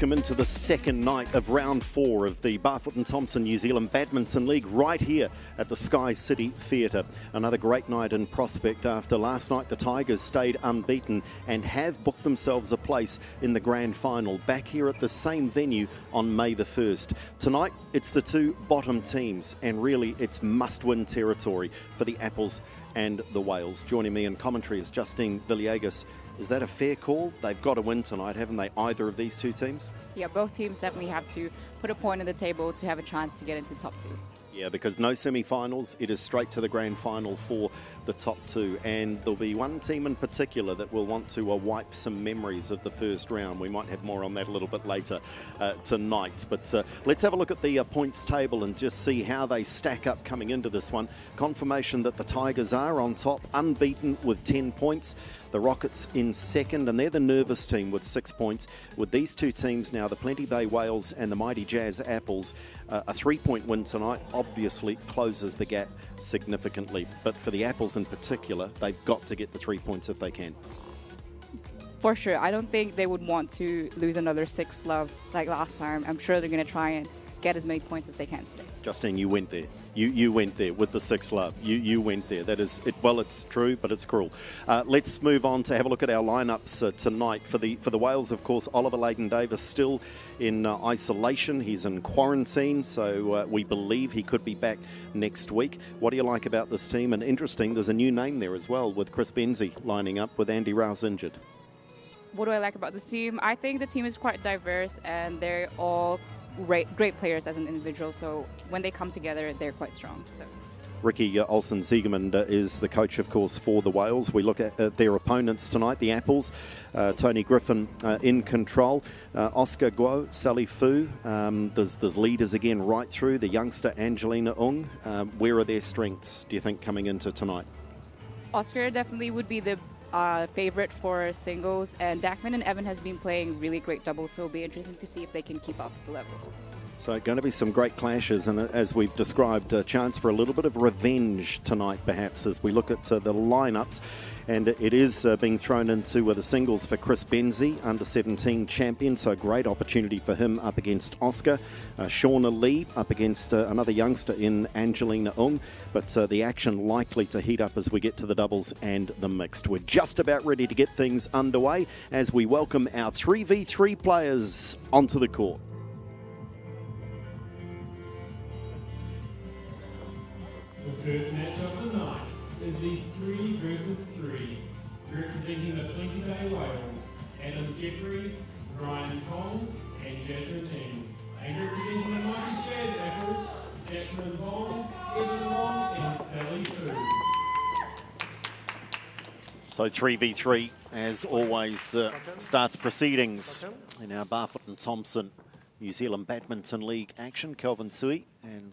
welcome into the second night of round 4 of the Barfoot and Thompson New Zealand Badminton League right here at the Sky City Theatre. Another great night in prospect after last night the Tigers stayed unbeaten and have booked themselves a place in the grand final back here at the same venue on May the 1st. Tonight it's the two bottom teams and really it's must-win territory for the Apples and the Whales. Joining me in commentary is Justine Villegas. Is that a fair call? They've got to win tonight, haven't they, either of these two teams? Yeah, both teams definitely have to put a point on the table to have a chance to get into the top 2. Yeah, because no semi-finals, it is straight to the grand final for the top 2. And there'll be one team in particular that will want to wipe some memories of the first round. We might have more on that a little bit later tonight. But let's have a look at the points table and just see how they stack up coming into this one. Confirmation that the Tigers are on top, unbeaten with 10 points. The Rockets in second, and they're the nervous team with 6 points. With these two teams now, the Plenty Bay Whales and the mighty Jazz Apples, a 3-point win tonight obviously closes the gap significantly. But for the Apples in particular, they've got to get the 3 points if they can. For sure. I don't think they would want to lose another 6 love like last time. I'm sure they're going to try and get as many points as they can today. Justine, you went there. You went there with the 6 love. You went there. That is it. Well, it's true, but it's cruel. Let's move on to have a look at our lineups tonight for the Wales. Of course, Oliver Layden-Davis still in isolation. He's in quarantine, so we believe he could be back next week. What do you like about this team? And interesting, there's a new name there as well with Chris Benzie lining up with Andy Rouse injured. What do I like about this team? I think the team is quite diverse, and they're all great players as an individual, so when they come together, they're quite strong. So. Ricky Olsen-Siegemund is the coach, of course, for the Wales. We look at their opponents tonight, the Apples. Tony Griffin in control. Oscar Guo, Sally Fu. There's leaders again right through. The youngster Angelina Ung. Where are their strengths, do you think, coming into tonight? Oscar definitely would be the favorite for singles, and Dackman and Evan has been playing really great doubles, so it'll be interesting to see if they can keep up the level. So going to be some great clashes, and as we've described, a chance for a little bit of revenge tonight perhaps as we look at the lineups. And it is being thrown into the singles for Chris Benzie, under-17 champion, so great opportunity for him up against Oscar. Shauna Lee up against another youngster in Angelina Ung, but the action likely to heat up as we get to the doubles and the mixed. We're just about ready to get things underway as we welcome our 3v3 players onto the court. The first match of the night is the 3 versus 3, representing the Plenty Bay Whales, Adam Jeffrey, Ryan Tong, and Jasmine Ng. And representing the mighty Jazz Apples, Jackman Vong, Evan Wong, and Sally Fu. So 3v3, as always, starts proceedings in our Barfoot and Thompson New Zealand Badminton League action. Kelvin Sui and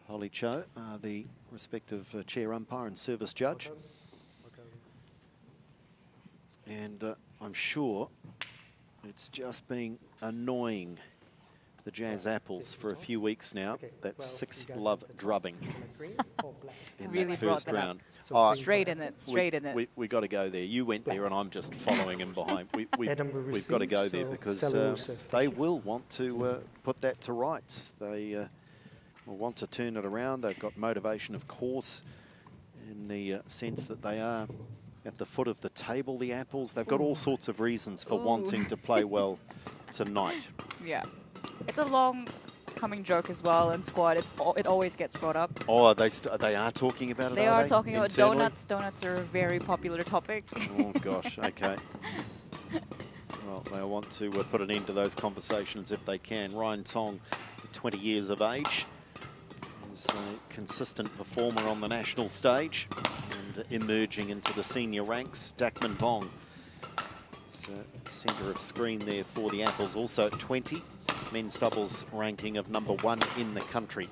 Holly Cho are the respective chair umpire and service judge. And I'm sure it's just been annoying the Jazz Apples for a few weeks now. That 6 love drubbing in really that first round. Straight in it. We got to go there. You went there and I'm just following him behind. We've got to go there because they will want to put that to rights. They will want to turn it around. They've got motivation, of course, in the sense that they are at the foot of the table, the Apples. They've got all sorts of reasons for wanting to play well tonight. Yeah. It's a long coming joke as well in squad. It always gets brought up. Oh, they are talking about it, They are are talking about internally? donuts. Donuts are a very popular topic. Oh, gosh, okay. Well, they want to put an end to those conversations if they can. Ryan Tong, 20 years of age, is a consistent performer on the national stage and emerging into the senior ranks. Dackman Vong is centre of screen there for the Apples, also at 20. Men's doubles ranking of #1 in the country.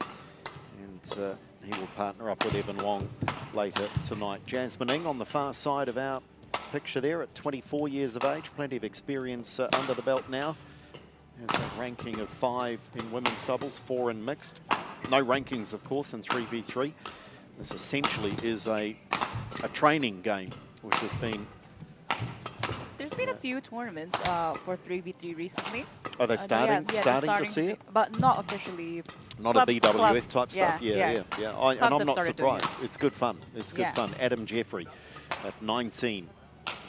And he will partner up with Evan Wong later tonight. Jasmine Ng on the far side of our picture there at 24 years of age. Plenty of experience under the belt now. Has a ranking of 5 in women's doubles, 4 in mixed. No rankings, of course, in 3v3. This essentially is a training game, which has been There's been a few tournaments for 3v3 recently. Oh, they're starting, they're starting to see it? but not officially. Not Clubs- a BWF clubs, type stuff. Yeah. Clubs And I'm have not started doing surprised. It's good fun. It's good Yeah. fun. Adam Jeffrey at 19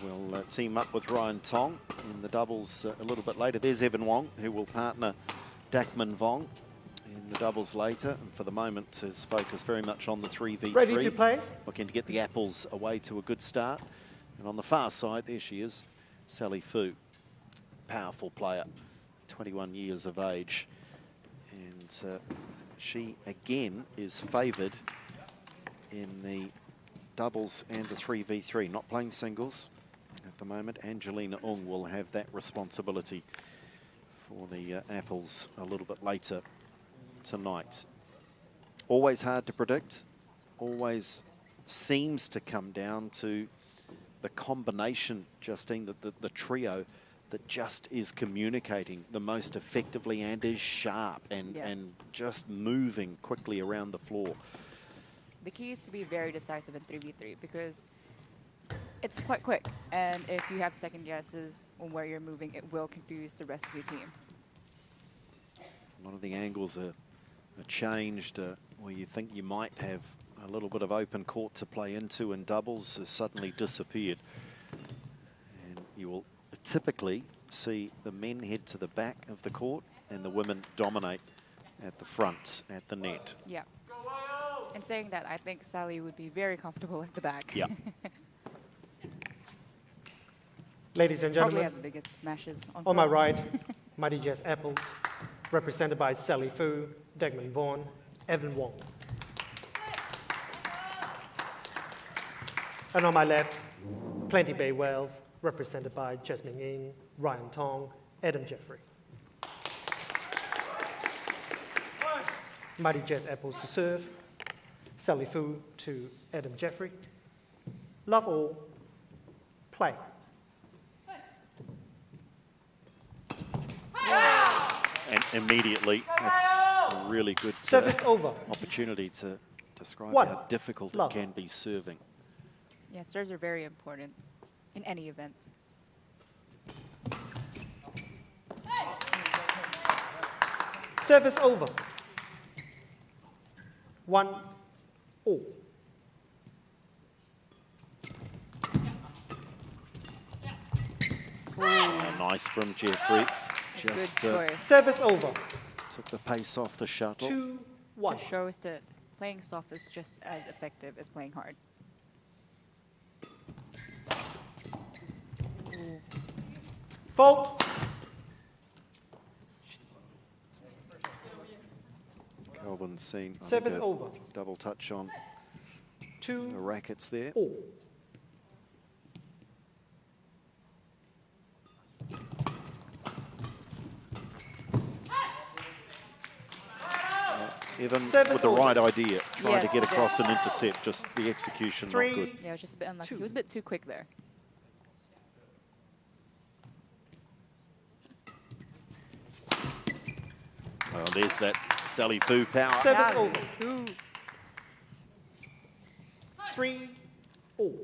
will team up with Ryan Tong in the doubles a little bit later. There's Evan Wong, who will partner Dakman Vong in the doubles later. And for the moment, his focus very much on the 3v3. Ready to play? Looking to get the Apples away to a good start. And on the far side, there she is, Sally Fu. Powerful player, 21 years of age. And she, again, is favoured in the doubles and the 3v3. Not playing singles at the moment. Angelina Ung will have that responsibility for the Apples a little bit later tonight. Always hard to predict. Always seems to come down to the combination, Justine, the trio that just is communicating the most effectively and is sharp and just moving quickly around the floor. The key is to be very decisive in 3v3 because it's quite quick. And if you have second guesses on where you're moving, it will confuse the rest of your team. A lot of the angles are changed where you think you might have a little bit of open court to play into, and doubles has suddenly disappeared. And you will typically see the men head to the back of the court and the women dominate at the front, at the net. Yeah. And saying that, I think Sally would be very comfortable at the back. Yeah. Ladies and Probably gentlemen, have the biggest matches on on my court. right, Mighty Jazz Apples, represented by Sally Fu, Dagman Vaughn, Evan Wong. And on my left, Plenty Bay Wales, represented by Jasmine Ng, Ryan Tong, Adam Jeffrey. Mighty Jazz Apples to serve, Sally Fu to Adam Jeffrey. Love all, play. And immediately, that's a really good Service over. opportunity to describe One. how difficult Love. it can be serving. Yeah, serves are very important in any event. Service over. 1-all. Nice from Jeffrey. Good Just choice. Service over. took the pace off the shuttle. 2-1. Just shows that playing soft is just as effective as playing hard. Fault. Calvin's seen I think, Service a over. double touch on the 2-all. rackets there. Evan Service with the over. right idea, trying to Yes, get he across did. an intercept, just the execution not good. Yeah, it was just a bit unlucky. He was a bit too quick there. Well, there's that Sally Fu power. Service Yeah. over. Ooh. 3-all.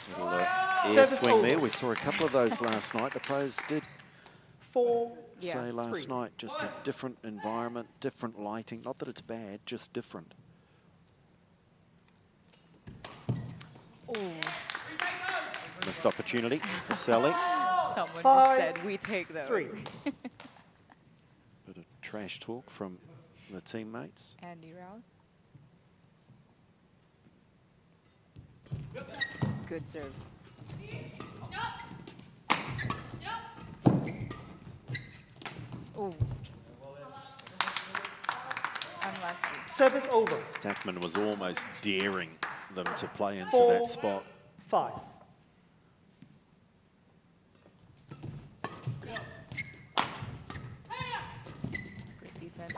Little air Service swing there. over. We saw a couple of those last night. The players did 4. Yeah. say last 3. night, just a different environment, different lighting. Not that it's bad, just different. Ooh. Missed opportunity for Sally. Someone 5, just said, we take those. 3. Bit of trash talk from the teammates. Andy Rouse. It's a good serve. Ooh. Unlucky. Service over. Dakman was almost daring them to play into 4, that spot. 5. Great defense.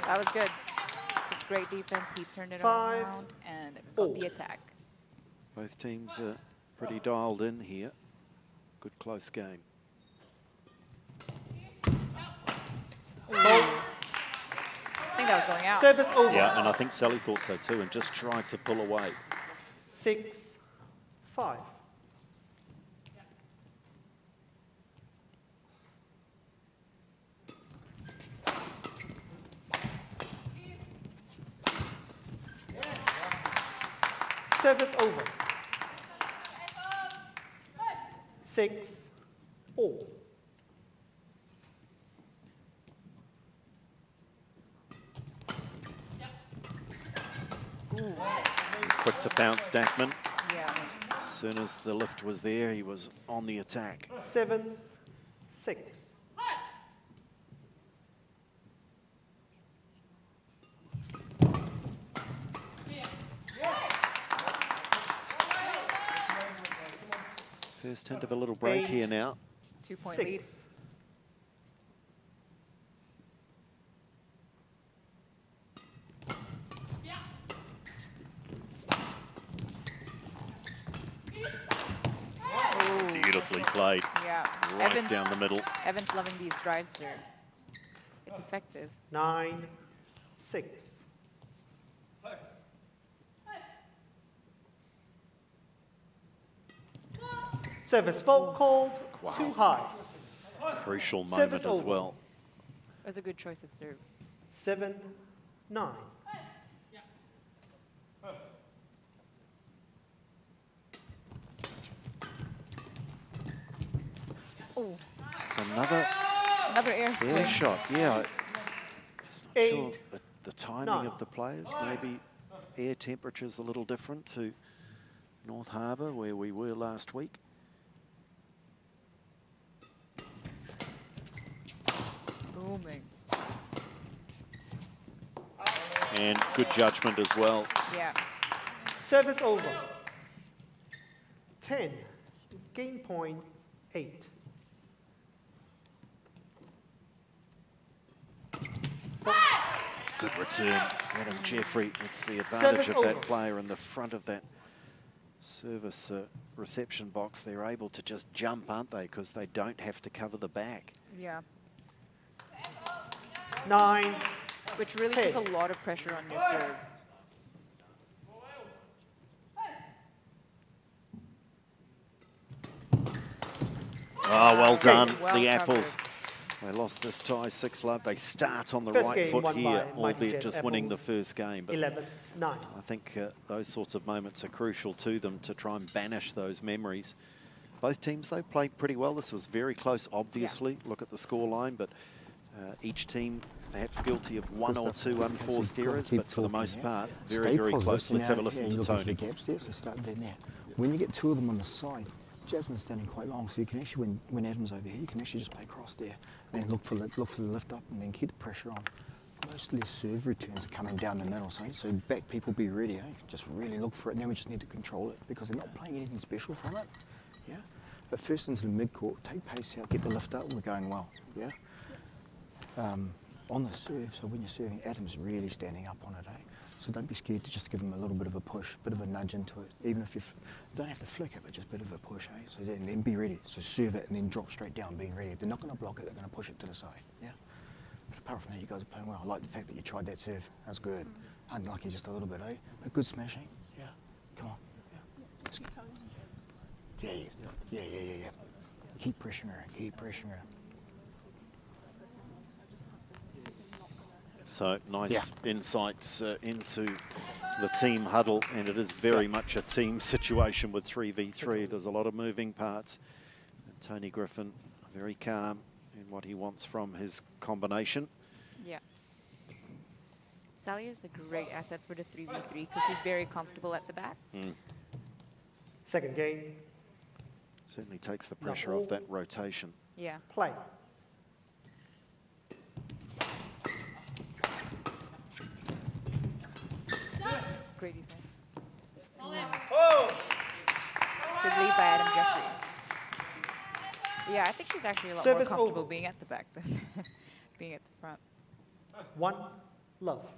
That was good. It's great defense. He turned it 5, around and got the attack. Both teams are pretty dialed in here. Good close game. was going out. Service over. Yeah, and I think Sally thought so too, and just tried to pull away. 6-5. Service over. 6-all. Quick to bounce Stackman. Yeah. As soon as the lift was there, he was on the attack. 7-6. First hint of a little break here now. 2-point lead. 6. Beautifully played. Yeah. Right down the middle. Evan's loving these drive serves. It's effective. 9-6. Service fault called. Wow. Too high. Crucial moment Service as over. well. It was a good choice of serve. 7-9. Oh, It's another another air swing. air shot. Yeah, just not sure 8, the timing 9. of the players. Maybe air temperature's a little different to North Harbour, where we were last week. Booming. And good judgment as well. Yeah. Service over. 10. Game point 8. Good return, Adam Jeffrey. It's the advantage Service of that over. player in the front of that service reception box. They're able to just jump, aren't they? Because they don't have to cover the back. Yeah. 9. Which really Hey. puts a lot of pressure on your serve. Oh, well done, Well the covered. Apples. They lost this tie 6-love. They start on the First right game foot won here, by Mighty albeit Jets just winning the Apples. first game. But 11-9. I think those sorts of moments are crucial to them to try and banish those memories. Both teams, though, played pretty well. This was very close, obviously. Look at the scoreline, but each team perhaps guilty of one or two unforced errors, but for the most part, very, very close. Let's have a listen to Tony. Gaps there, so start there now. When you get two of them on the side, Jasmine's standing quite long, so you can actually, when Adam's over here, you can actually just play across there and look for the lift up and then keep the pressure on. Most of their serve returns are coming down the middle, so back people be ready, eh? Just really look for it, and then we just need to control it because they're not playing anything special from it, yeah? But first into the mid-court, take pace out, get the lift up, and we're going well, yeah? On the serve, so when you're serving, Adam's really standing up on it, eh? So don't be scared to just give them a little bit of a push, a bit of a nudge into it, even if you don't have to flick it, but just a bit of a push, eh? So then be ready. So serve it and then drop straight down, being ready. They're not going to block it, they're going to push it to the side, yeah? But apart from that, you guys are playing well. I like the fact that you tried that serve. That's good. Unlucky just a little bit, eh? But good smashing, yeah? Come on, yeah. Yeah. Keep pressuring her, keep pressuring her. So nice insights into the team huddle, and it is very much a team situation with 3v3. There's a lot of moving parts. And Tony Griffin, very calm in what he wants from his combination. Yeah. Sally is a great asset for the 3v3 because she's very comfortable at the back. Second game. Certainly takes the pressure off that rotation. Yeah. Play. Great defense. Good lead by Adam Jeffrey. Yeah, I think she's actually a lot Service more comfortable over. being at the back than being at the front. 1-love.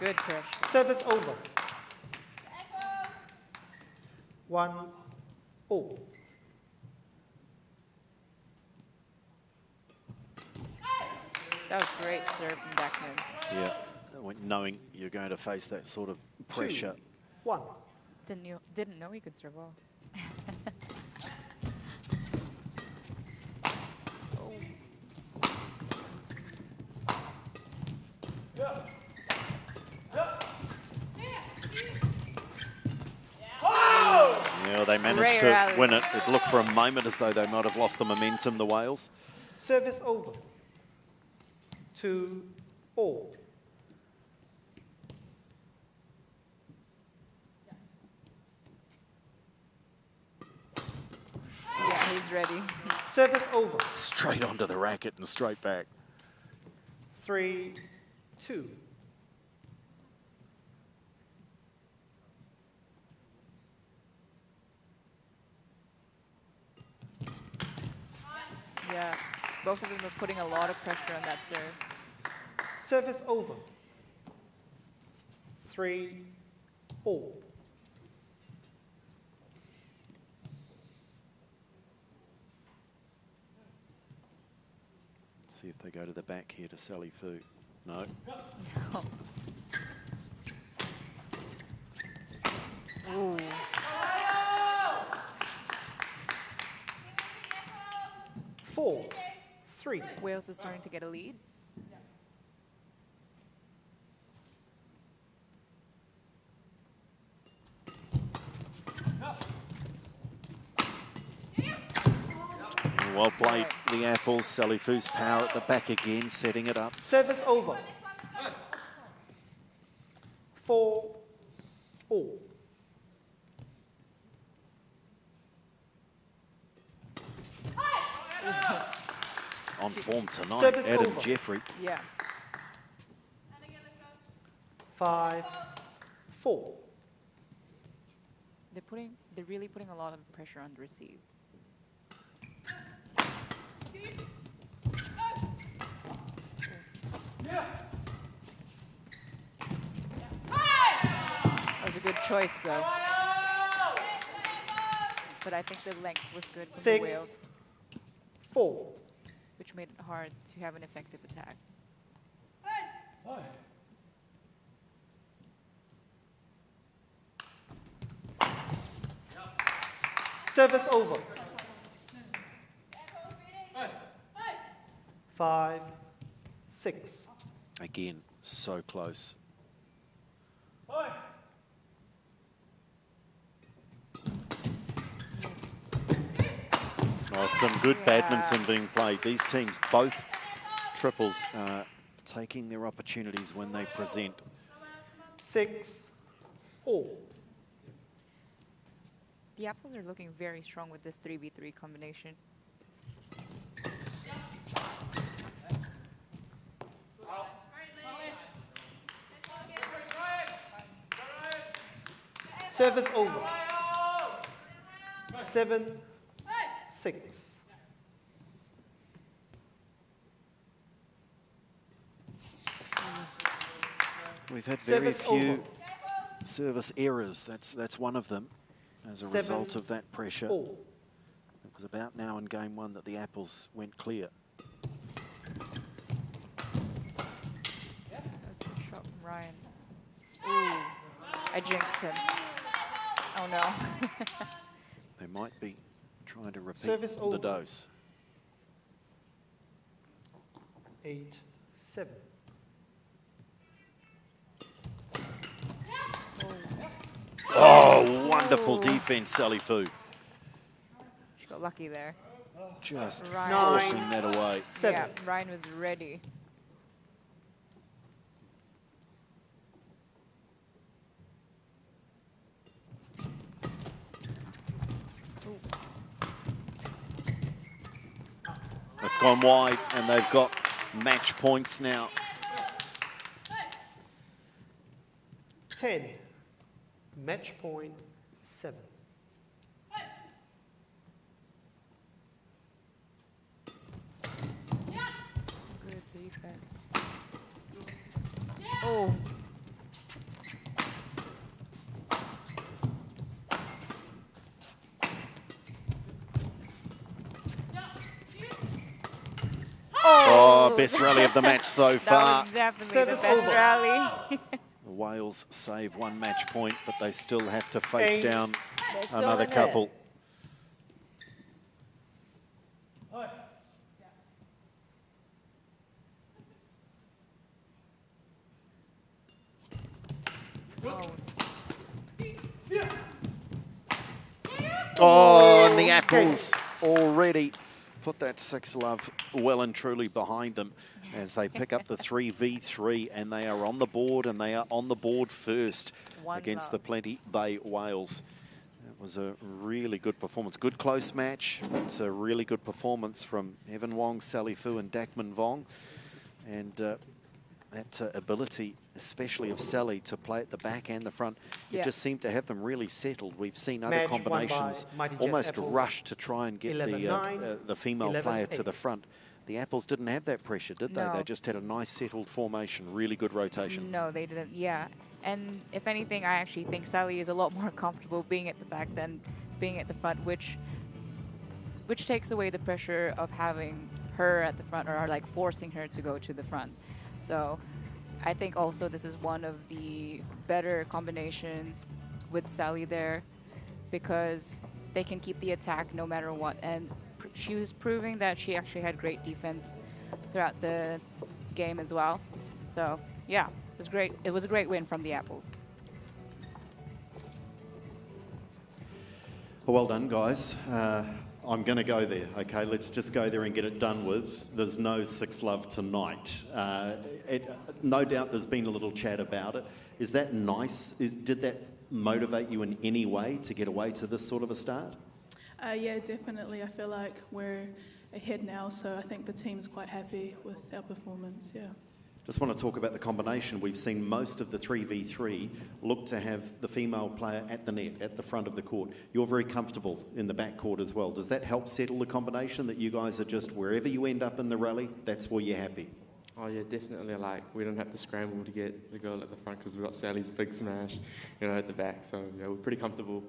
Good pressure. Service over. 1-all. That was great serve from backhand. Yeah, knowing you're going to face that sort of pressure. 1. Didn't know he could serve well. Yeah, they managed Great to rally. win it. It looked for a moment as though they might have lost the momentum, the Wales. Service over. 2 all. Yeah, he's ready. Service over. Straight onto the racket and straight back. 3 2. Yeah, both of them are putting a lot of pressure on that serve. Service over. 3 all. See if they go to the back here to Sally Fu. No. Ooh. 4 3. Wales is starting to get a lead. Well played, the Apples. Sally Fu's power at the back again, setting it up. Service over. 4 all. On form tonight, Service Adam over. Jeffrey. Yeah. 5 4. They're really putting a lot of pressure on the receives. That was a good choice, though. But I think the length was good from the 6 Wales, 4. which made it hard to have an effective attack. Service over. 5 6. Again, so close. Oh, some good badminton being played. These teams, both triples, are taking their opportunities when they present. 6 all. The Apples are looking very strong with this 3v3 combination. Service over. 7 6. We've had very Service few over. service errors. That's one of them as a 7 result of that pressure. all. It was about now in game one that the Apples went clear. That was a good shot from Ryan. Ooh, I jinxed him. Oh no. They might be trying to repeat Service the over. dose. 8 7. Oh, wonderful defense, Sally Fu. She got lucky there. Just Ryan. forcing that away. 7. Yeah, Ryan was ready. It's gone wide, and they've got match points now. 10. Match point 7. Good defense. Oh. Oh, best rally of the match so far. That was definitely Service the best over. rally. Wales save 1 match point, but they still have to face Eight. down They're still another in it. couple. Oh, and the Apples already put that 6-love well and truly behind them as they pick up the 3v3, and they are on the board, and they are on the board first against the Plenty Bay Whales. That was a really good performance. Good close match. It's a really good performance from Evan Wong, Sally Fu and Dakman Vong. And that ability, especially of Sally, to play at the back and the front, it just seemed to have them really settled. We've seen other Match won by combinations Mighty Jazz almost Apples, rush to try and get 11-9, the female player to 11-8. the front. The Apples didn't have that pressure, did they? No. They just had a nice settled formation, really good rotation. No, they didn't. Yeah. And if anything, I actually think Sally is a lot more comfortable being at the back than being at the front, which takes away the pressure of having her at the front, or like forcing her to go to the front. So I think also this is one of the better combinations with Sally there, because they can keep the attack no matter what. And she was proving that she actually had great defense throughout the game as well. So yeah, it was great. It was a great win from the Apples. Well done, guys. I'm going to go there, okay? Let's just go there and get it done with. There's no 6-love tonight. No doubt there's been a little chat about it. Is that nice? Did that motivate you in any way to get away to this sort of a start? Yeah, definitely. I feel like we're ahead now, so I think the team's quite happy with our performance, yeah. Just want to talk about the combination. We've seen most of the 3v3 look to have the female player at the net, at the front of the court. You're very comfortable in the back court as well. Does that help settle the combination, that you guys are just, wherever you end up in the rally, that's where you're happy? Oh yeah, definitely. Like, we don't have to scramble to get the girl at the front because we've got Sally's big smash, at the back. So yeah, we're pretty comfortable.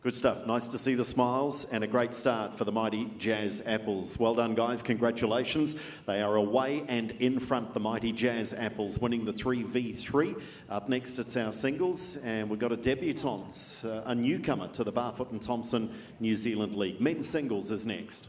Good stuff. Nice to see the smiles, and a great start for the Mighty Jazz Apples. Well done, guys. Congratulations. They are away and in front, the Mighty Jazz Apples, winning the 3v3. Up next, it's our singles, and we've got a debutante, a newcomer to the Barfoot and Thompson New Zealand League. Men's singles is next.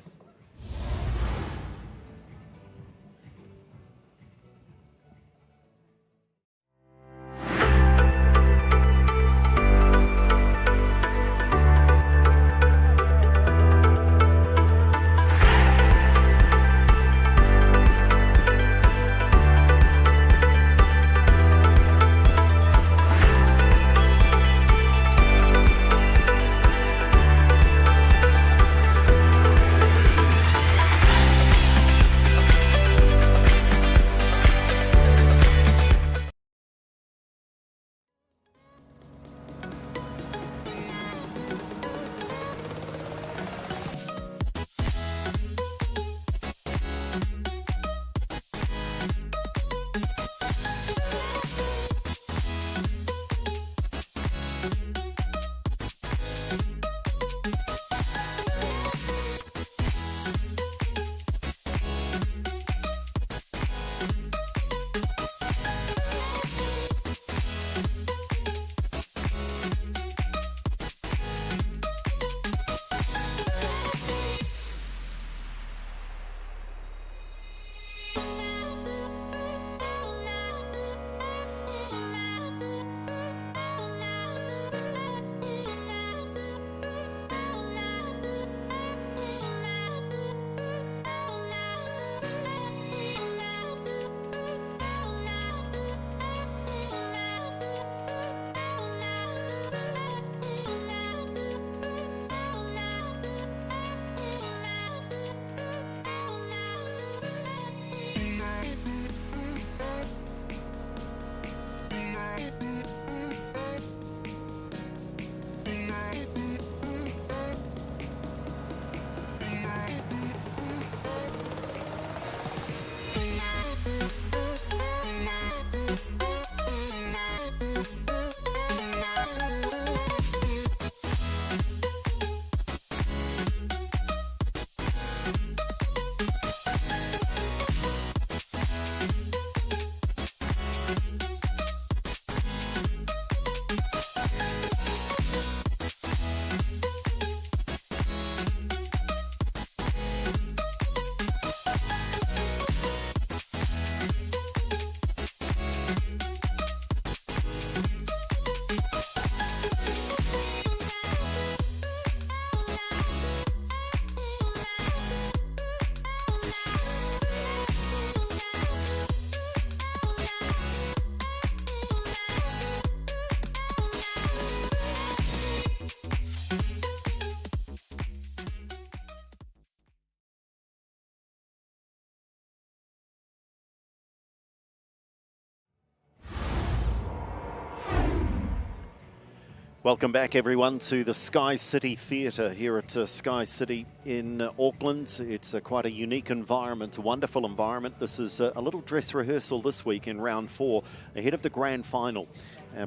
Welcome back, everyone, to the Sky City Theatre here at Sky City in Auckland. It's quite a unique environment, a wonderful environment. This is a little dress rehearsal this week in round 4 ahead of the grand final.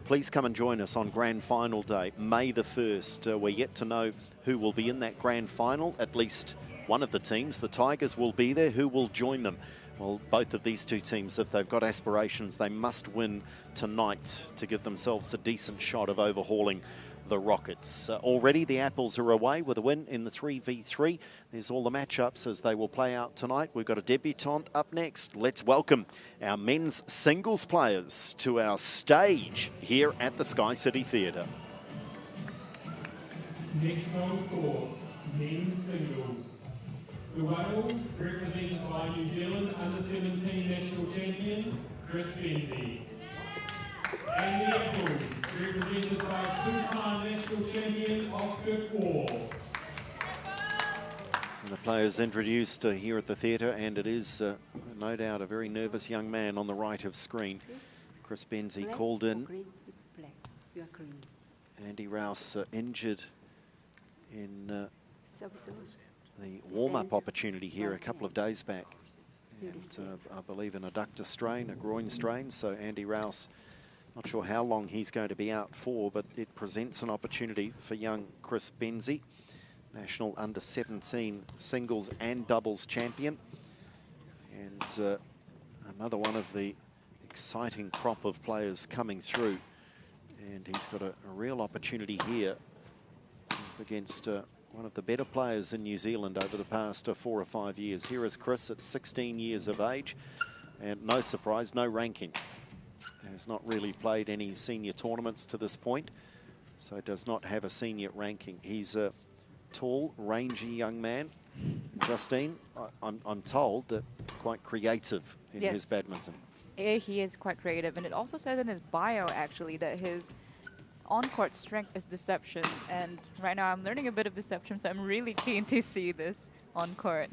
Please come and join us on grand final day, May the 1st. We're yet to know who will be in that grand final. At least one of the teams, the Tigers, will be there. Who will join them? Well, both of these two teams, if they've got aspirations, they must win tonight to give themselves a decent shot of overhauling the Rockets. Already the Apples are away with a win in the 3v3. There's all the matchups as they will play out tonight. We've got a debutante up next. Let's welcome our men's singles players to our stage here at the Sky City Theatre. Next on court, men's singles. The Wales, represented by New Zealand under-17 national champion, Chris Benzie. And the Apples, represented by two-time national champion, Oscar Wall. So the players introduced here at the theatre, and it is no doubt a very nervous young man on the right of screen. Chris Benzie called in. Andy Rouse injured in the warm-up opportunity here a couple of days back. And I believe an adductor strain, a groin strain. So Andy Rouse, not sure how long he's going to be out for, but it presents an opportunity for young Chris Benzie, national under-17 singles and doubles champion. And another one of the exciting crop of players coming through. And he's got a real opportunity here against one of the better players in New Zealand over the past 4 or 5 years. Here is Chris at 16 years of age, and no surprise, no ranking. Has not really played any senior tournaments to this point, so does not have a senior ranking. He's a tall, rangy young man. Justine, I'm told, quite creative in his badminton. Yeah, he is quite creative, and it also says in his bio, actually, that his on-court strength is deception, and right now I'm learning a bit of deception, so I'm really keen to see this on-court.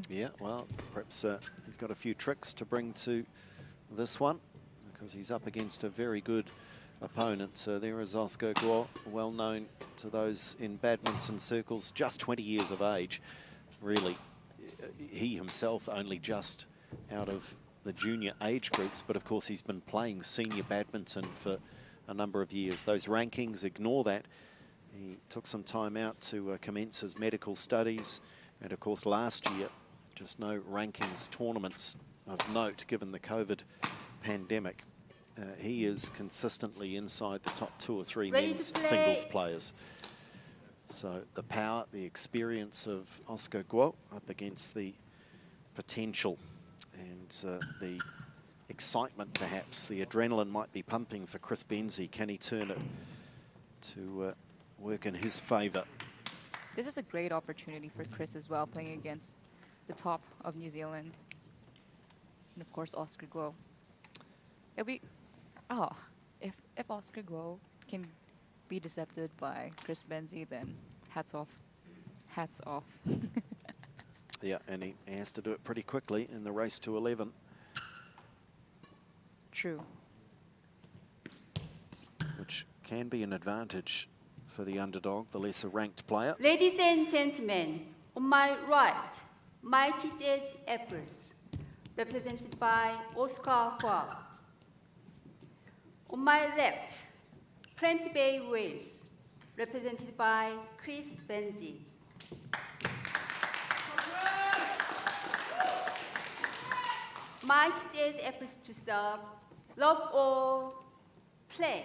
Yeah, well, perhaps he's got a few tricks to bring to this one, because he's up against a very good opponent. There is Oscar Guo, well known to those in badminton circles, just 20 years of age, really. He himself only just out of the junior age groups, but of course he's been playing senior badminton for a number of years. Those rankings, ignore that. He took some time out to commence his medical studies, and of course last year just no rankings tournaments of note given the COVID pandemic. He is consistently inside the top 2 or 3 men's singles players. So the power, the experience of Oscar Guo up against the potential and the excitement, perhaps. The adrenaline might be pumping for Chris Benzie. Can he turn it to work in his favour? This is a great opportunity for Chris as well, playing against the top of New Zealand. And of course, Oscar Guo. It'll be, if Oscar Guo can be decepted by Chris Benzie, then hats off. Hats off. Yeah, and he has to do it pretty quickly in the race to 11. True. Which can be an advantage for the underdog, the lesser ranked player. Ladies and gentlemen, on my right, Mighty Jazz Apples, represented by Oscar Guo. On my left, Plenty Bay Wales, represented by Chris Benzie. Mighty Jazz Apples to serve, love or play.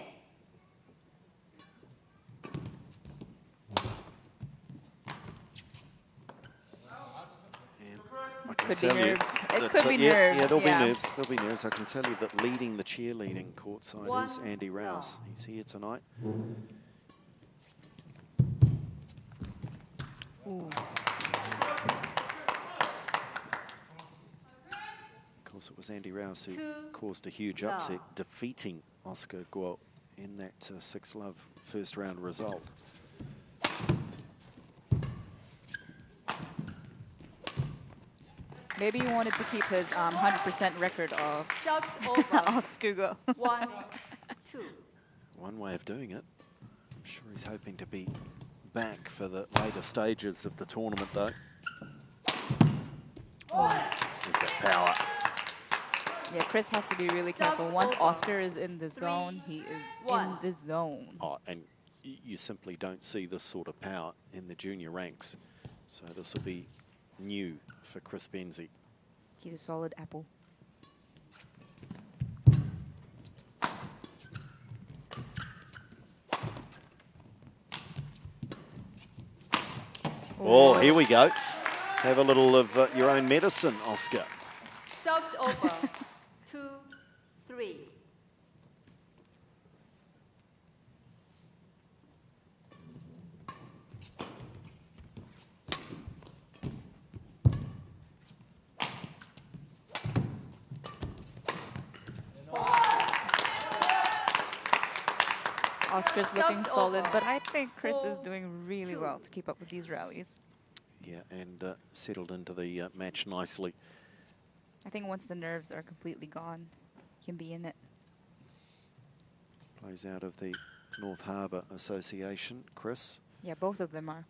Could be nerves. It could be nerves. Yeah, there'll be nerves. There'll be nerves. I can tell you that leading the cheerleading courtside is Andy Rouse. He's here tonight. Ooh. Of course, it was Andy Rouse who caused a huge upset, defeating Oscar Guo in that 6-love first round result. Maybe he wanted to keep his 100% record of Oscar Guo. 1, 2. One way of doing it. I'm Sure, he's hoping to be back for the later stages of the tournament, though. There's that power. Yeah, Chris has to be really careful. Once Oscar is in the zone, he is in the zone. Oh, and you simply don't see this sort of power in the junior ranks. So this will be new for Chris Benzie. He's a solid apple. Oh, here we go. Have a little of your own medicine, Oscar. Serves over. 2-3. Oscar's looking solid, but I think Chris is doing really well to keep up with these rallies. Yeah, and settled into the match nicely. I think once the nerves are completely gone, he can be in it. Plays out of the North Harbour Association. Chris. Yeah, both of them are.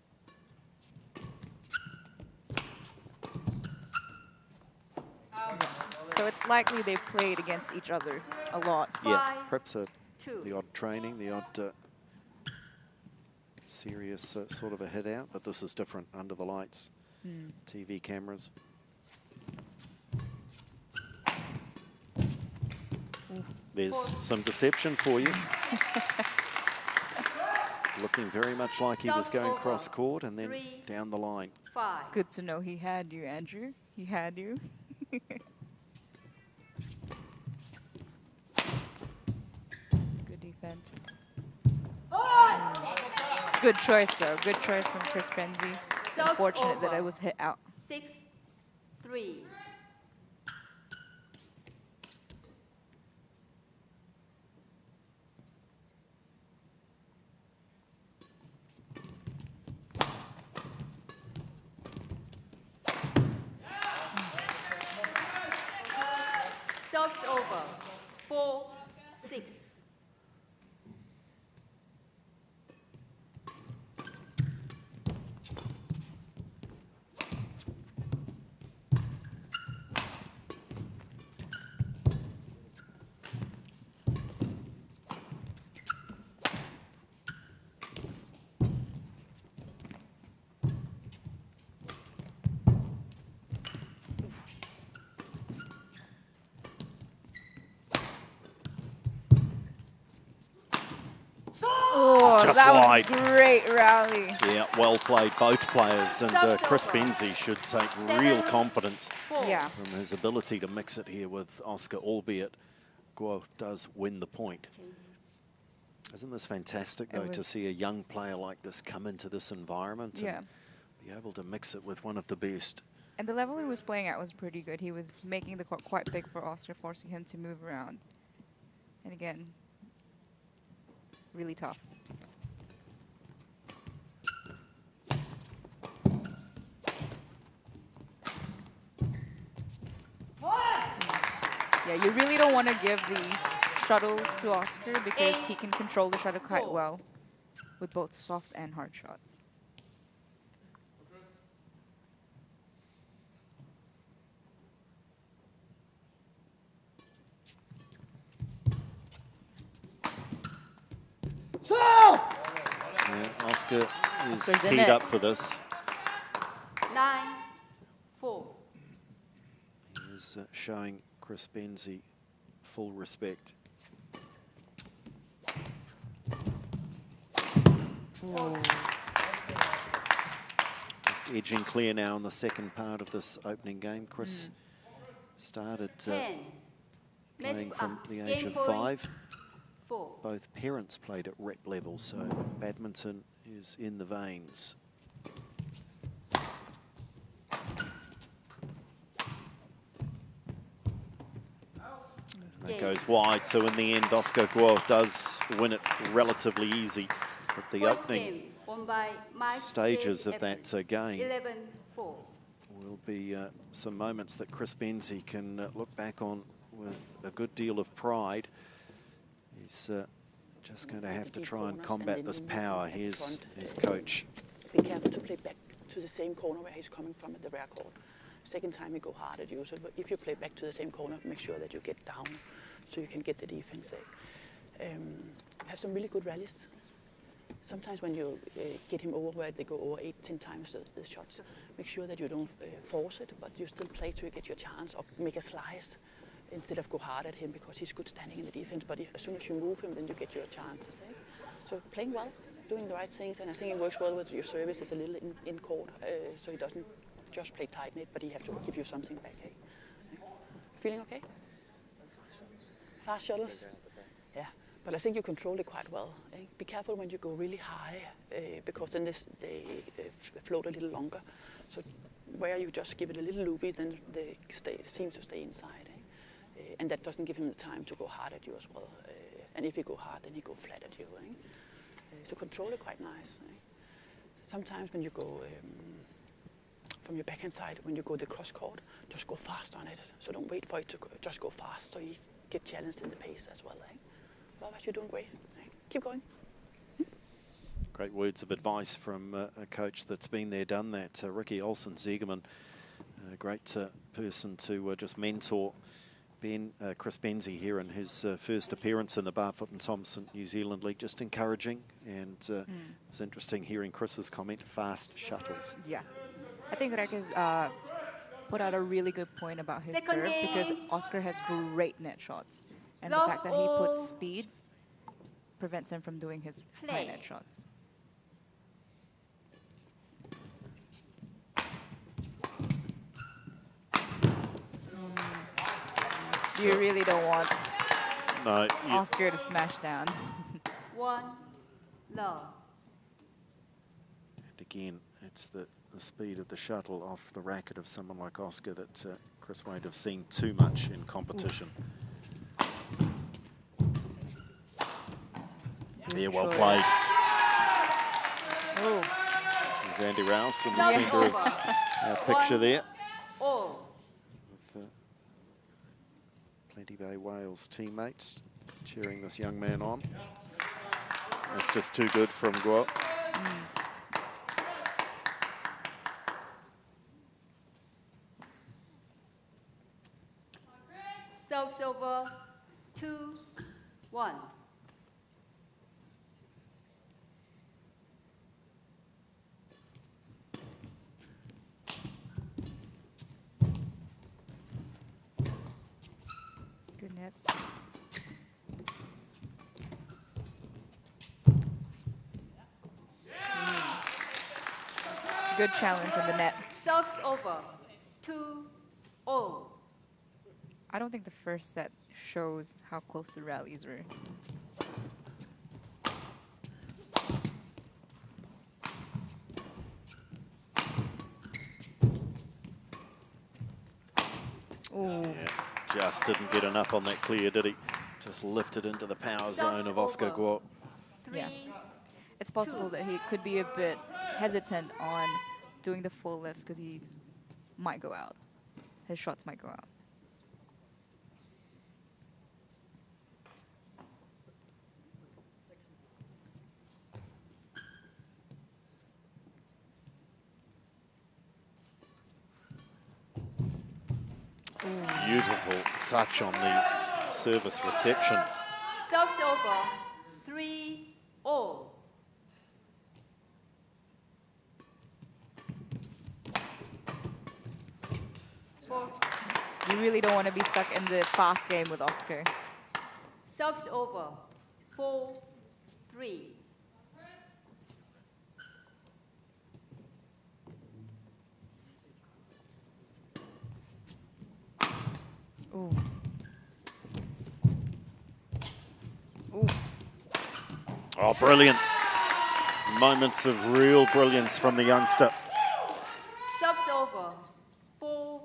So it's likely they've played against each other a lot. Yeah, perhaps the odd training, the odd serious sort of a hit out, but this is different under the lights. TV cameras. There's some deception for you. Looking very much like he was going cross court and then down the line. 5. Good to know he had you, Andrew. He had you. Good defense. Good choice, though. Good choice from Chris Benzie. Unfortunate that I was hit out. 6-3. Serves over. 4-6. Just that wide. was a great rally. Yeah, well played, both players. And Chris Benzie should take real confidence Yeah. from his ability to mix it here with Oscar, albeit Guo does win the point. Isn't this fantastic, though, to see a young player like this come into this environment and be able to mix it with one of the best? And the level he was playing at was pretty good. He was making the court quite big for Oscar, forcing him to move around. And again, really tough. Yeah, you really don't want to give the shuttle to Oscar because he can control the shuttle quite well with both soft and hard shots. Yeah, Oscar is Oscar's in keyed it. up for this. 9-4. He is showing Chris Benzie full respect. Just edging clear now in the second part of this opening game. Chris started 10. playing from the Game age of point. 5. 4. Both parents played at rep level, so badminton is in the veins. And that goes wide, so in the end, Oscar Guo does win it relatively easy. But the First opening game won by Mike stages of Evans. that game 11-4. will be some moments that Chris Benzie can look back on with a good deal of pride. He's just going to have to try and combat this power. Here's his coach. Be careful to play back to the same corner where he's coming from at the rear court. Second time he go hard at you, so if you play back to the same corner, make sure that you get down so you can get the defense. Have some really good rallies. Sometimes when you get him over where they go over 8-10 times the shots, make sure that you don't force it, but you still play till you get your chance or make a slice instead of go hard at him, because he's good standing in the defense, but as soon as you move him, then you get your chances. So playing well, doing the right things, and I think it works well with your service is a little in court, so he doesn't just play tight net, but he have to give you something back. Feeling okay? Fast shuttles? Yeah, but I think you control it quite well. Be careful when you go really high, because then they float a little longer. So where you just give it a little loopy, then they seem to stay inside. And that doesn't give him the time to go hard at you as well. And if he go hard, then he go flat at you. So control it quite nice. Sometimes when you go from your backhand side, when you go the cross court, just go fast on it. So don't wait for it to go, just go fast, so you get challenged in the pace as well. Otherwise, you're doing great. Keep going. Great words of advice from a coach that's been there, done that. Ricky Olsen-Ziegerman, a great person to just mentor. Chris Benzie here in his first appearance in the Barfoot and Thompson New Zealand League, just encouraging, and it was interesting hearing Chris's comment, fast shuttles. Yeah. I think Rek has put out a really good point about his serve, because Oscar has great net shots. And the fact that he puts speed prevents him from doing his tight net shots. You really don't want Oscar to smash down. 1 love. And again, it's the speed of the shuttle off the racket of someone like Oscar that Chris won't have seen too much in competition. Yeah, well played. There's Andy Rouse in the centre of our picture there. With Plenty Bay Wales teammates cheering this young man on. That's just too good from Guo. Serves over 2-1. Good net. It's a good challenge in the net. Serves over 2-0. I don't think the first set shows how close the rallies were. Yeah, just didn't get enough on that clear, did he? Just lifted into the power zone of Oscar Guo. Yeah. It's possible that he could be a bit hesitant on doing the full lifts because he might go out. His shots might go out. Beautiful touch on the service reception. Serves over 3-0. You really don't want to be stuck in the fast game with Oscar. Serves over 4-3. Ooh. Ooh. Oh, brilliant. Moments of real brilliance from the youngster. Serves over 4-0.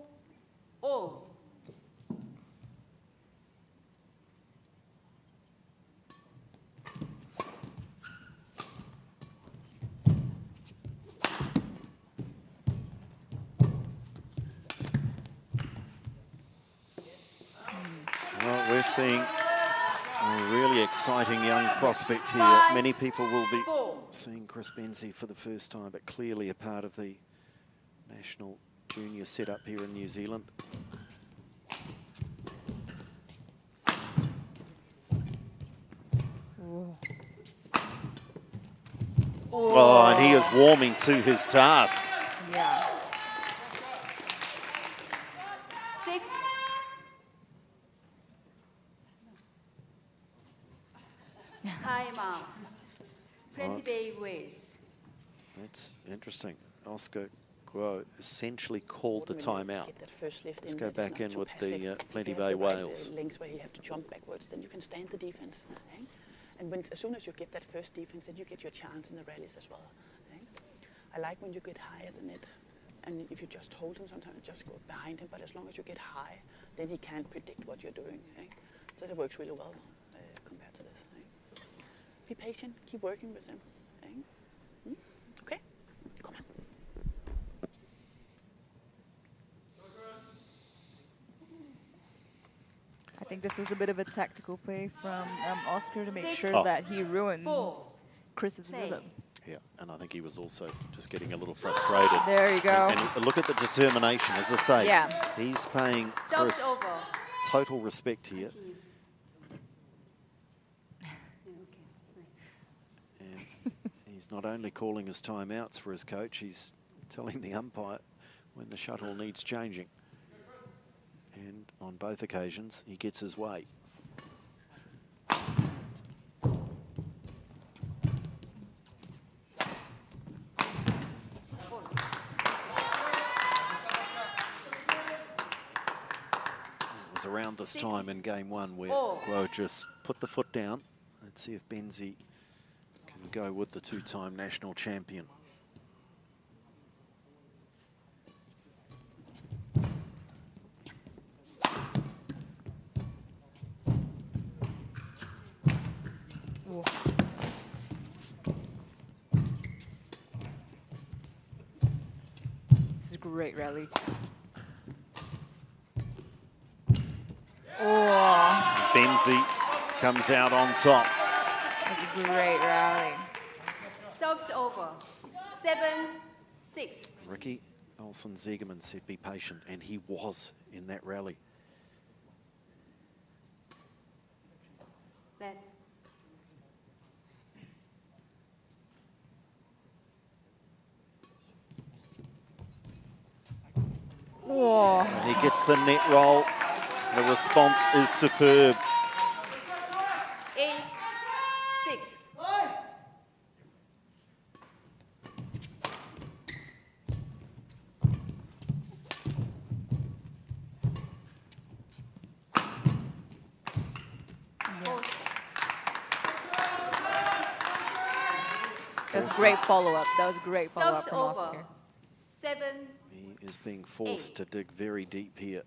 Well, we're seeing A really exciting young prospect here. 5, Many people will be 4. seeing Chris Benzie for the first time, but clearly a part of the national junior setup here in New Zealand. Oh, and he is warming to his task. Yeah. 6. Time out. 20 day ways. That's interesting. Oscar Guo essentially called the timeout. Get that first lift Let's in go that is back not in too with passive. the If Plenty you Bay have the right, Wales. links where you have to jump backwards, then you can stand the defense. Eh? And when, as soon as you get that first defense, then you get your chance in the rallies as well. Eh? I like when you get high at the net, and if you just hold him, sometimes you just go behind him, but as long as you get high, then he can't predict what you're doing. Eh? So that works really well compared to this. Eh? Be patient, keep working with him. Eh? Hmm? Okay, come on. I think this was a bit of a tactical play from Oscar to make 6, sure Oh. that he ruins 4. Chris's Play. rhythm. Yeah, and I think he was also just getting a little frustrated. There you go. And look at the determination, as I say. Yeah. He's paying Serves Chris over. total respect here. And he's not only calling his timeouts for his coach, he's telling the umpire when the shuttle needs changing. And on both occasions, he gets his way. It was around this time in game one where Guo just put the foot down. Let's see if Benzie can go with the two-time national champion. This is a great rally. Oh, Benzie comes out on top. that's a great rally. Serves over. 7, 6. Ricky Olsen-Ziegerman said be patient, and he was in that rally. Red. Oh, He gets the net roll. The response is superb. 8, 6. that was great follow-up. That was a great follow-up Serves from over. Oscar. 7, He is being forced to dig very deep here.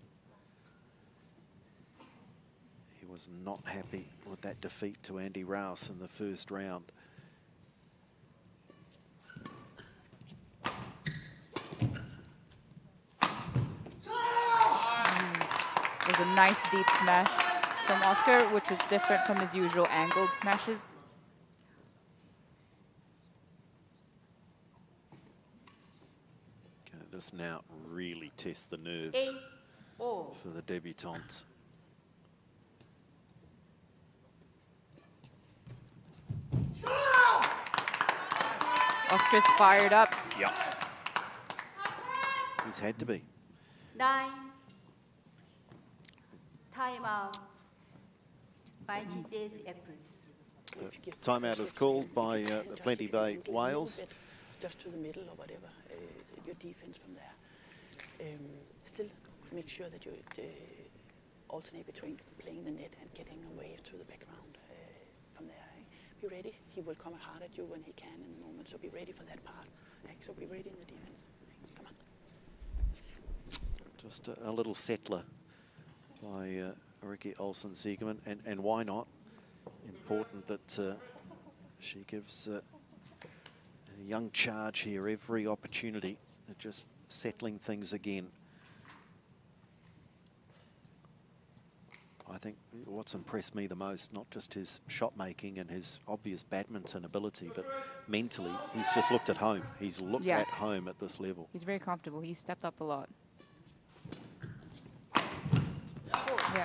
He was not happy with that defeat to Andy Rouse in the first round. It was a nice deep smash from Oscar, which was different from his usual angled smashes. Okay, this now really tests the nerves 8, 4. for the debutantes. Oscar's fired up. Yep. He's had to be. 9. Time out. By TJ's efforts. If you give the Timeout first is lift, called then by you can the just Plenty get a Bay little Wales. bit just to the middle or whatever, your defense from there. Still make sure that you alternate between playing the net and getting away to the background from there. Eh? Be ready. He will come hard at you when he can in the moment, so be ready for that part. So be ready in the defense. Come on. Just a little settler by Ricky Olsen-Ziegerman, and why not? Important that she gives a young charge here every opportunity at just settling things again. I think what's impressed me the most, not just his shot making and his obvious badminton ability, but mentally, he's just looked at home. He's looked at home at this level. He's very comfortable. He's stepped up a lot.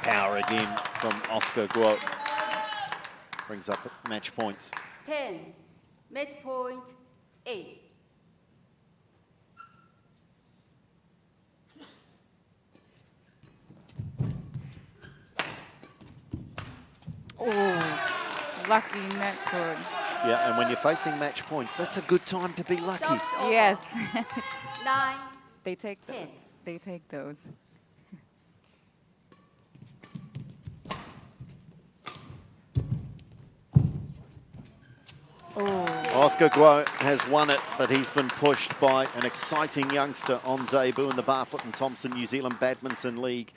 Power again from Oscar Guo. Brings up match points. 10, match point 8. Oh, lucky net cord. Yeah, and when you're facing match points, that's a good time to be lucky. Yes. 9. They take 10. those. They take those. Oscar Guo has won it, but he's been pushed by an exciting youngster on debut in the Barfoot and Thompson New Zealand Badminton League.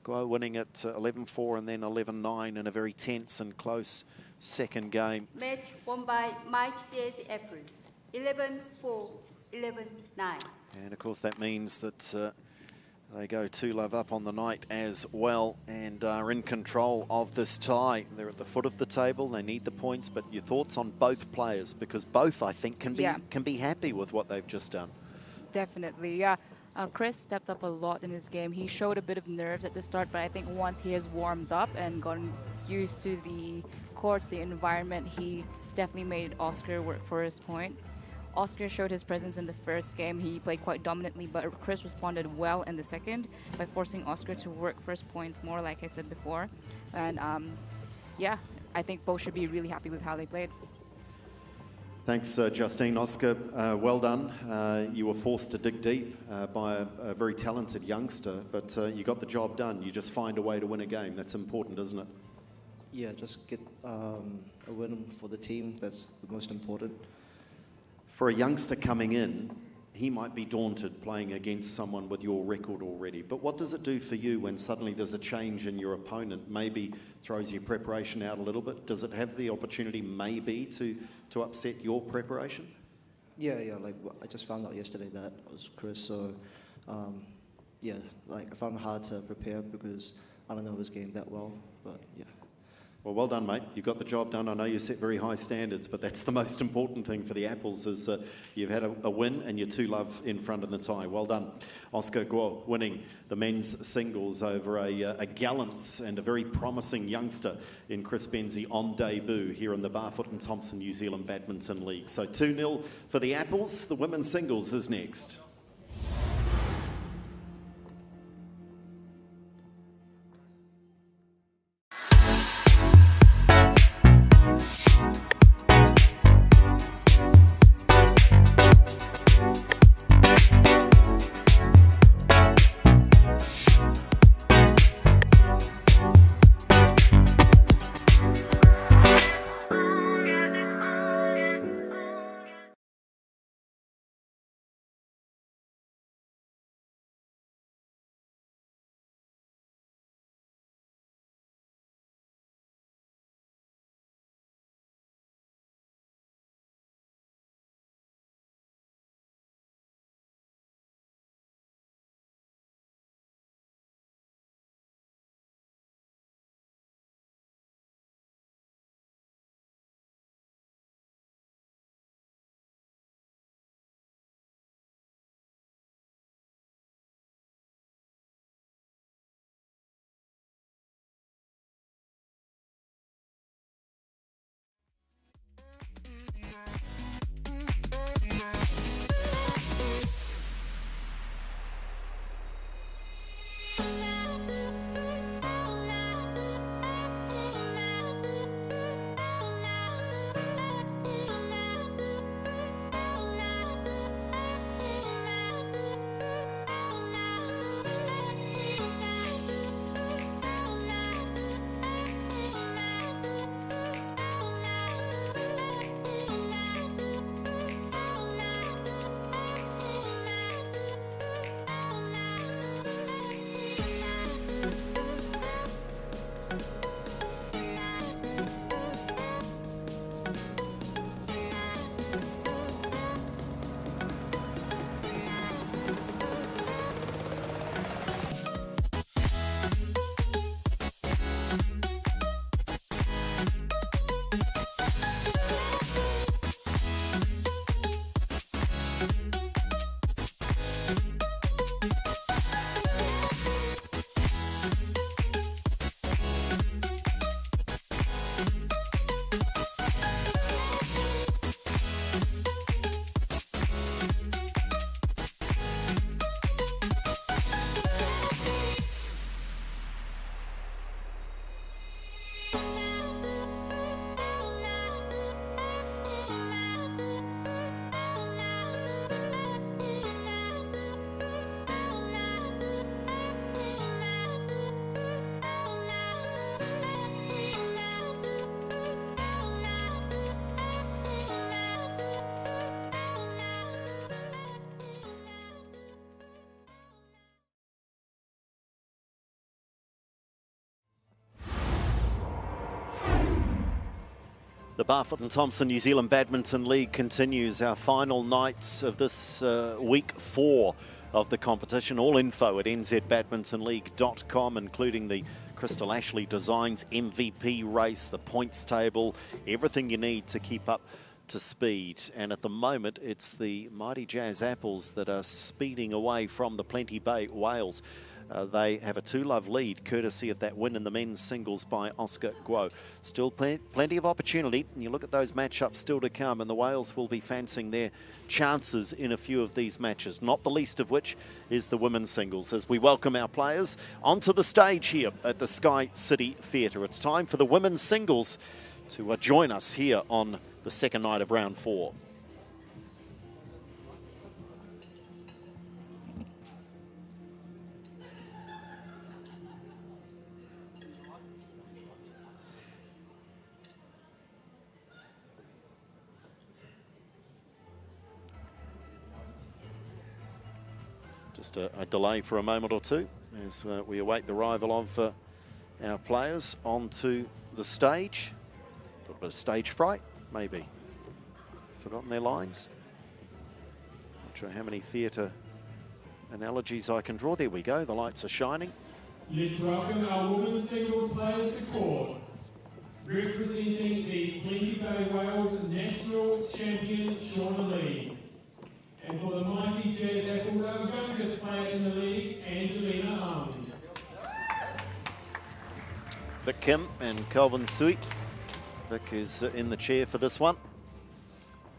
Guo winning at 11-4 and then 11-9 in a very tense and close second game. Match won by Mighty Days Apples. 11-4, 11-9. And of course that means that they go 2-love up on the night as well and are in control of this tie. They're at the foot of the table. They need the points, but your thoughts on both players, because both, I think, can be happy with what they've just done. Definitely, yeah. Chris stepped up a lot in his game. He showed a bit of nerves at the start, but I think once he has warmed up and gotten used to the courts, the environment, he definitely made Oscar work for his points. Oscar showed his presence in the first game. He played quite dominantly, but Chris responded well in the second by forcing Oscar to work first points more, like I said before. And yeah, I think both should be really happy with how they played. Thanks, Justine. Oscar, well done. You were forced to dig deep by a very talented youngster, but you got the job done. You just find a way to win a game. That's important, isn't it? Yeah, just get a win for the team. That's the most important. For a youngster coming in, he might be daunted playing against someone with your record already. But what does it do for you when suddenly there's a change in your opponent? Maybe throws your preparation out a little bit. Does it have the opportunity maybe to upset your preparation? Yeah, like I just found out yesterday that it was Chris, so yeah, like I found it hard to prepare because I don't know his game that well, but yeah. Well done, mate. You got the job done. I know you set very high standards, but that's the most important thing for the Apples is you've had a win and you're 2-love in front of the tie. Well done. Oscar Guo winning the men's singles over a gallant and a very promising youngster in Chris Benzie on debut here in the Barfoot and Thompson New Zealand Badminton League. So 2-0 for the Apples. The women's singles is next. The Barfoot and Thompson New Zealand Badminton League continues. Our final nights of this week 4 of the competition. All info at nzbadmintonleague.com, including the Crystal Ashley Designs MVP race, the points table, everything you need to keep up to speed. And at the moment, it's the mighty Jazz Apples that are speeding away from the Plenty Bay Whales. They have a 2-love lead, courtesy of that win in the men's singles by Oscar Guo. Still plenty of opportunity, and you look at those matchups still to come, and the Whales will be fancying their chances in a few of these matches, not the least of which is the women's singles, as we welcome our players onto the stage here at the Sky City Theatre. It's time for the women's singles to join us here on the second night of round 4. Just a delay for a moment or two as we await the arrival of our players onto the stage. A little bit of stage fright, maybe. Forgotten their lines. Not sure how many theatre analogies I can draw. There we go, the lights are shining. Let's welcome our women's singles players to court. Representing the Plenty Bay Whales national champion, Shauna Lee. And for the mighty Jazz Apples, our youngest player in the league, Angelina Hung. Vic Kim and Kelvin Sui. Vic is in the chair for this one.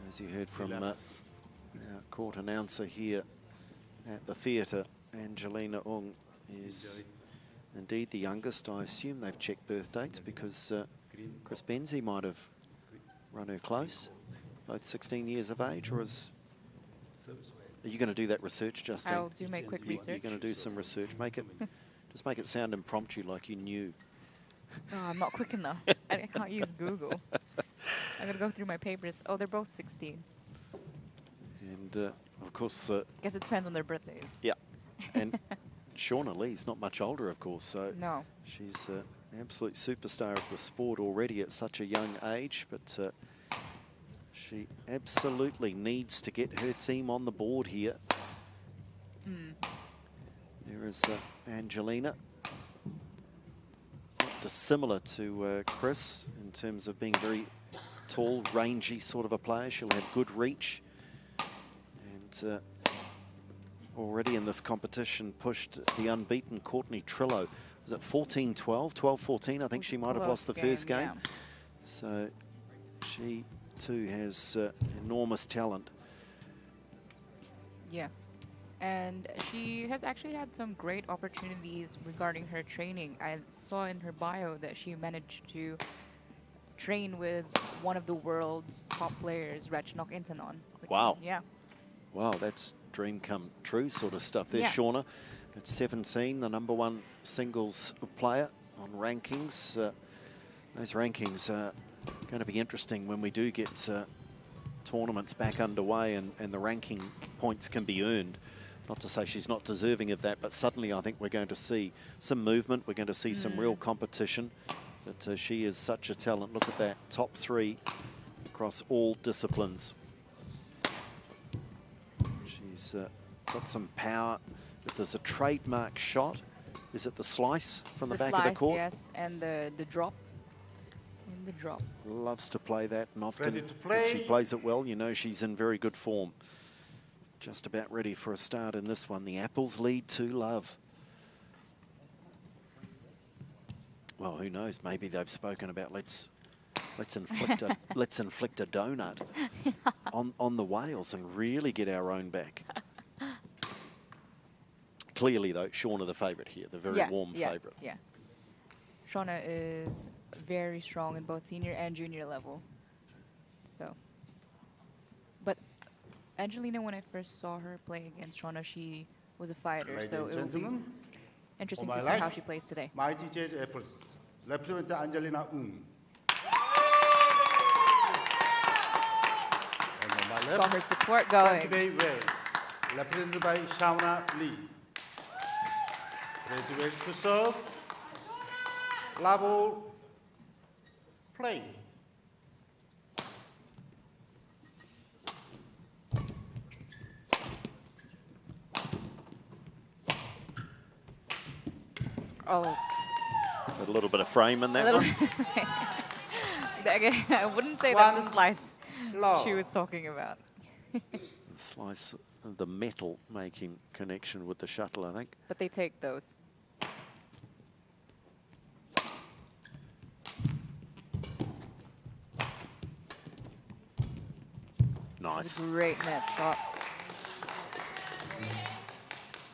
As you heard from our court announcer here at the theatre, Angelina Ung is indeed the youngest. I assume they've checked birth dates because Chris Benzie might have run her close. Both 16 years of age, or is... Are you going to do that research, Justine? I'll do my quick research. You're going to do some research. Make it, just make it sound impromptu, like you knew. Oh, I'm not quick enough. I can't use Google. I'm going to go through my papers. Oh, they're both 16. And, of course... Guess it depends on their birthdays. Yeah. And Shauna Lee's not much older, of course, so... No. She's an absolute superstar of the sport already at such a young age, but... she absolutely needs to get her team on the board here. There is Angelina. Not dissimilar to Chris in terms of being very tall, rangy sort of a player. She'll have good reach. And already in this competition pushed the unbeaten Courtney Trillo. Was it 14-12? 12-14? I think she might have lost the first game. Yeah. So she... too has enormous talent. Yeah, and she has actually had some great opportunities regarding her training. I saw in her bio that she managed to train with one of the world's top players, Ratchnok Intanon. Wow. Yeah. Wow, that's dream come true sort of stuff there, Yeah. Shauna. At 17, the #1 singles player on rankings. Those rankings are going to be interesting when we do get tournaments back underway and the ranking points can be earned. Not to say she's not deserving of that, but suddenly I think we're going to see some movement. We're going to see some real competition. But she is such a talent. Look at that, top 3 across all disciplines. She's got some power. If there's a trademark shot, is it the slice from the back of the court? Yes, and the drop. The drop. Loves to play that, and often Ready to play. if she plays it well, you know she's in very good form. Just about ready for a start in this one. The Apples lead 2-love. Well, who knows? Maybe they've spoken about let's inflict a donut on the Whales and really get our own back. Clearly, though, Shauna the favourite here, the very warm favourite. Yeah. Shauna is very strong in both senior and junior level. So, but Angelina, when I first saw her play against Shauna, she was a fighter. Ladies So and it will be gentlemen, interesting on to my see how right, she plays today. Mighty Jazz Apples, representing Angelina Ung. And on my She's left, got her support Plenty going. Bay Whales, represented by Shauna Lee. Ready to serve. Level, play. Oh. So a little bit of frame in that Little- one. Again, I wouldn't say that's the slice love. she was talking about. The slice, the metal making connection with the shuttle, I think. But they take those. Nice. Great net shot.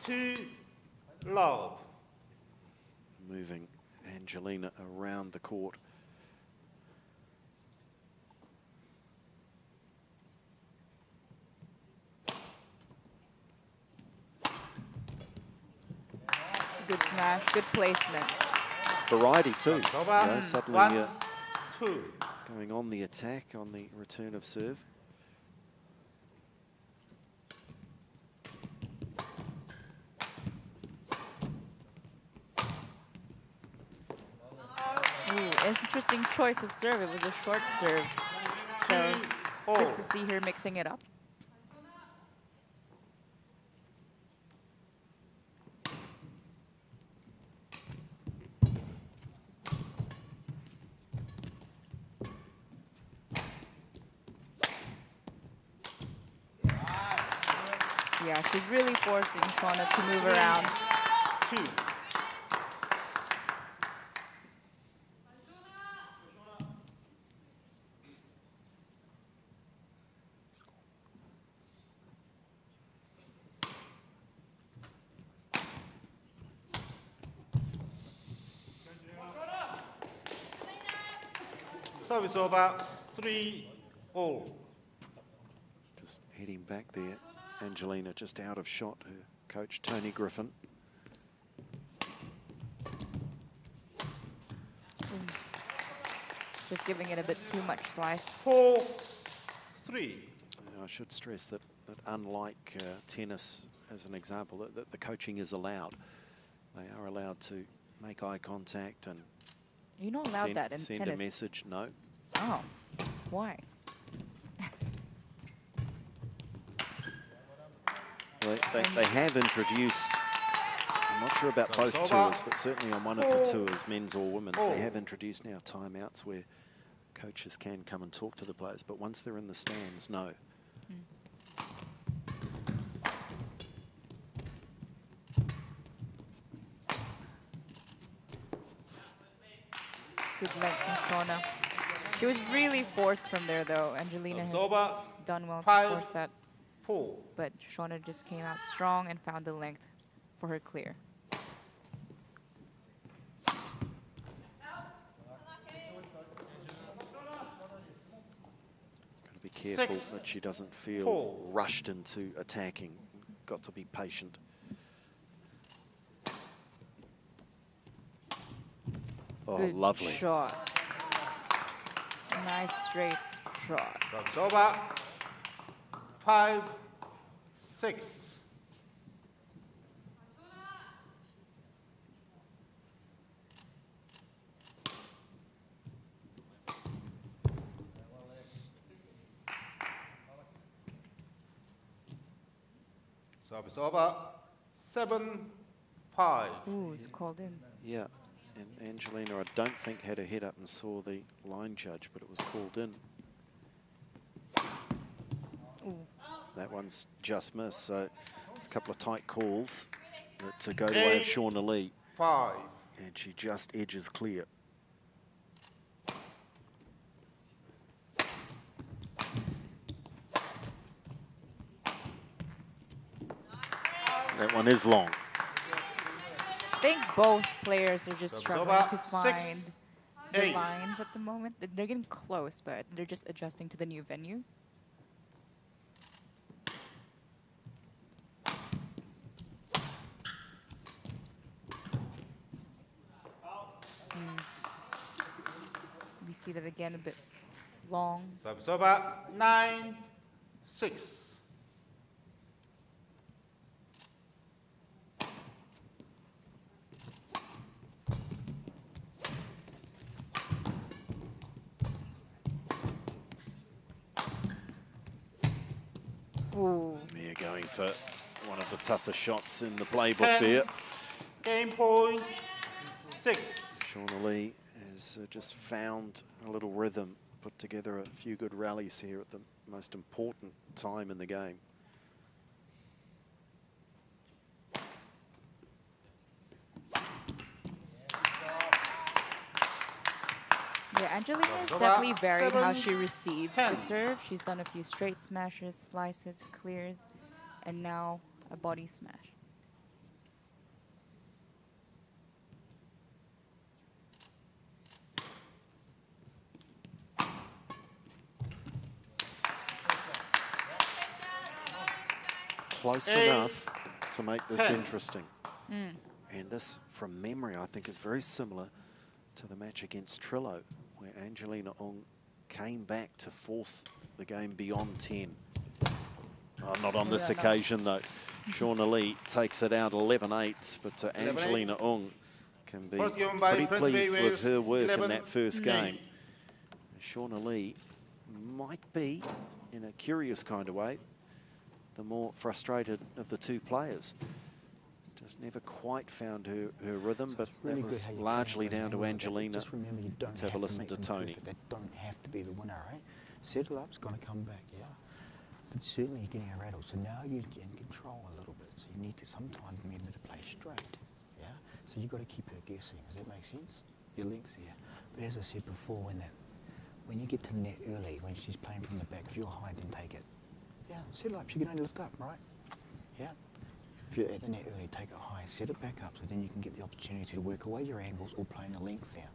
2 love. Moving Angelina around the court. Good smash, good placement. Variety too. You know, suddenly 1, 2. going on the attack on the return of serve. Ooh, interesting choice of serve. It was a short serve. So good to see her mixing it up. Yeah, she's really forcing Shauna to move around. 2. Service over, 3-all. Just heading back there. Angelina just out of shot, her coach Tony Griffin. Just giving it a bit too much slice. 4-3. I should stress that unlike tennis, as an example, that the coaching is allowed. They are allowed to make eye contact and You're not allowed that in send tennis. a message. No. Oh, why? They have introduced, I'm not sure about both tours, but certainly on one of the tours, men's or women's, they have introduced now timeouts where coaches can come and talk to the players, but once they're in the stands, no. Good leg from Shauna. She was really forced from there, though. Angelina has done well to force that. But Shauna just came out strong and found the length for her clear. Got to be careful that she doesn't feel rushed into attacking. Got to be patient. Oh, Good lovely. shot. Nice straight shot. That's over. 5-6. Service over. 7-5. Ooh, it's called in. Yeah, and Angelina, I don't think had her head up and saw the line judge, but it was called in. Ooh. That one's just missed, so it's a couple of tight calls to go the way of Shauna Lee. 5. And she just edges clear. That one is long. I think both players are just struggling to 6, find the 8. lines at the moment. They're getting close, but they're just adjusting to the new venue. We see that again a bit long. Service over. 9-6. Ooh. They're going for one of the toughest shots in the playbook 10. there. Game point. 6. Shauna Lee has just found a little rhythm, put together a few good rallies here at the most important time in the game. Yeah, Angelina has definitely varied how she receives the serve. She's done a few straight smashes, slices, clears, and now a body smash. Close enough to make this interesting. And this, from memory, I think is very similar to the match against Trillo, where Angelina Ong came back to force the game beyond 10. Oh, not on this occasion, though. Shauna Lee takes it out 11-8, but Angelina Ong can be pretty pleased with her work in that first game. Shauna Lee might be, in a curious kind of way, the more frustrated of the two players. Just never quite found her rhythm, but really that was good how you largely play down to those Angelina. Just remember, you don't Let's have a listen to make them Tony. perfect. They don't have to be the winner, right? Settle up's going to come back, yeah. But certainly you're getting a rattle, so now you're in control a little bit. So you need to sometimes remember to play straight, yeah. So you've got to keep her guessing. Does that make sense? Your length's there. But as I said before, when you get to the net early, when she's playing from the back, if you're high, then take it. Yeah, settle up. She can only lift up, right? Yeah. If you're at the net early, take it high, set it back up, so then you can get the opportunity to work away your angles or playing the length there.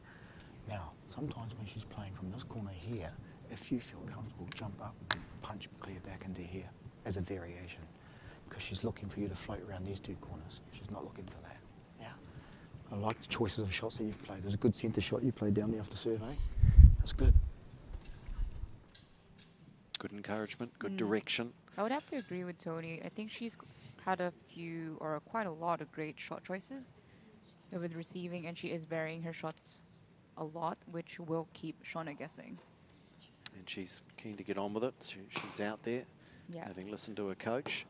Now, sometimes when she's playing from this corner here, if you feel comfortable, jump up, punch clear back into here as a variation, because she's looking for you to float around these two corners. She's not looking for that. Yeah. I like the choices of shots that you've played. There's a good centre shot you played down there after survey. That's good. Good encouragement, good direction. I would have to agree with Tony. I think she's had a few, or quite a lot of great shot choices with receiving, and she is varying her shots a lot, which will keep Shauna guessing. And she's keen to get on with it. She's out there, having listened to her coach.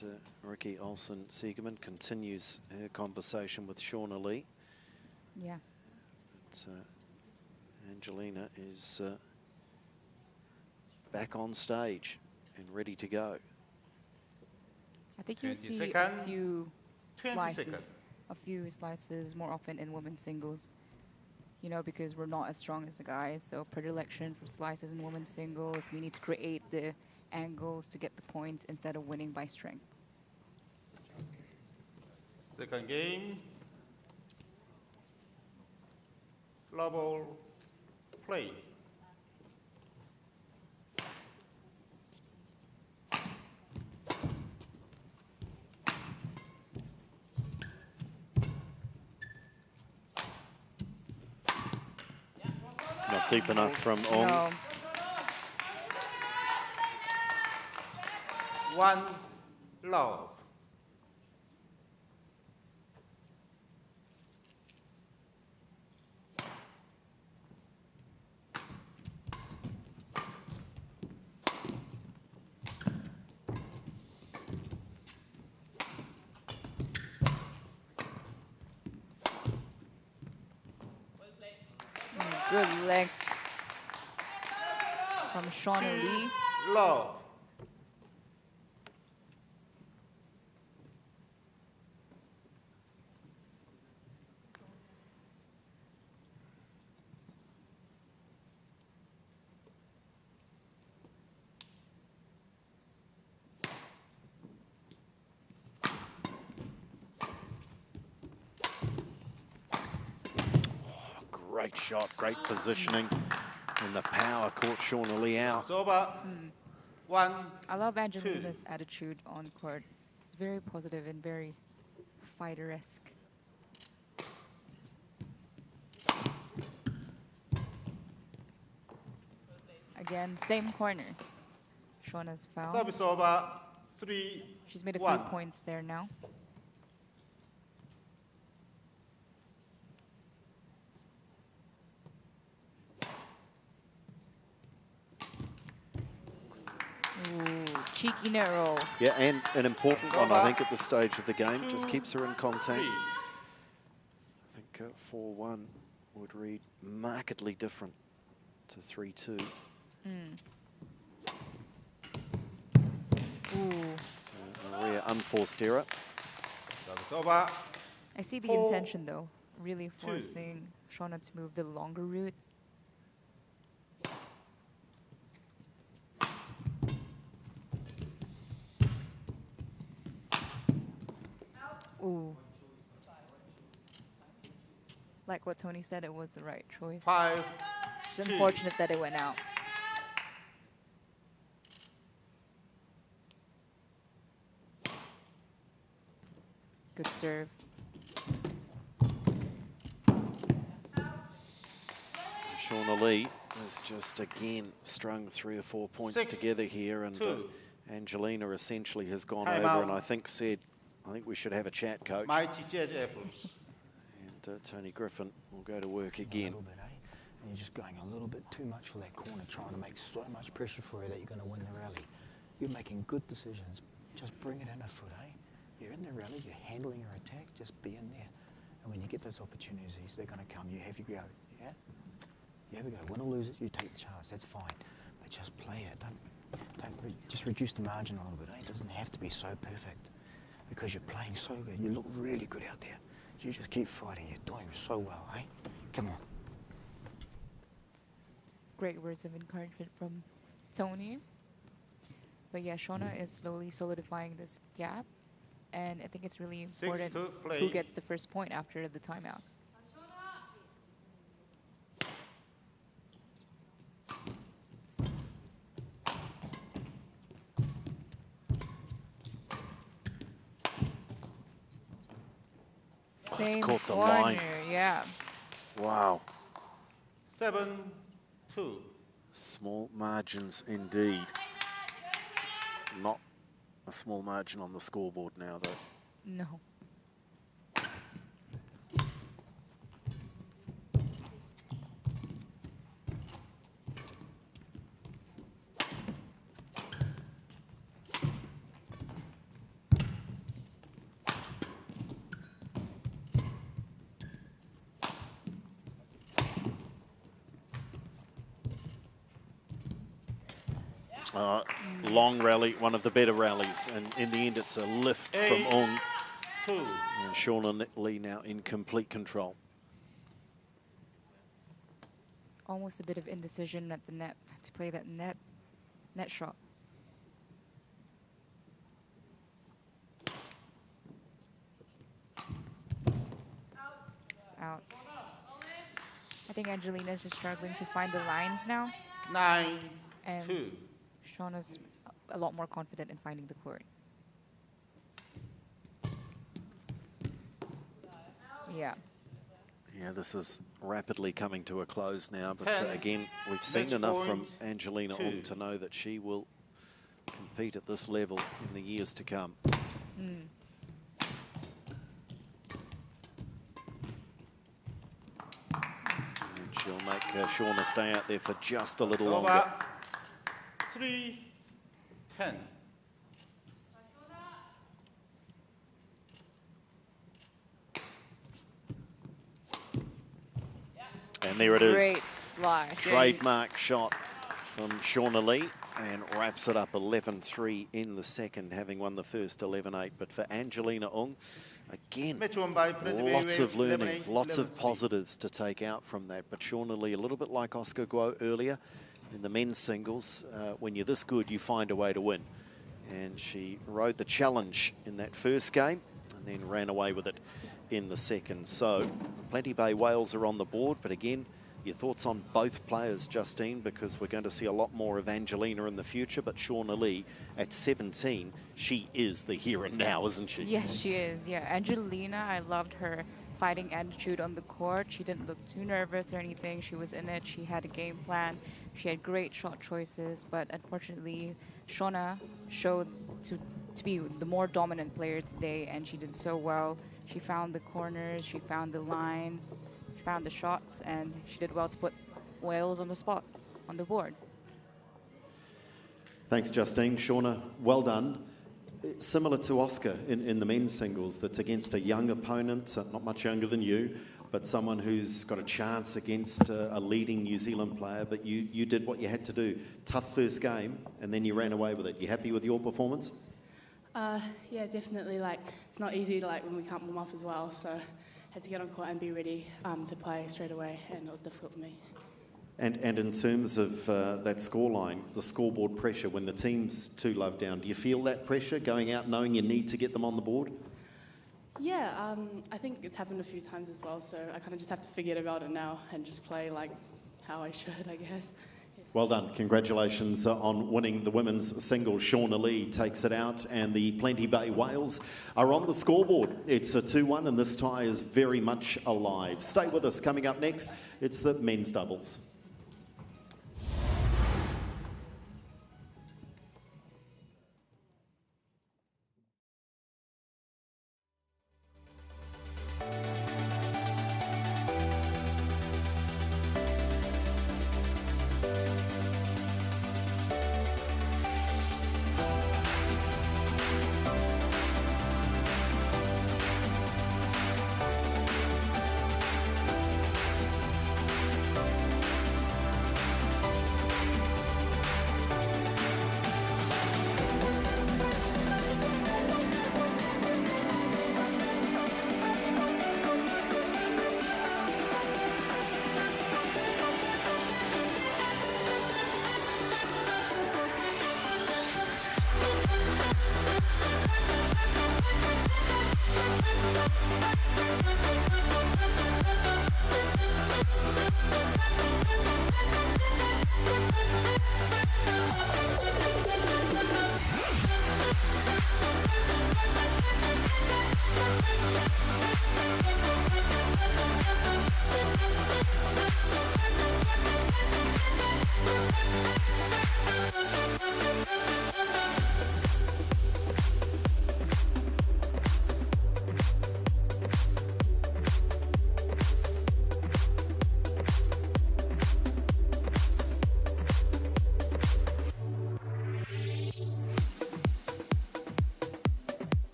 And Ricky Olsen-Siegerman continues her conversation with Shauna Lee. Yeah. But, Angelina is back on stage and ready to go. I think you see a few slices more often in women's singles, you know, because we're not as strong as the guys. So predilection for slices in women's singles. We need to create the angles to get the points instead of winning by strength. Second game. Global play. Not deep enough from Ong. No. 1 low. Good length from Shauna Lee. Low. Great shot, great positioning, and the power caught Shauna Lee out. It's over. 1. I love Angelina's attitude on court. It's very positive and very fighter-esque. Again, same corner. Shauna's foul. Service over. 3. She's made a 1. few points there now. Ooh, cheeky net roll. Yeah, and an important one, I think, at this stage of the game. Just keeps her in contact. I think think 4-1 would read markedly different to 3-2. Ooh. So a rare unforced error. Service over. I see the 4, intention though, really forcing Shauna to move the longer route. Ooh. Like what Tony said, it was the right choice. 5, It's unfortunate that it went out. Good serve. Shauna Lee has just again strung 3 or 4 points 6, together here, and 2. Angelina essentially has gone Time over out. and I think said, I think we should have a chat, coach. Mighty Jet Apples. And Tony Griffin will go to work A again. little bit, eh? And you're just going a little bit too much for that corner, trying to make so much pressure for her that you're going to win the rally. You're making good decisions. Just bring it in a foot, eh? You're in the rally, you're handling your attack, just be in there. And when you get those opportunities, they're going to come. You have your go, yeah? You have a go. Win or lose it, you take the chance. That's fine. But just play it. Just reduce the margin a little bit, eh? It doesn't have to be so perfect because you're playing so good. You look really good out there. You just keep fighting. You're doing so well, eh? Come on. Great words of encouragement from Tony. But yeah, Shauna is slowly solidifying this gap. And I think it's really important who gets the first point after the timeout. It's Same caught the corner, line. yeah. Wow. 7-2. Small margins indeed. Not a small margin on the scoreboard now, though. No. Long rally, one of the better rallies, and in the end it's a lift from Ong. 2. And Shauna Lee now in complete control. Almost a bit of indecision at the net to play that net shot. Just out. I think Angelina's just struggling to find the lines now. 9-2. And Shauna's a lot more confident in finding the court. Yeah. Yeah, this is rapidly coming to a close now, but 10. again, we've seen Match enough from point, Angelina 2. Ong to know that she will compete at this level in the years to come. Mm. And she'll make Shauna stay out there for just a little Over. longer. 3-10. And there it is. Great slide. Trademark shot from Shauna Lee, and wraps it up 11-3 in the second, having won the first 11-8. But for Angelina Ong, again, lots of learnings, lots of positives to take out from that. But Shauna Lee, a little bit like Oscar Guo earlier in the men's singles, when you're this good, you find a way to win. And she rode the challenge in that first game and then ran away with it in the second. So Plenty Bay Whales are on the board, but again, your thoughts on both players, Justine, because we're going to see a lot more of Angelina in the future, but Shauna Lee at 17, she is the here and now, isn't she? Yes, she is. Yeah, Angelina, I loved her fighting attitude on the court. She didn't look too nervous or anything. She was in it. She had a game plan. She had great shot choices, but unfortunately, Shauna showed to be the more dominant player today, and she did so well. She found the corners, she found the lines, she found the shots, and she did well to put Wales on the spot, on the board. Thanks, Justine. Shauna, well done. Similar to Oscar in the men's singles, that's against a young opponent, not much younger than you, but someone who's got a chance against a leading New Zealand player, but you did what you had to do. Tough first game, and then you ran away with it. You happy with your performance? Yeah, definitely. Like, it's not easy to, like, when we can't warm up as well, so had to get on court and be ready to play straight away, and it was difficult for me. And in terms of that scoreline, the scoreboard pressure, when the team's 2-love down, do you feel that pressure going out knowing you need to get them on the board? Yeah, I think it's happened a few times as well, so I kind of just have to forget about it now and just play like how I should, I guess. Well done. Congratulations on winning the women's singles. Shauna Lee takes it out, and the Plenty Bay Whales are on the scoreboard. It's a 2-1, and this tie is very much alive. Stay with us. Coming up next, it's the men's doubles.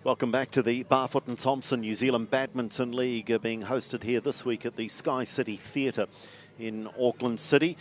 Welcome back to the Barfoot and Thompson New Zealand Badminton League, being hosted here this week at the Sky City Theatre in Auckland City.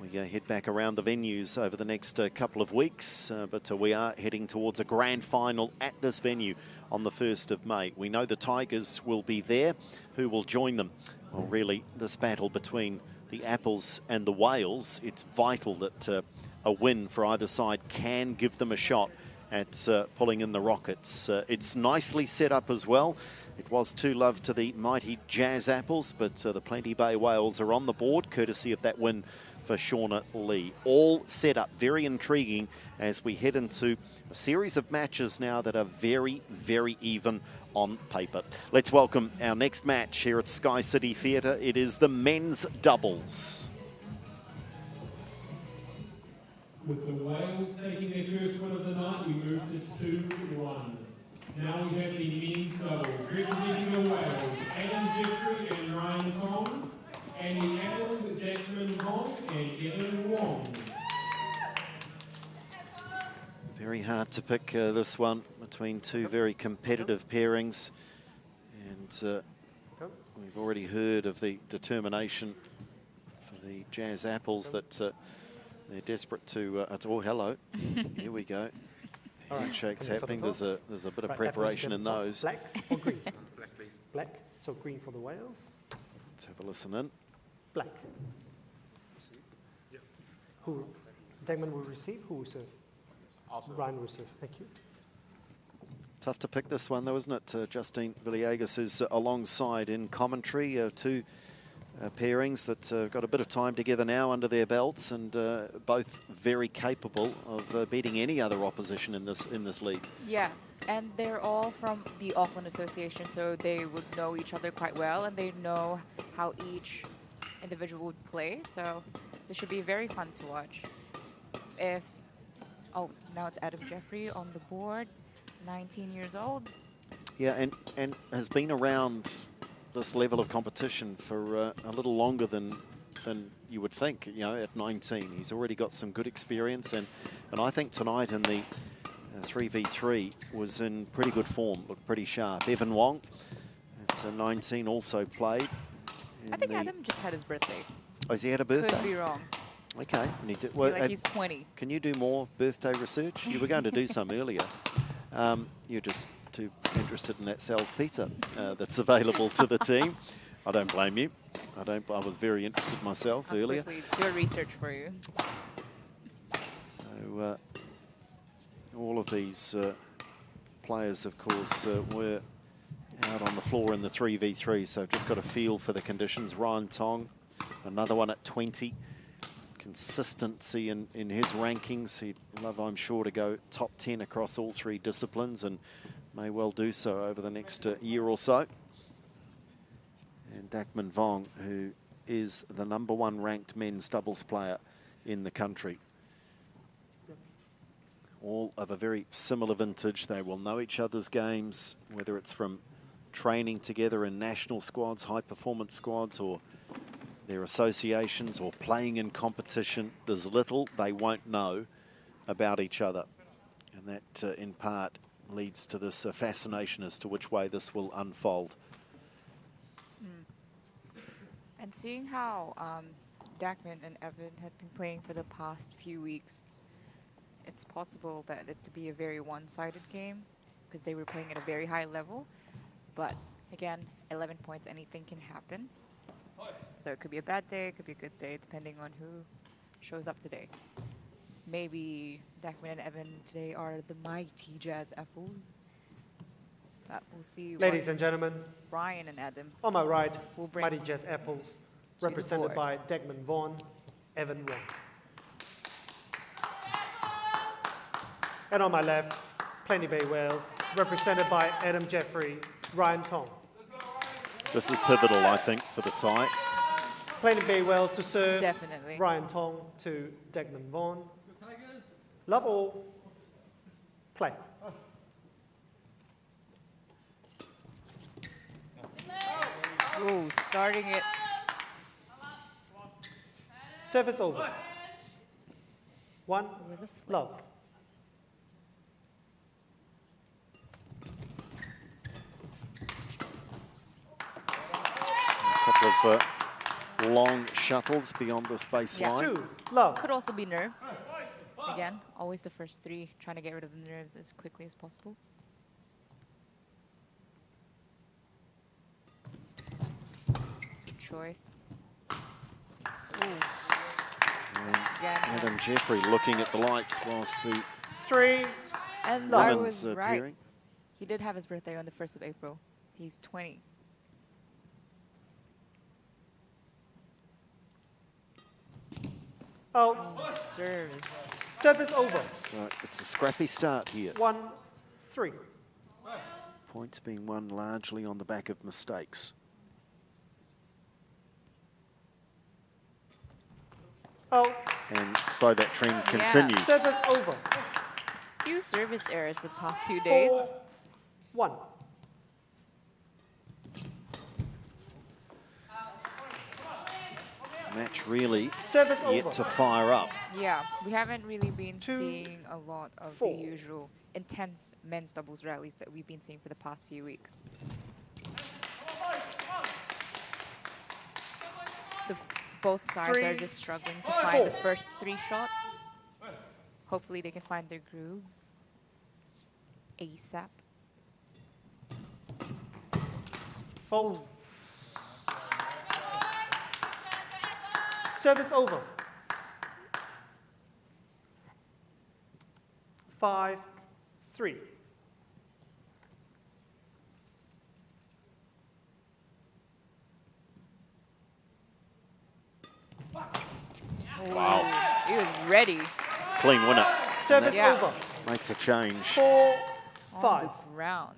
We head back around the venues over the next couple of weeks, but we are heading towards a grand final at this venue on the 1st of May. We know the Tigers will be there. Who will join them? Well, really, this battle between the Apples and the Whales, it's vital that a win for either side can give them a shot at pulling in the Rockets. It's nicely set up as well. It was 2-love to the mighty Jazz Apples, but the Plenty Bay Whales are on the board, courtesy of that win for Shauna Lee. All set up, very intriguing as we head into a series of matches now that are very, very even on paper. Let's welcome our next match here at Sky City Theatre. It is the men's doubles. With the Whales taking their first win of the night, we move to 2-1. Now we have the men's doubles. Representing the Wales, Adam Jeffrey and Ryan Tong. And the Apples, Declan Vaughn and Evan Wong. Very hard to pick this one between two very competitive pairings. And we've already heard of the determination for the Jazz Apples that they're desperate to, oh, hello. Here we go. Handshakes happening. There's a bit of preparation in those. Black or green? Black, please. Black. So green for the Wales. Let's have a listen in. Black. Who? Dagman will receive. Who will serve? Ryan will serve. Thank you. Tough to pick this one, though, isn't it? Justine Villegas is alongside in commentary. Two pairings that got a bit of time together now under their belts, and both very capable of beating any other opposition in this league. Yeah, and they're all from the Auckland Association, so they would know each other quite well, and they know how each individual would play. So this should be very fun to watch. Now it's Adam Jeffrey on the board, 19 years old. Yeah, and has been around this level of competition for a little longer than you would think. You know, at 19, he's already got some good experience, and I think tonight in the 3v3 was in pretty good form, looked pretty sharp. Evan Wong at 19 also played. I think Adam just had his birthday. Oh, has he had a birthday? Could be wrong. Okay. Like he's 20. Can you do more birthday research? You were going to do some earlier. You're just too interested in that Sal's pizza that's available to the team. I don't blame you. I was very interested myself earlier. Quickly do a research for you. So all of these players, of course, were out on the floor in the 3v3, so I've just got a feel for the conditions. Ryan Tong, another one at 20. Consistency in his rankings. He'd love, I'm sure, to go top 10 across all three disciplines, and may well do so over the next year or so. And Declan Vaughn, who is the #1 ranked men's doubles player in the country. All of a very similar vintage. They will know each other's games, whether it's from training together in national squads, high performance squads, or their associations, or playing in competition. There's little they won't know about each other. And that, in part, leads to this fascination as to which way this will unfold. And seeing how Dagman and Evan had been playing for the past few weeks, it's possible that it could be a very one-sided game because they were playing at a very high level. But again, 11 points, anything can happen. So it could be a bad day, it could be a good day, depending on who shows up today. Maybe Dagman and Evan today are the mighty Jazz Apples. But we'll see. Ladies and gentlemen, Ryan and Adam. On my right, will bring mighty Jazz Apples, represented by Declan Vaughn, Evan Wong. And on my left, Plenty Bay Wales, represented by Adam Jeffrey, Ryan Tong. This is pivotal, I think, for the tie. Plenty Bay Wales to serve. Definitely. Ryan Tong to Declan Vaughn. Love all. Play. Ooh, starting it. Service over. 1, love. A couple of long shuttles beyond this baseline. Yeah. 2, love. Could also be nerves. Again, always the first three, trying to get rid of the nerves as quickly as possible. Good choice. Adam Jeffrey looking at the lights whilst the 3, and love. I was right. Appearing. He did have his birthday on the 1st of April. He's 20. Out. Service. Service over. So it's a scrappy start here. 1, 3. Points being won largely on the back of mistakes. Out. And so that trend continues. Service over. Few service errors for the past 2 days. 4, 1. Match really Service yet over. to fire up. Yeah, we haven't really been 2, seeing a lot of 4. the usual intense men's doubles rallies that we've been seeing for the past few weeks. Both sides are 3, just struggling to find the first 3 shots. Hopefully they can find their groove ASAP. Fold. Service over. 5, 3. Wow. He was ready. Clean winner. Service Yeah. over. Makes a change. 4, On 5. the ground.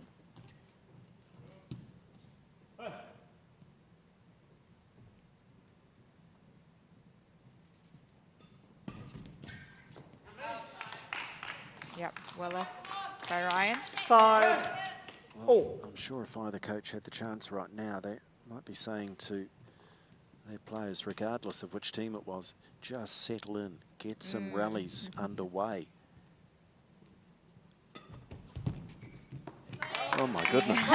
Yep, well left by Ryan. 5. Well, I'm sure if either coach had the chance right now, they might be saying to their players, regardless of which team it was, just settle in, get some rallies underway. Oh my goodness.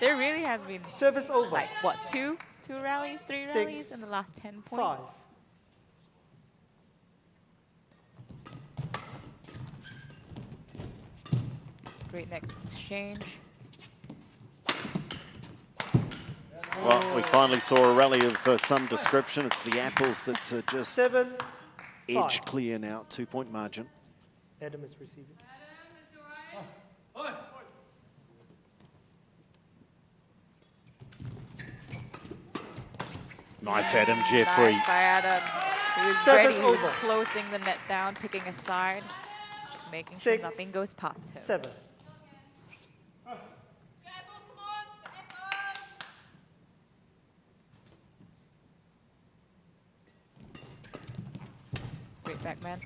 There really has been Service over. like what, two rallies, 3 6, rallies in the last 10 points. 5. Great next exchange. Well, we finally saw a rally of some description. It's the apples that just 7, edge 5. clear now, 2-point margin. Adam is receiving. Nice Adam Jeffrey. Nice by Adam. He was Service ready, he was over. closing the net down, picking a side, just making sure 6, nothing goes past him. 7. Great backman.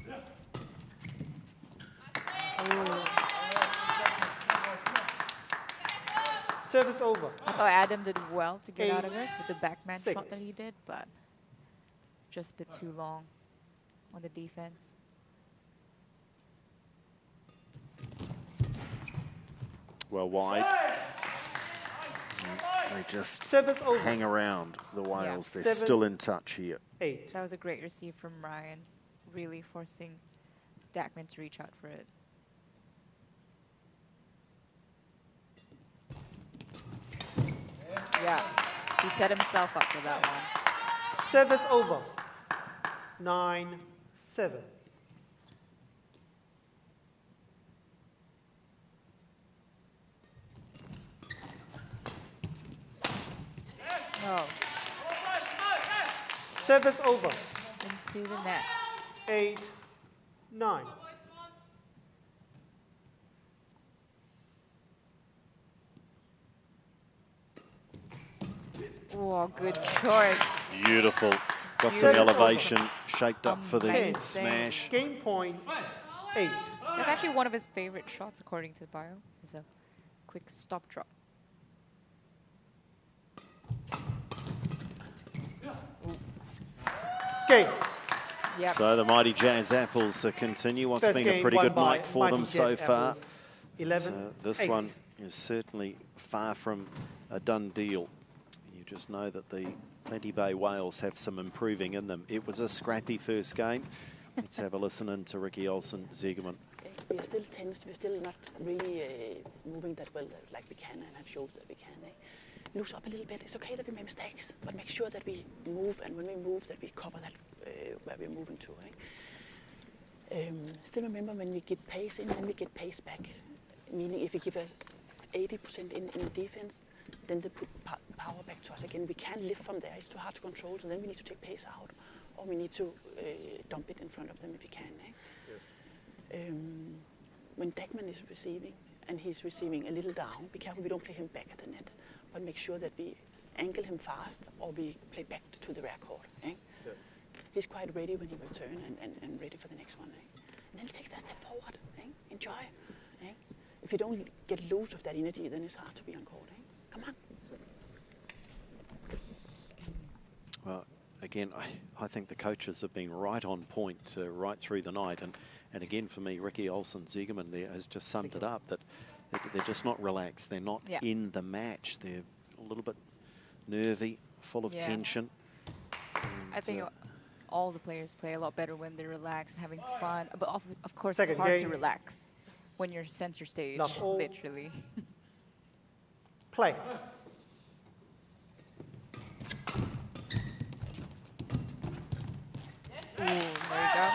Service over. I thought Adam did well to get out of 8, it with the backman 6. shot that he did, but just a bit too long on the defense. Well wide. And they just Service over. hang around the Wales. They're 7, still in touch here. 8. That was a great receive from Ryan, really forcing Dackman to reach out for it. Yeah, he set himself up for that one. Service over. 9, 7. No, Service over. into the net. 8, 9. Oh, good choice. Beautiful. Got some Service over. elevation, shaped up for the Amazing. smash. Game point. 8. That's actually one of his favorite shots, according to the bio. It's a quick stop drop. Game. Yep. So the mighty Jazz Apples continue. What's First been a game pretty won good by night for Mighty them Jazz so far. Apples. 11, So this 8. one is certainly far from a done deal. You just know that the Plenty Bay Whales have some improving in them. It was a scrappy first game. Let's have a listen in to Ricky Olsen, Zegerman. We're still tense. We're still not really moving that well like we can and have showed that we can. Loose up a little bit. It's okay that we make mistakes, but make sure that we move, and when we move, that we cover that where we're moving to. Still remember when we get pace in, then we get pace back. Meaning if we give us 80% in defense, then they put power back to us again. We can't lift from there. It's too hard to control, so then we need to take pace out, or we need to dump it in front of them if we can. When Dackman is receiving, and he's receiving a little down, be careful we don't play him back at the net, but make sure that we angle him fast, or we play back to the rear court. He's quite ready when he returns and ready for the next one. And then he takes that step forward. Enjoy. if you don't get loads of that energy, then it's hard to be on court. Eh? Come on. Well, again, I think the coaches have been right on point right through the night. And again, for me, Ricky Olsen-Ziegerman there has just summed it up, that they're just not relaxed. They're not in the match. They're a little bit nervy, full of tension. And I think all the players play a lot better when they're relaxed, having fun. But of course, Second it's hard to game. relax when you're center stage, Love all. literally. Play. Ooh, there you go.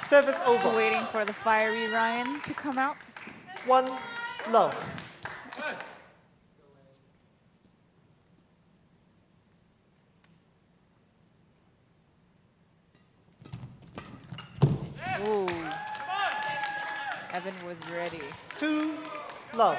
Service over. So waiting for the fiery Ryan to come out. 1 love. Ooh. Evan was ready. 2 love.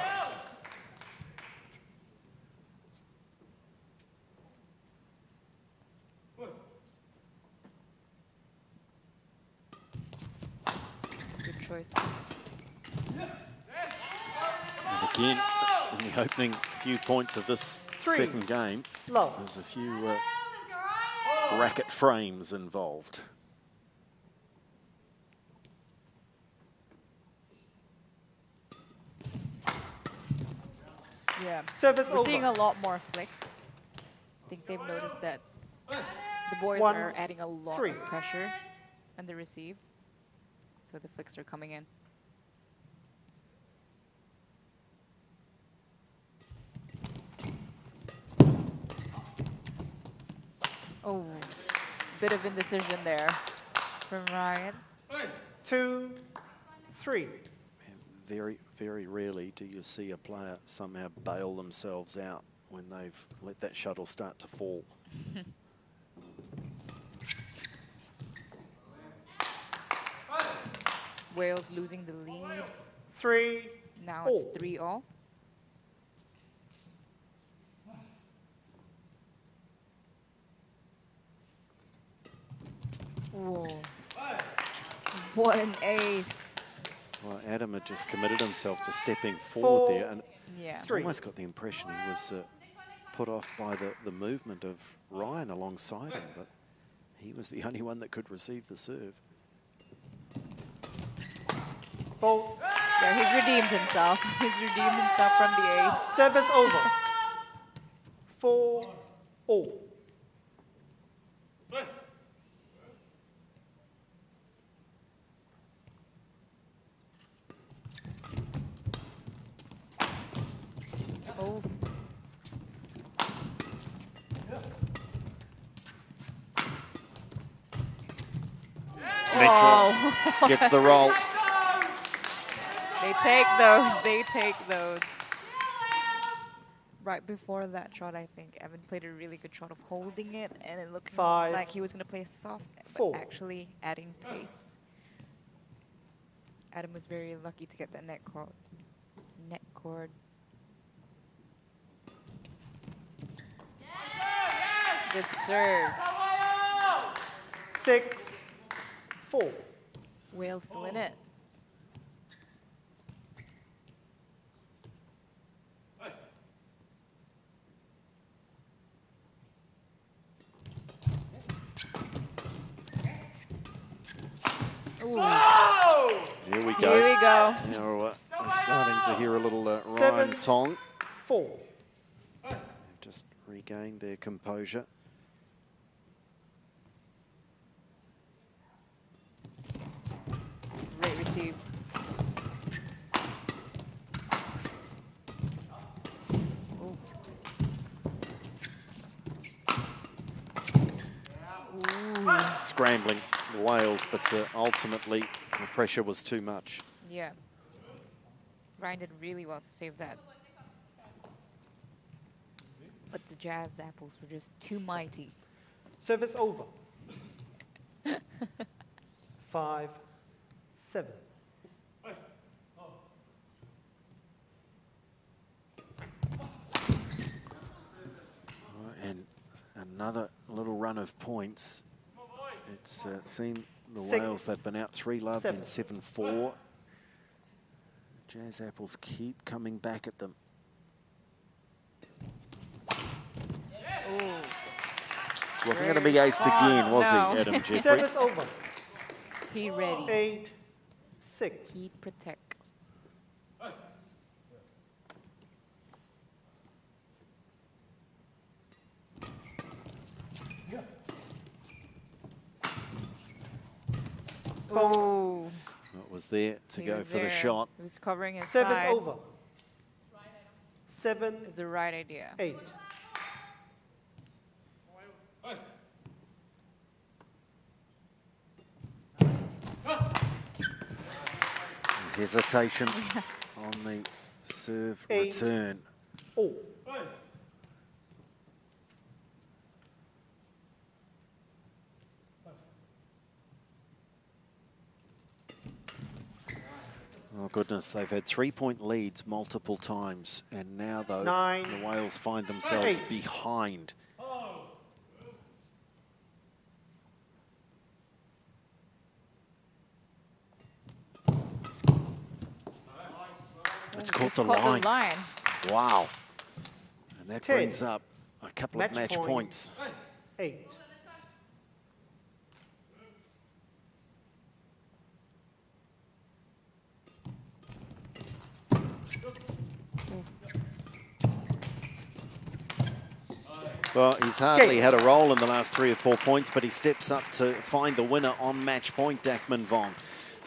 Good choice. And again, in the opening few points of this 3 second game, love. there's a few racket frames involved. Yeah. Service We're over. seeing a lot more flicks. I think they've noticed that the boys 1, are adding a lot 3. of pressure on the receive. So the flicks are coming in. Oh, bit of indecision there from Ryan. 2 3. Very, very rarely do you see a player somehow bail themselves out when they've let that shuttle start to fall. Wales losing the lead. 3 Now it's all. 3-all. Whoa. What an ace. Well, Adam had just committed himself to stepping forward 4 there, and Yeah. Three. almost got the impression he was put off by the movement of Ryan alongside him, but he was the only one that could receive the serve. Fault. Yeah, he's redeemed himself. He's redeemed himself from the ace. Service over. 4 all. Oh. Mitchell gets the roll. They take those. They take those. Right before that shot, I think Evan played a really good shot of holding it and it looked 5 like he was going to play soft, but 4. actually adding pace. Adam was very lucky to get that net cord. Good serve. 6 4. Wales still in it. Ooh. Here we go. Here we go. Now we're starting to hear a little Ryan 7 Tong. 4. They've just regained their composure. Great receive. Ooh. Ooh. Scrambling the Wales, but ultimately the pressure was too much. Yeah. Ryan did really well to save that. But the Jazz apples were just too mighty. Service over. 5 7. And another little run of points. It's seen the 6, Wales, they've been out 3-love, then 7-4. Jazz Apples keep coming back at them. Wasn't going to be aced again, was he, Adam Jeffrey? Service over. He ready. 8-6. He protect. Oh. What was there to He go was for the there. shot? He was covering his Service side. over. 7. It's the right idea. 8. Hesitation on the serve 8. return. Oh. Oh goodness, they've had 3-point leads multiple times, and now though 9. the Whales find themselves 8. behind. It's caught the line. Wow. And that 10. brings up a couple of match points. 8. Well, he's hardly had a role in the last 3 or 4 points, but he steps up to find the winner on match point, Dakman Vong.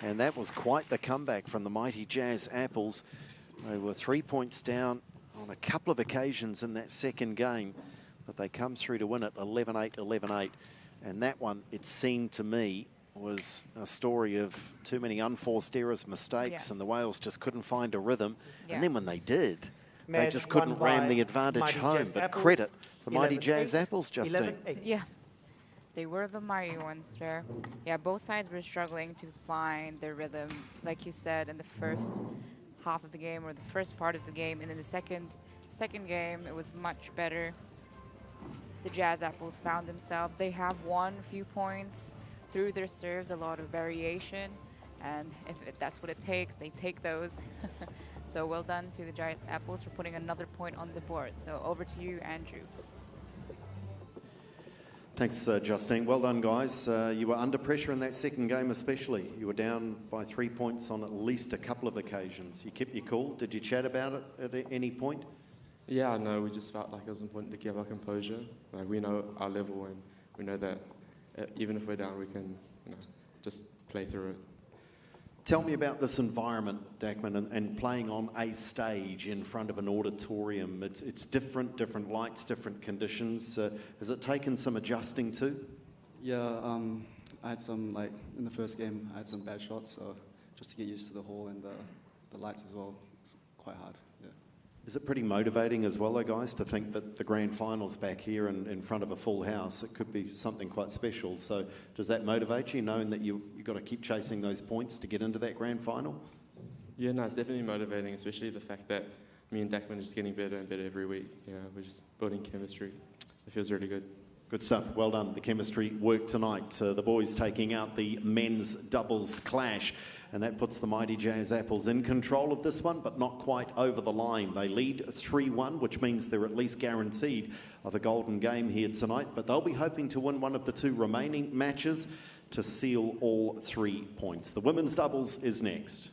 And that was quite the comeback from the mighty Jazz Apples. They were 3 points down on a couple of occasions in that second game, but they come through to win it 11-8, 11-8. And that one, it seemed to me, was a story of too many unforced errors, mistakes, and the Whales just couldn't find a rhythm. And then when they did, they just couldn't ram the advantage home. But credit the mighty Jazz Apples, Justine. Yeah, they were the mighty ones there. Yeah, both sides were struggling to find their rhythm, like you said, in the first half of the game or the first part of the game. And in the second game, it was much better. The Jazz Apples found themselves. They have won a few points through their serves, a lot of variation. And if that's what it takes, they take those. So well done to the Jazz Apples for putting another point on the board. So over to you, Andrew. Thanks, Justine. Well done, guys. You were under pressure in that second game especially. You were down by 3 points on at least a couple of occasions. You kept your cool. Did you chat about it at any point? Yeah, no, we just felt like it was important to keep our composure. Like, we know our level, and we know that even if we're down, we can just play through it. Tell me about this environment, Dakman, and playing on a stage in front of an auditorium. It's different lights, different conditions. Has it taken some adjusting to? Yeah, I had some, in the first game, I had some bad shots, so just to get used to the hall and the lights as well, it's quite hard, yeah. Is it pretty motivating as well, though, guys, to think that the grand final's back here in front of a full house? It could be something quite special. So does that motivate you, knowing that you've got to keep chasing those points to get into that grand final? Yeah, no, it's definitely motivating, especially the fact that me and Dakman are just getting better and better every week. You know, we're just building chemistry. It feels really good. Good stuff. Well done. The chemistry worked tonight. The boys taking out the men's doubles clash. And that puts the mighty Jazz Apples in control of this one, but not quite over the line. They lead 3-1, which means they're at least guaranteed of a golden game here tonight. But they'll be hoping to win one of the 2 remaining matches to seal all 3 points. The women's doubles is next.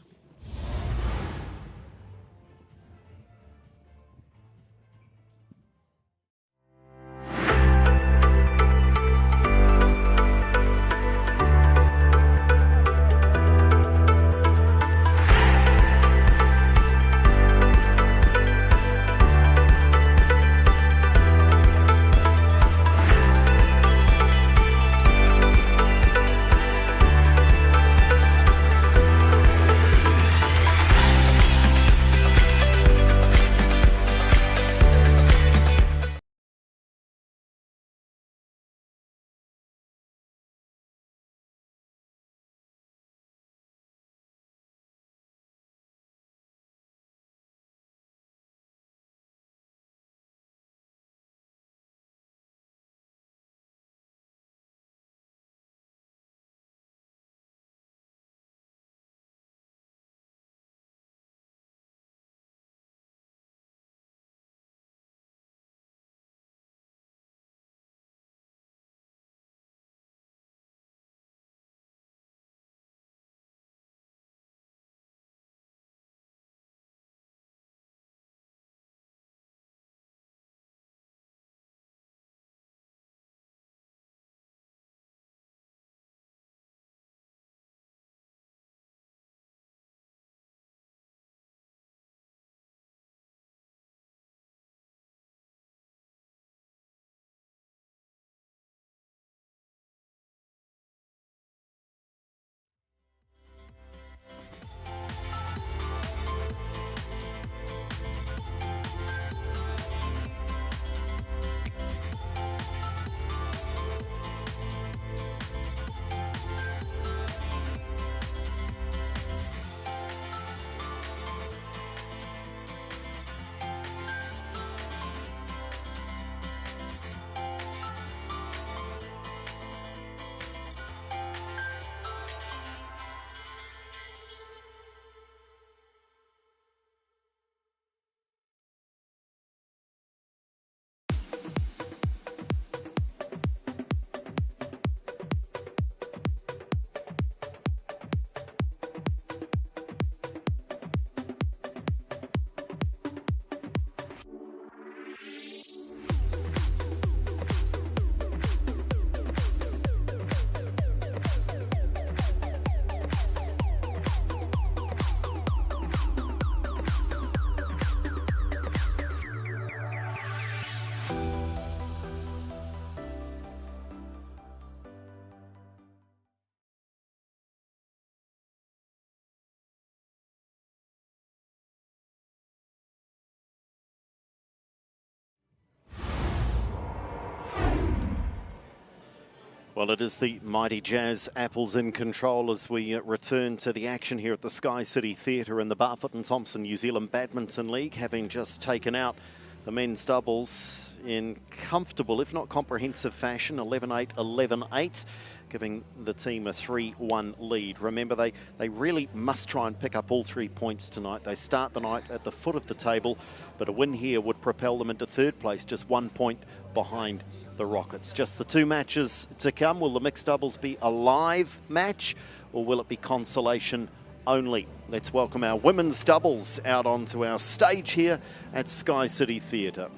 Well, it is the mighty Jazz Apples in control as we return to the action here at the Sky City Theatre in the Barfoot and Thompson New Zealand Badminton League, having just taken out the men's doubles in comfortable, if not comprehensive fashion, 11-8, 11-8, giving the team a 3-1 lead. Remember, they really must try and pick up all 3 points tonight. They start the night at the foot of the table, but a win here would propel them into third place, just 1 point behind the Rockets. Just the 2 matches to come. Will the mixed doubles be a live match, or will it be consolation only? Let's welcome our women's doubles out onto our stage here at Sky City Theatre.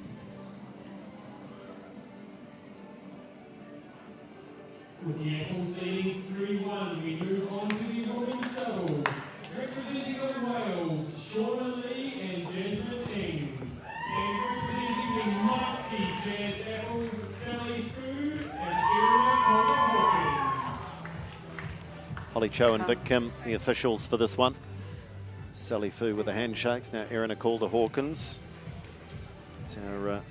With the Apples leading 3-1, we move on to the women's doubles. Representing the Wales, Shauna Lee and Jasmine Ing. And representing the mighty Jazz Apples, Sally Fu and Erin Hawkins. Holly Cho and Vic Kim, the officials for this one. Sally Fu with the handshakes. Now Erin Calder Hawkins. It's our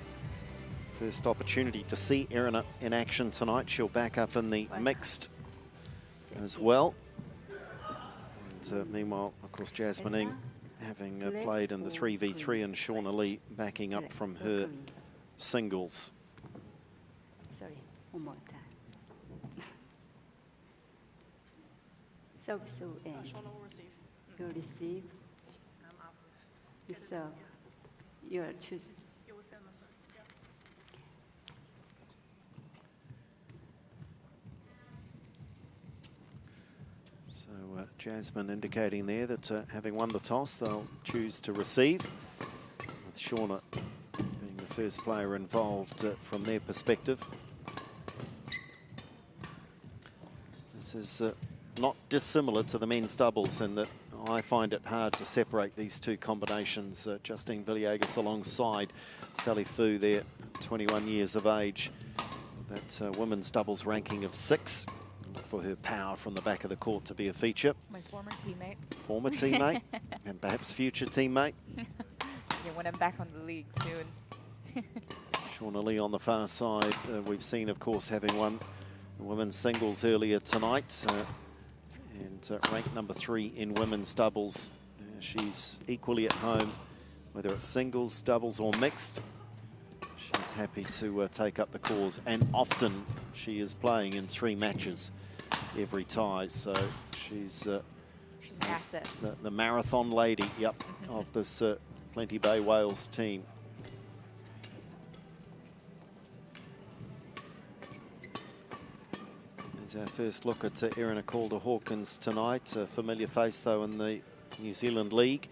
first opportunity to see Erin in action tonight. She'll back up in the mixed as well. And meanwhile, of course, Jasmine Ing having played in the 3v3 and Shauna Lee backing up from her singles. Sorry, one more time. So and you receive. You serve. You choose. So Jasmine indicating there that having won the toss, they'll choose to receive, with Shauna being the first player involved from their perspective. This is not dissimilar to the men's doubles in that I find it hard to separate these two combinations. Justine Villegas alongside Sally Fu there, 21 years of age. That women's doubles ranking of 6. Look for her power from the back of the court to be a feature. My former teammate. Former teammate and perhaps future teammate. Yeah, when I'm back on the league soon. Shauna Lee on the far side. We've seen, of course, having won the women's singles earlier tonight. And ranked number 3 in women's doubles. She's equally at home, whether it's singles, doubles or mixed. She's happy to take up the cause, and often she is playing in 3 matches every tie. So she's an asset. The marathon lady, yep, of this Plenty Bay Wales team. Our first look at Erin Calder Hawkins tonight. A familiar face, though, in the New Zealand League.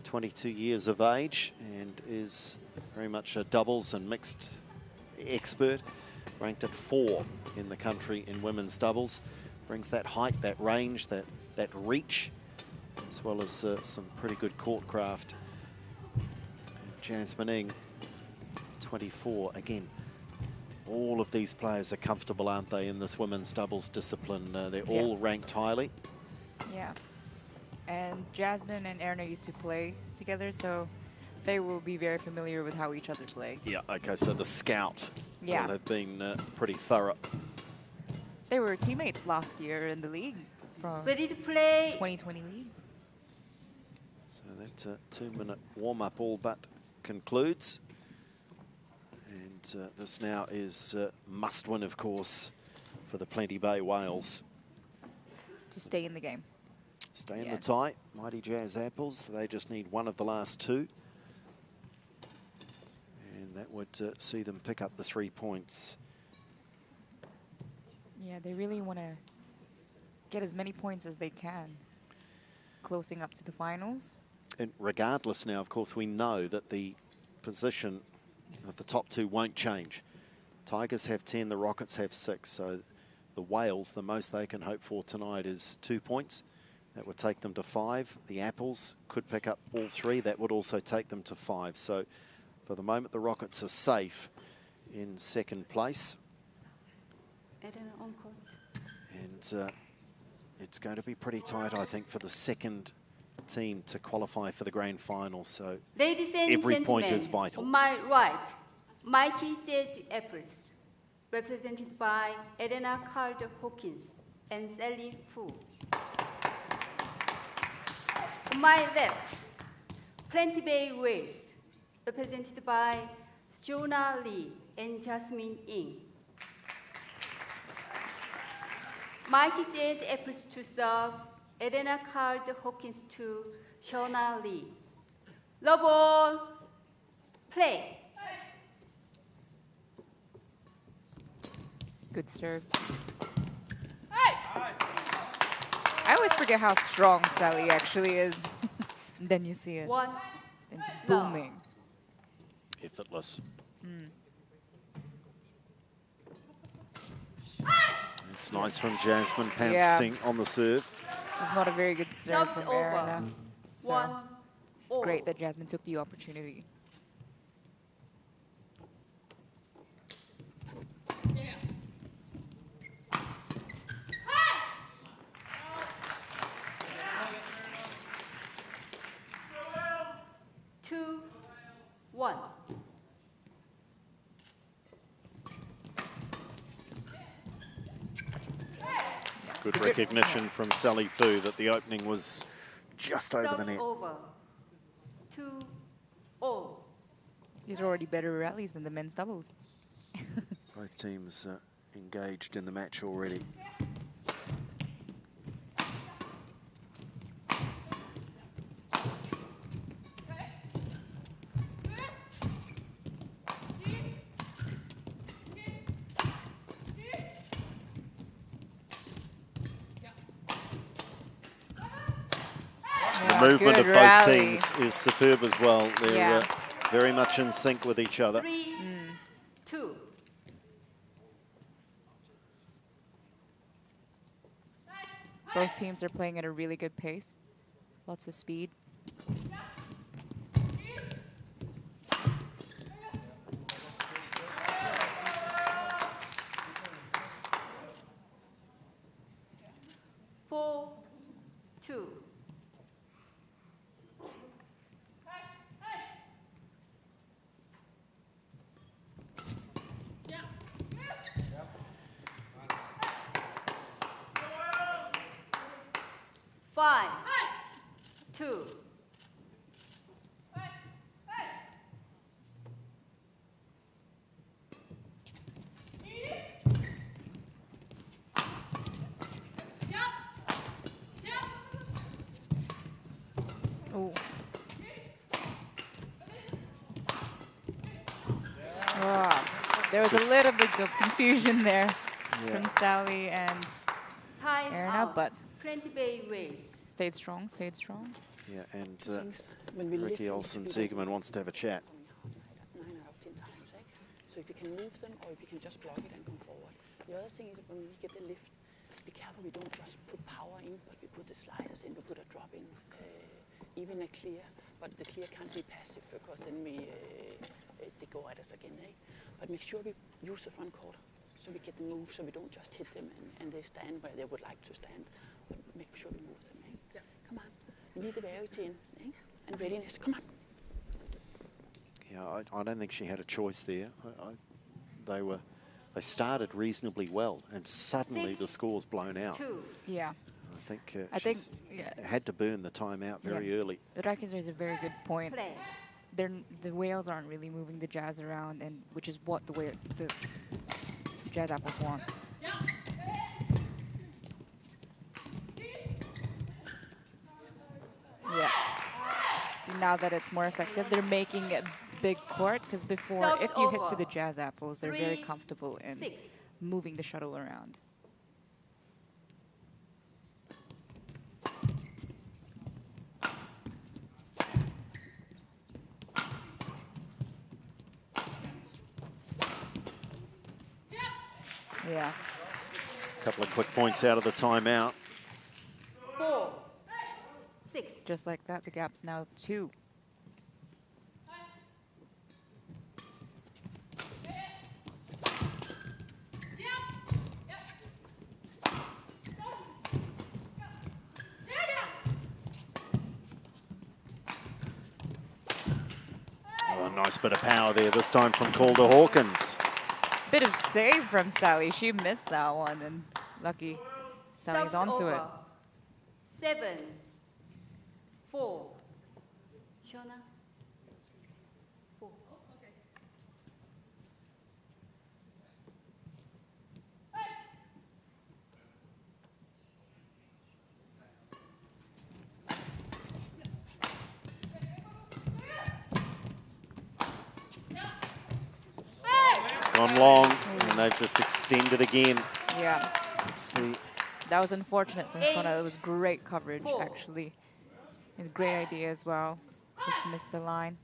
22 years of age and is very much a doubles and mixed expert. Ranked at 4 in the country in women's doubles. Brings that height, that range, that reach, as well as some pretty good court craft. Jasmine Ing, 24, again. All of these players are comfortable, aren't they, in this women's doubles discipline? They're all ranked highly. Yeah. And Jasmine and Erin used to play together, so they will be very familiar with how each other play. Yeah, okay, so the scout will have been pretty thorough. They were teammates last year in the league from Ready to play. 2020 league. So that 2-minute warm-up all but concludes. And this now is must-win, of course, for the Plenty Bay Wales. To stay in the game. Stay in the tie. Mighty Jazz Apples, they just need one of the last 2. And that would see them pick up the 3 points. Yeah, they really want to get as many points as they can, closing up to the finals. And regardless now, of course, we know that the position of the top 2 won't change. Tigers have 10, the Rockets have 6. So the Wales, the most they can hope for tonight is 2 points. That would take them to 5. The Apples could pick up all 3. That would also take them to 5. So for the moment, the Rockets are safe in 2nd place. And it's going to be pretty tight, I think, for the 2nd team to qualify for the grand final. So Ladies and every point gentlemen, is vital. on my right, mighty Jazz Apples. represented by Elena Calder Hawkins and Sally Fu. On my left, Plenty Bay Wales, represented by Jonah Lee and Jasmine Ng. Mighty Jazz efforts to serve, Elena Calder Hawkins to Jonah Lee. Love all, play. Good serve. I always forget how strong Sally actually is. Then you see it. One. It's booming. Effortless. It's nice from Jasmine pouncing on the serve. It's not a very good serve Serve's from Erin. over. So One. it's great that Jasmine took the opportunity. Two, one. Good recognition from Sally Fu that the opening was just over the Serve's net. over. 2-0. These are already better rallies than the men's doubles. Both teams engaged in the match already. The movement of good both rally. teams is superb as well. They're Yeah. very much in sync with each other. 3-2. Both teams are playing at a really good pace. Lots of speed. Four, two. Five, two. Oh. Ah, there was a little bit of confusion there from Sally and Time Erin, out. but Plenty Bay Wales. stayed strong, stayed strong. Yeah, and When we Ricky lift Olsen them, Siegerman wants to have a chat. 9 out of 10 times. Eh? So if you can move them or if you can just block it and come forward. The other thing is when we get the lift, be careful we don't just put power in, but we put the sliders in, we put a drop in, even a clear. But the clear can't be passive because then they go at us again. Eh? But make sure we use the front court so we get the move, so we don't just hit them and they stand where they would like to stand. But make sure we move them. Eh? Yeah. Come on. We need the variety in, eh? And readiness. Come on. Yeah, I don't think she had a choice there. They started reasonably well, and suddenly the score's blown out. Yeah. I think I think had to burn the time out very early. Rackins raised a very good point. The whales aren't really moving the Jazz around, and which is what the Jazz Apples want. Yeah. See, now that it's more effective, they're making a big court, because before, Serve's if you hit to over. the Jazz Apples, they're very 3-6. comfortable in moving the shuttle around. Yeah. A couple of quick points out of the timeout. 4, 6. Just like that, the gap's now 2. Oh, a nice bit of power there, this time from Calder Hawkins. Bit of save from Sally. She missed that one, and lucky Sally's Serves onto it. over. 7-4. Shona. 4. It's gone long, and they've just extended again. Yeah. It's the That was unfortunate from Shona. It was great coverage, 4. actually. And great idea as well. Just missed the line.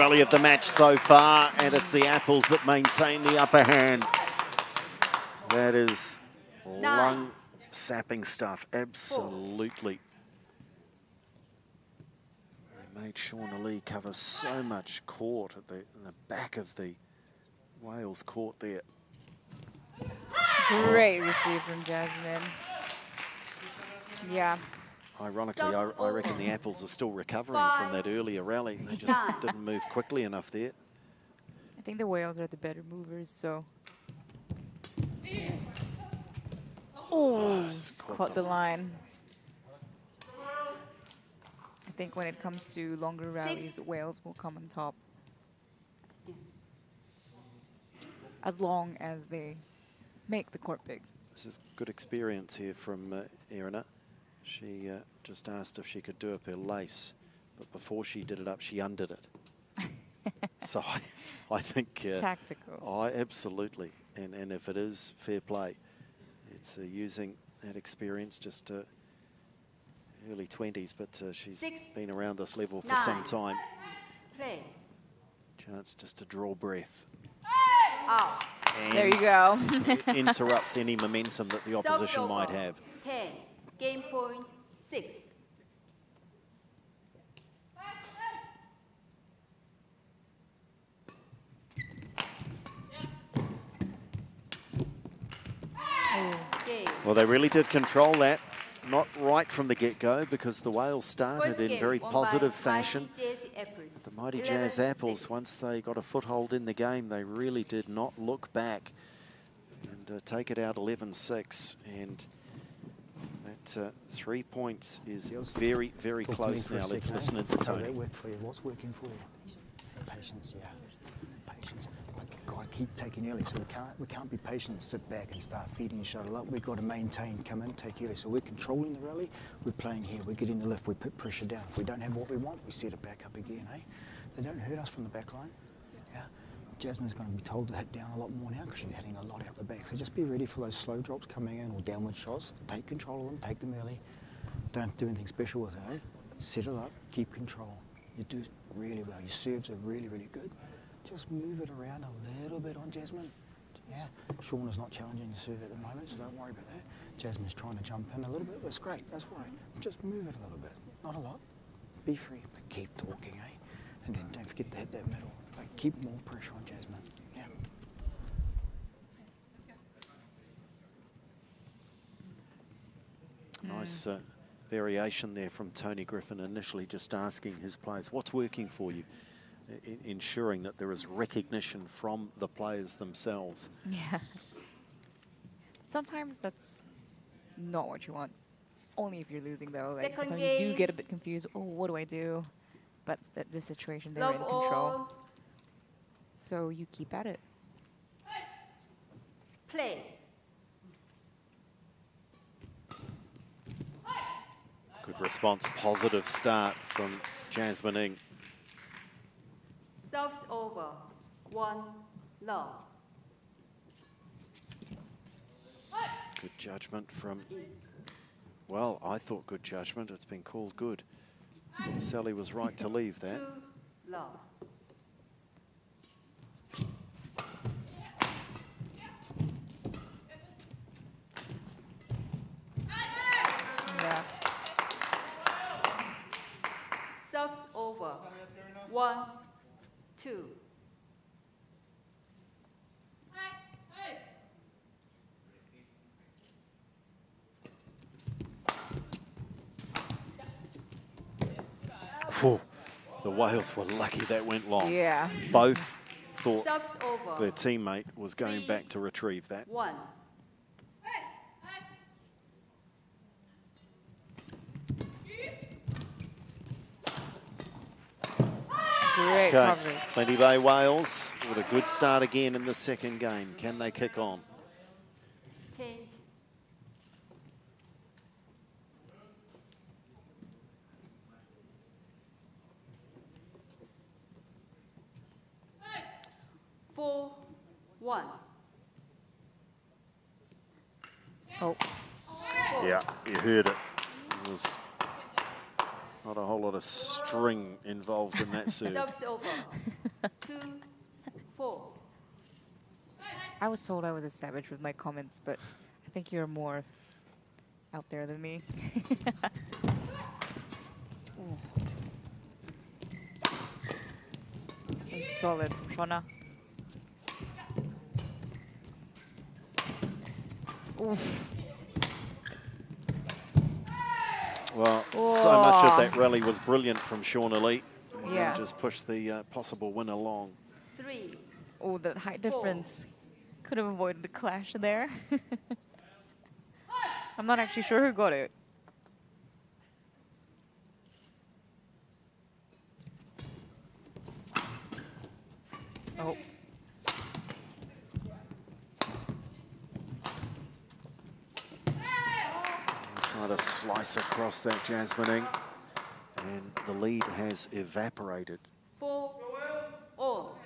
rally of the match so far, and it's the Apples that maintain the upper hand. That is lung-sapping stuff, absolutely. They made Shauna Lee cover so much court at in the back of the Wales court there. Great receive from Jasmine. Yeah. Ironically, I reckon the Apples are still recovering from that earlier rally. They just didn't move quickly enough there. I think the Wales are the better movers, so. Oh, just caught the line. I think when it comes to longer rallies, Wales will come on top. As long as they make the court big. This is good experience here from Erin. She just asked if she could do up her lace, but before she did it up, she undid it. So I think... tactical. Absolutely. And if it is fair play, it's using that experience, just early 20s, but she's been around this level for some time. Chance just to draw breath. And there you go. It interrupts any momentum that the opposition might have. 10. Game point 6. Well, they really did control that. Not right from the get-go, because the Wales started in very positive fashion. The mighty Jazz Apples, once they got a foothold in the game, they really did not look back and take it out 11-6. And that 3 points is very, very close now. Let's listen to Tony. That worked for you. What's working for you? Patience, yeah. Patience. But got to keep taking early, so we can't be patient and sit back and start feeding and shuttle up. We've got to maintain, come in, take early. So we're controlling the rally, we're playing here, we're getting the lift, we put pressure down. If we don't have what we want, we set it back up again, eh? They don't hurt us from the back line. Yeah. Jasmine's going to be told to hit down a lot more now because she's hitting a lot out the back. So just be ready for those slow drops coming in or downward shots. Take control of them, take them early. Don't have to do anything special with it, eh? Set it up, keep control. You do really well. Your serves are really, really good. Just move it around a little bit on Jasmine. Yeah, Shauna's not challenging the serve at the moment, so don't worry about that. Jasmine's trying to jump in a little bit. That's great, that's all right. Just move it a little bit, not a lot. Be free, but keep talking, eh? And then don't forget to hit that middle. Like, keep more pressure on Jasmine. Yeah. Nice variation there from Tony Griffin, initially just asking his players, what's working for you? Ensuring that there is recognition from the players themselves. Yeah. Sometimes that's not what you want. Only if you're losing, though. Like, sometimes you do get a bit confused. Oh, what do I do? But this situation, they're in control. So you keep at it. Play. Good response, positive start from Jasmine Ng. Serves over. 1 love. Good judgment from Well, I thought good judgment. It's been called good. Sally was right to leave that. 2 love. Yeah. Serves over. 1, 2. Phew. The Wales were lucky that went long. Yeah. Both thought Serves over. their teammate was going back to retrieve that. 1. Great Okay, coverage. Plenty Bay Wales with a good start again in the second game. Can they kick on? Change. Four, 1. Oh. Yeah, you heard it. There was not a whole lot of string involved in that serve. Serves over. 2, 4. I was told I was a savage with my comments, but I think you're more out there than me. Ooh. And solid from Shona. Oof. Well, so much of that rally was brilliant from Shauna Lee. And Yeah. just pushed the possible win along. 3. Oh, the height difference. Could have avoided the clash there. I'm not actually sure who got it. Oh. Try to slice across that Jasmining. And the lead has evaporated. 4, all.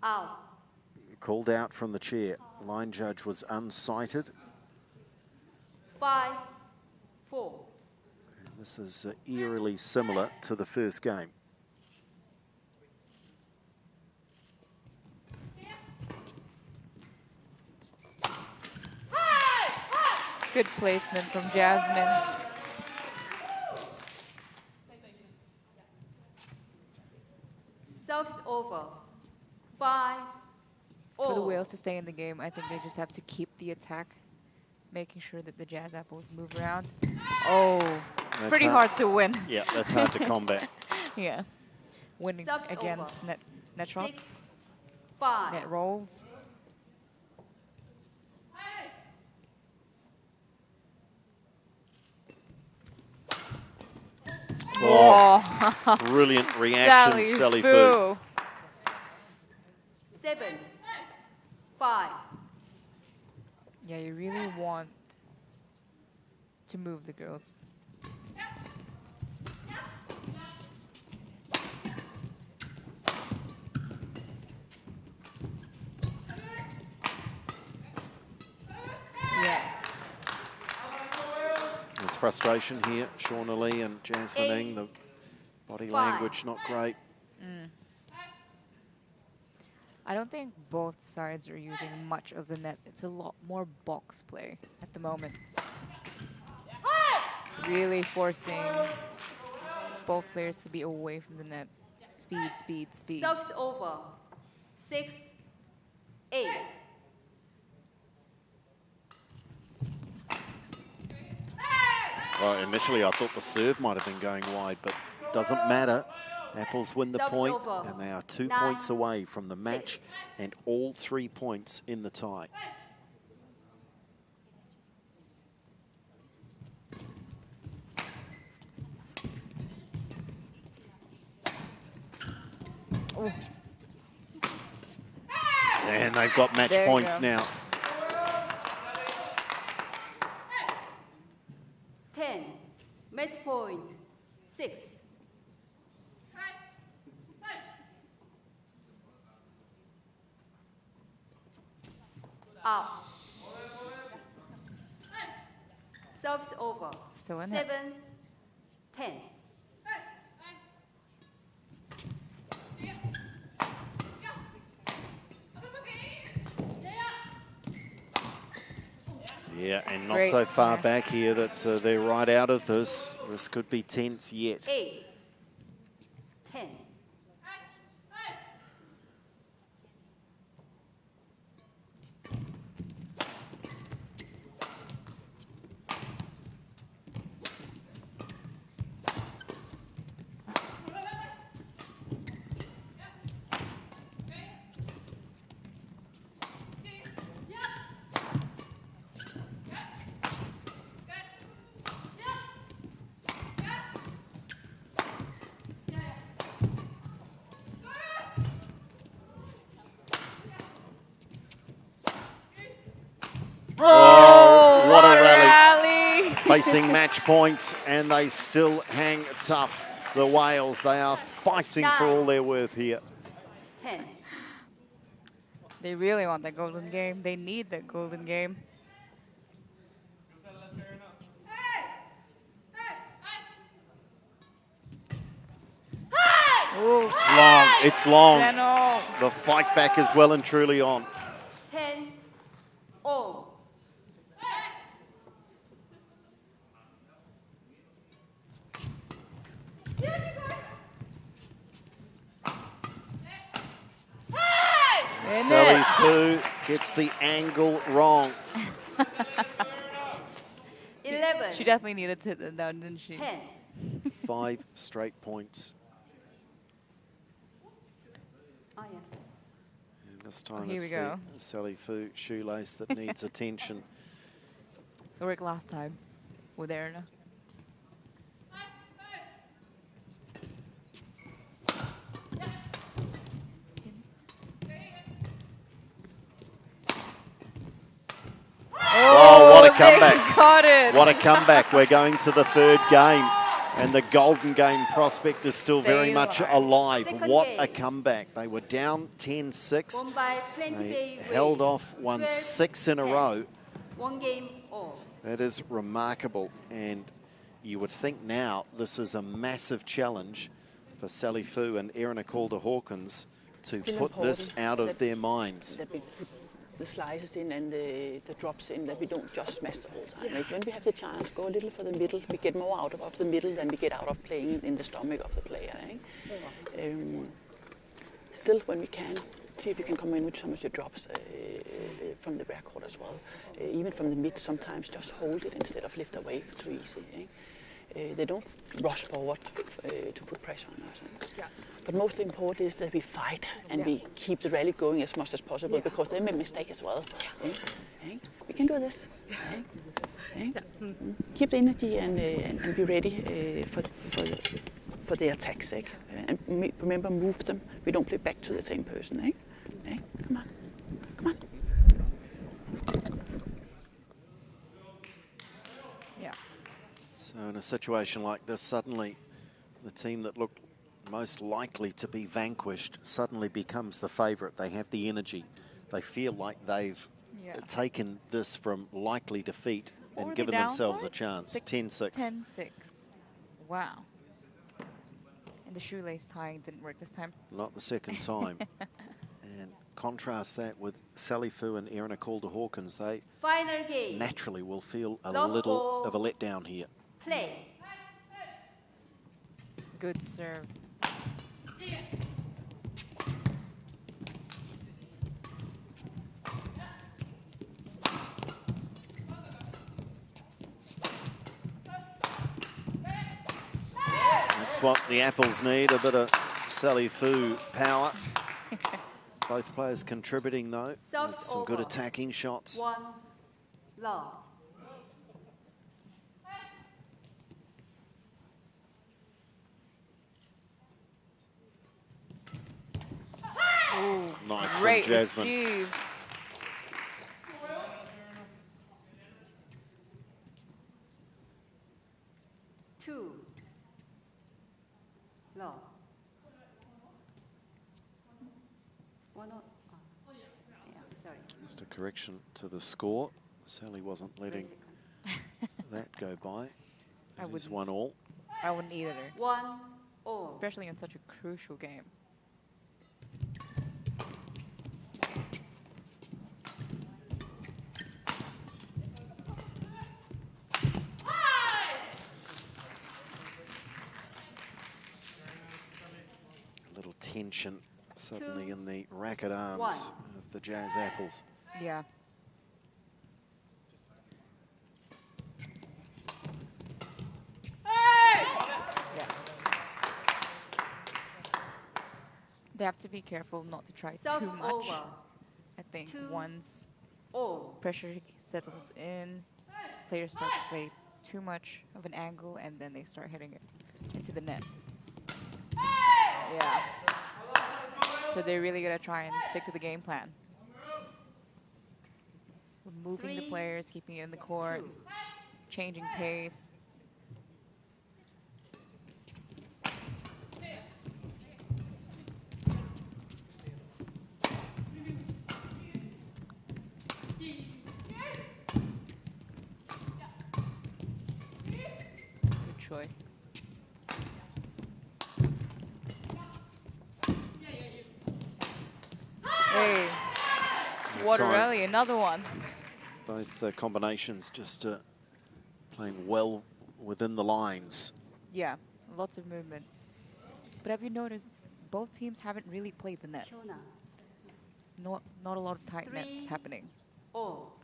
Out. Called out from the chair. Line judge was unsighted. 5, 4. And this is eerily similar to the first game. Good placement from Jasmine. Serves over. 5, For the all. Wales to stay in the game, I think they just have to keep the attack, making sure that the Jazz Apples move around. Oh, That's pretty hard to win. Yeah, that's hard to combat. Yeah. Winning Subs against over. net shots, 6, 5. net rolls. Oh, brilliant reaction, Sally Fu. 7, 5. Yeah, you really want to move the girls. Yeah. There's frustration here. Shauna Lee and Jasmine Ng, the body language not great. I don't think both sides are using much of the net. It's a lot more box play at the moment. Really forcing both players to be away from the net. Speed, speed, speed. Serves over. 6, 8. Well, initially I thought the serve might have been going wide, but doesn't matter. Apples win the Serves point, over. and they are 2 9, points away from the match and all 3 points in the tie. Oh. And they've got match There you points go. now. 10, Match point 6. Up. Serves over. Still in it. 7-10. Yeah, and not Great so far smash. back here that they're right out of this. This could be tense yet. 8, 10. Oh, what a rally. Facing match points, and they still hang tough. The Wales, they are fighting for all they're worth here. 10. They really want that golden game. They need that golden game. Ooh, It's long, it's long. Zeno. The fight back is well and truly on. 10 all. Sally Fu gets the angle wrong. 11. She definitely needed to hit that down, didn't she? 10. 5 straight points. Oh, yes. And this time here it's we go. the Sally Fu shoelace that needs attention. It worked last time with Erin. Oh, what a they comeback. got it. What a comeback. We're going to the third game, and the golden game prospect is still very Stay much alive. alive. What a comeback. They were down 10-6. Won by They 20 held off, won 6 in a row. 1 game all. That is remarkable, and you would think now this is a massive challenge for Sally Fu and Erin Calder Hawkins to Still put this important out of that- their minds. That we put the slices in and the drops in, that we don't just smash the whole time. Like when we have the chance, go a little for the middle. We get more out of the middle than we get out of playing in the stomach of the player. Still, when we can, see if we can come in with some of the drops from the back court as well. Even from the mid, sometimes just hold it instead of lift away too easy. They don't rush forward to put pressure on us. But most important is that we fight and we keep the rally going as much as possible because they make mistake as well. We can do this. Keep the energy and be ready for the attacks. And remember, move them. We don't play back to the same person. Come on. Come on. Yeah. So in a situation like this, suddenly the team that looked most likely to be vanquished suddenly becomes the favourite. They have the energy. They feel like they've taken this from likely defeat What were and they given down themselves by? a chance. 6 10-6. 10-6. Wow. And the shoelace tying didn't work this time. Not the second time. And contrast that with Sally Fu and Erin Calder Hawkins. They Final game. naturally will feel a Love little ball. of a letdown here. Play. Good serve. That's what the Apples need, a bit of Sally Fu power. Both players contributing, though, Serves with some good over. attacking shots. 1 love. Ooh, Nice from great Jasmine. receive. 2. No. 1 or, yeah, sorry. Just a correction to the score. Sally wasn't letting that go by. I It is wouldn't. 1-1. I wouldn't either. 1-1. Especially in such a crucial game. A little tension suddenly in the racket arms of the Jazz Apples. Yeah. They have to be careful not to try Serve too much. over. I think 2 once all. pressure settles in, players start to play too much of an angle and then they start hitting it into the net. Yeah. So they're really going to try and stick to the game plan. Moving the 3, players, keeping it in the court, 2. changing pace. Good choice. Hey, Waterelli, another one. Both combinations just playing well within the lines. Yeah, lots of movement. But have you noticed both teams haven't really played the net? Shona. Not a lot of tight 3 nets happening. all.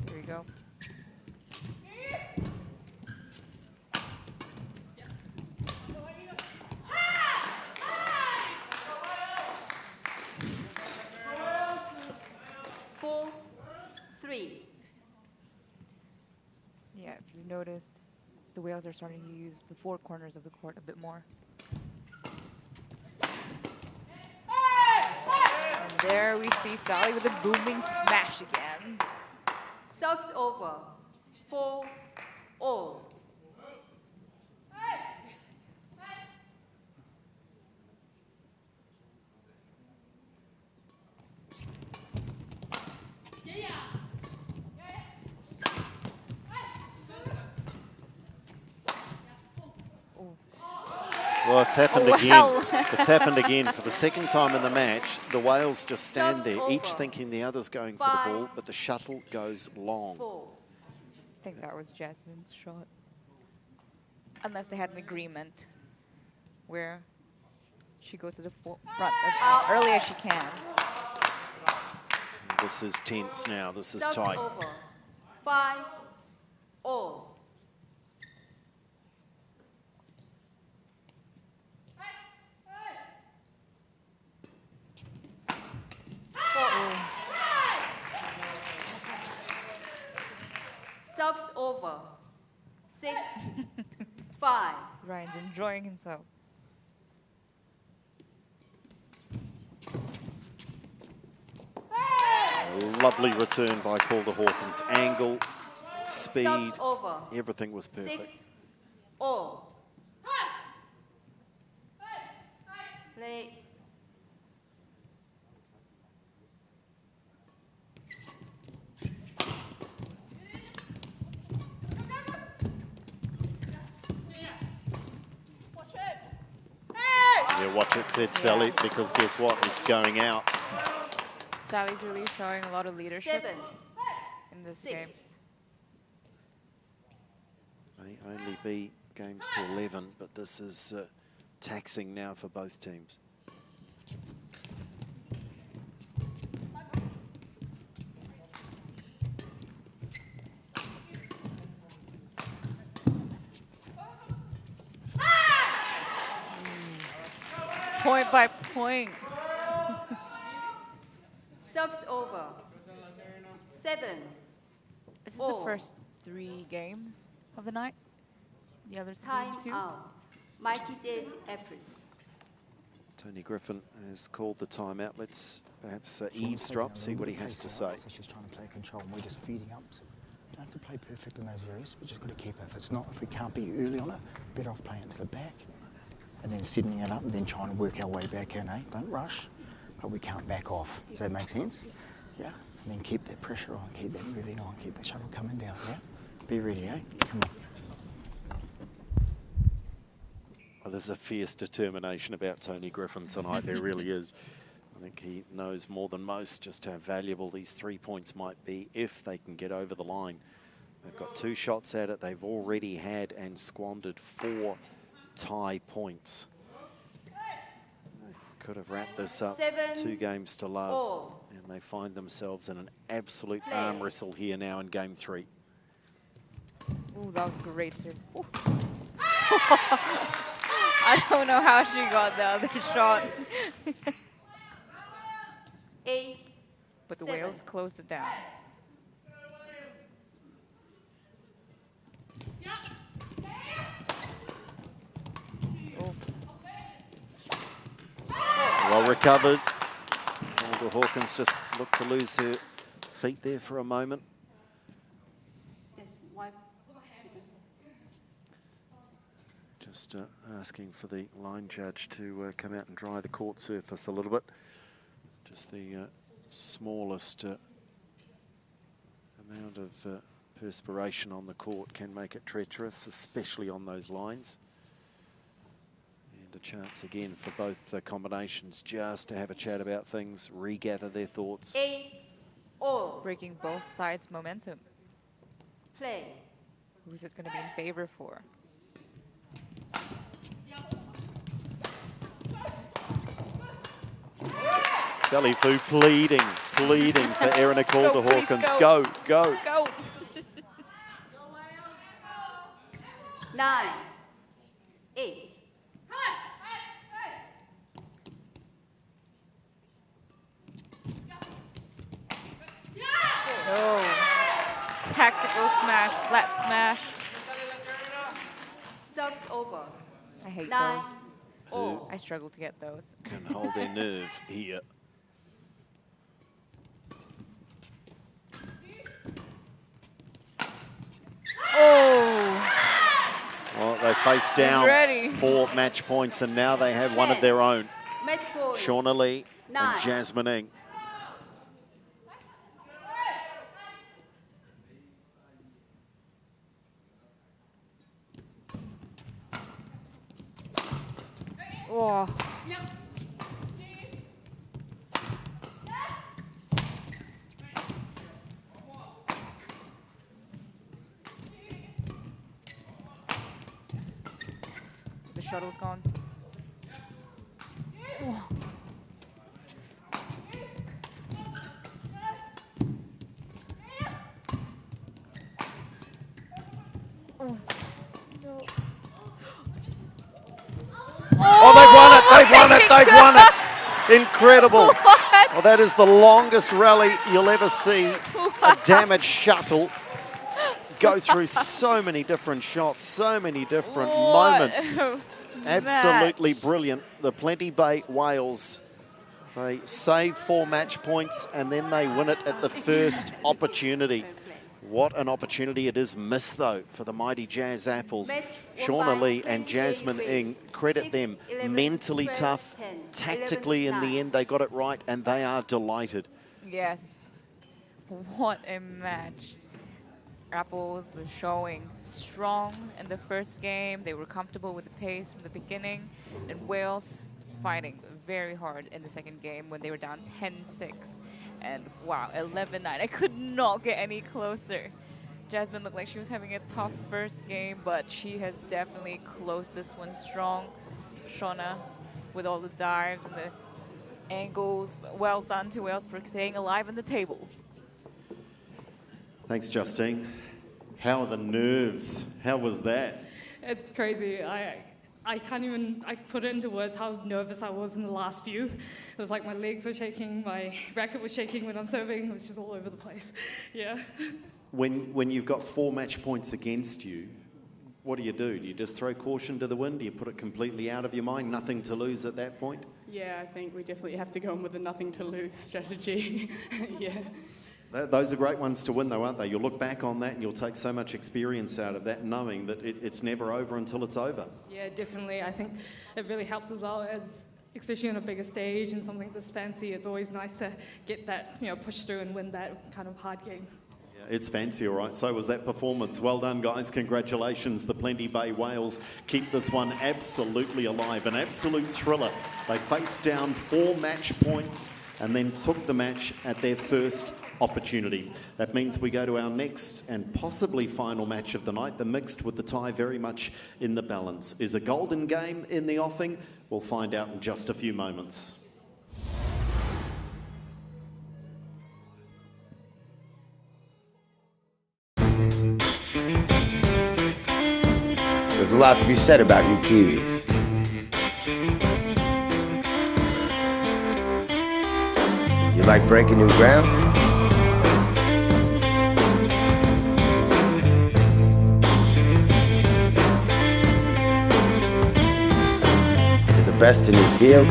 Here we go. Four, 3. Yeah, if you noticed, the Whales are starting to use the four corners of the court a bit more. And there we see Sally with a booming smash again. Serves over. 4 all. Well, it's happened Oh, again. well. It's happened again for the second time in the match. The Whales just stand there, each over. thinking the other's going for the ball, but the shuttle goes long. 4. I think that was Jasmine's shot. Unless they had an agreement where she goes to the front as early as she can. This is tense now. This is Serves tight. over. 5 all. Serves over. 6, 5. Ryan's enjoying himself. Lovely return by Calder Hawkins. Angle, speed, Serves over. everything was 6 perfect. all. Play. Yeah, watch it, said Sally, because guess what? It's going out. Sally's really showing a lot of leadership 7, in this 6. game. May only be games to 11, but this is taxing now for both teams. Point by point. Serves over. 7. This is the first 3 games of the night. The others have Time been 2. out. Mighty Jazz Apples. Tony Griffin has called the timeout. Let's perhaps eavesdrop, see what he has to say. So she's trying to play control, and we're just feeding up. So don't have to play perfect in those areas. We just got to keep it. If we can't be early on it, better off playing to the back, and then setting it up, and then trying to work our way back in. Don't rush, but we can't back off. Does that make sense? Yeah. And then keep that pressure on, keep that moving on, keep the shuttle coming down. Yeah. Be ready, eh? Come on. Well, there's a fierce determination about Tony Griffin tonight. There really is. I think he knows more than most just how valuable these 3 points might be if they can get over the line. They've got 2 shots at it. They've already had and squandered 4 tie points. Could have wrapped this up 2 games to love. And they find themselves in an absolute arm wrestle here now in game 3. Ooh, that was great, sir. I don't know how she got the other shot. 8. But the Whales closed it down. Oh. Well recovered. Calder Hawkins just looked to lose her feet there for a moment. Just asking for the line judge to come out and dry the court surface a little bit. Just the smallest amount of perspiration on the court can make it treacherous, especially on those lines. And a chance again for both combinations just to have a chat about things, regather their thoughts. 8-all. Breaking both sides' momentum. Play. Who's it going to be in favor for? Sally Fu pleading for Erin Calder Hawkins. Go. 9, 8. Oh, tactical smash, flat smash. Subs over. I hate 9, those. all. I struggle to get those. Can hold their nerve here. Oh! Well, they faced down ready. 4 match points, and now they have one of their own. Match point. Shauna Lee 9. and Jasmine Ng. Oh. The shuttle's gone. Oh. Oh. No. Oh, they've won it. Incredible. What? Well, that is the longest rally you'll ever see. A damaged shuttle go through so many different shots, so many different moments. Absolutely brilliant. The Plenty Bay Whales, they save 4 match points and then they win it at the first opportunity. What an opportunity it is missed, though, for the mighty Jazz Apples. Shauna Lee and Jasmine Ng, credit them. Mentally tough, tactically in the end, they got it right, and they are delighted. Yes. What a match. Apples was showing strong in the first game. They were comfortable with the pace from the beginning. And Wales fighting very hard in the second game when they were down 10-6. And wow, 11-9. I could not get any closer. Jasmine looked like she was having a tough first game, but she has definitely closed this one strong. Shauna with all the dives and the angles. Well done to Wales for staying alive in the table. Thanks, Justine. How are the nerves? How was that? It's crazy. I can't even put it into words how nervous I was in the last few. It was like my legs were shaking, my racket was shaking when I'm serving. It was just all over the place. Yeah. When you've got 4 match points against you, what do? Do you just throw caution to the wind? Do you put it completely out of your mind? Nothing to lose at that point? Yeah, I think we definitely have to go in with a nothing to lose strategy. Yeah. Those are great ones to win, though, aren't they? You'll look back on that and you'll take so much experience out of that, knowing that it's never over until it's over. Yeah, definitely. I think it really helps as well, as especially on a bigger stage and something this fancy. It's always nice to get that, push through and win that kind of hard game. Yeah, it's fancy, all right. So was that performance. Well done, guys. Congratulations. The Plenty Bay Whales keep this one absolutely alive. An absolute thriller. They faced down 4 match points and then took the match at their first opportunity. That means we go to our next and possibly final match of the night, the mixed with the tie very much in the balance. Is a golden game in the offing? We'll find out in just a few moments. There's a lot to be said about you Kiwis. You like breaking new ground? You're the best in your field?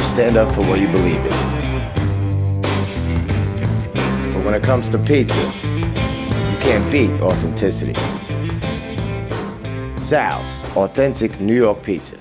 Stand up for what you believe in. But when it comes to pizza, you can't beat authenticity. Sal's Authentic New York Pizza.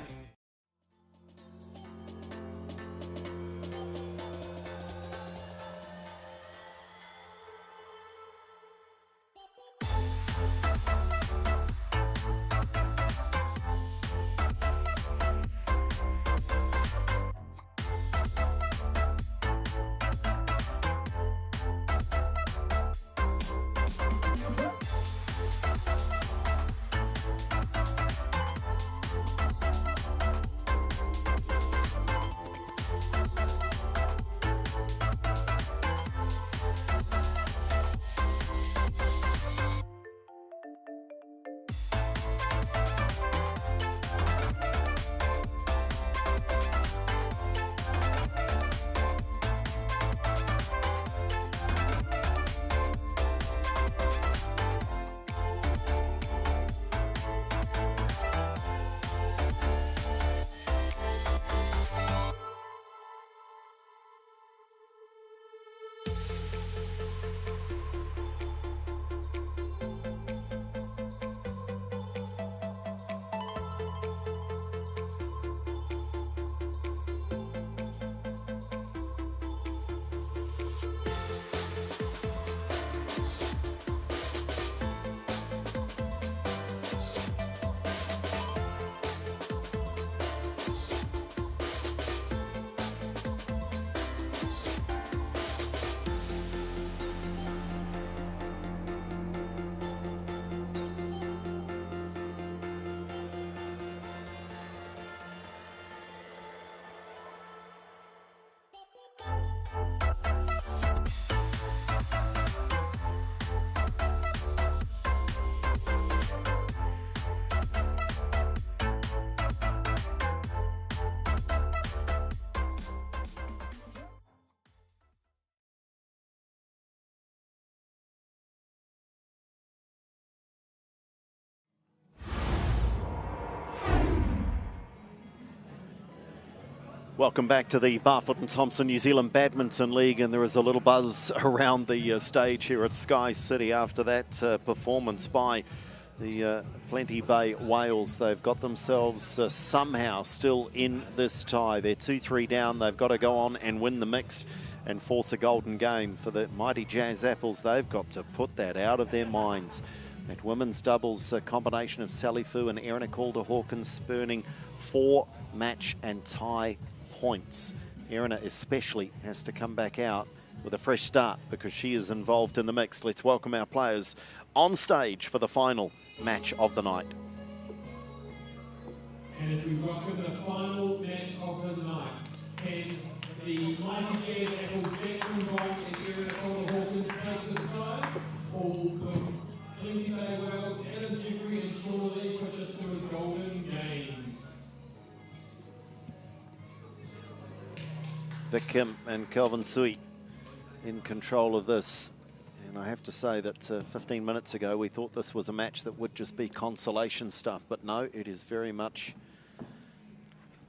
Welcome back to the Barfoot and Thompson New Zealand Badminton League, and there is a little buzz around the stage here at Sky City after that performance by the Plenty Bay Whales. They've got themselves somehow still in this tie. They're 2-3 down. They've got to go on and win the mixed and force a golden game. For the mighty Jazz Apples, they've got to put that out of their minds. That women's doubles combination of Sally Fu and Erin Calder Hawkins spurning 4 match and tie points. Erin especially has to come back out with a fresh start because she is involved in the mix. Let's welcome our players on stage for the final match of the night. And as we welcome the final match of the night, can the mighty Jazz Apples, Declan Bond and Erin Calder Hawkins take this tie? Or the Plenty Bay Whales, Adam Jeffrey and Shauna Lee push us to a golden game? Vic Kim and Kelvin Sui in control of this. And I have to say that 15 minutes ago we thought this was a match that would just be consolation stuff, but no, it is very much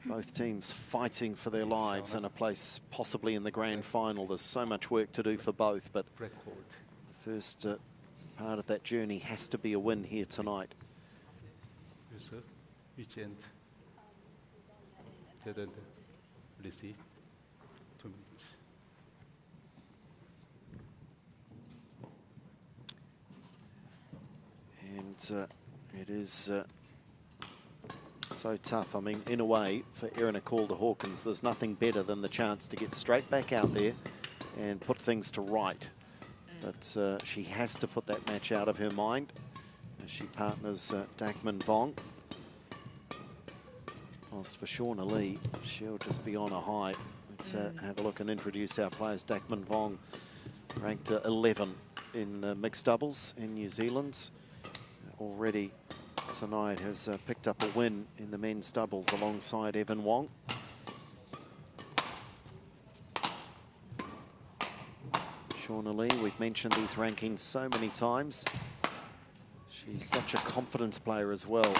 both teams fighting for their lives and a place possibly in the grand final. There's so much work to do for both, but the first part of that journey has to be a win here tonight. Receive 2 minutes. And it is so tough. I mean, in a way, for Erin Calder Hawkins, there's nothing better than the chance to get straight back out there and put things to right. But she has to put that match out of her mind as she partners Dakman Vong. Whilst for Shauna Lee, she'll just be on a high. Let's have a look and introduce our players. Dakman Vong, ranked 11 in mixed doubles in New Zealand. Already tonight has picked up a win in the men's doubles alongside Evan Wong. Shauna Lee, we've mentioned these rankings so many times. She's such a confidence player as well,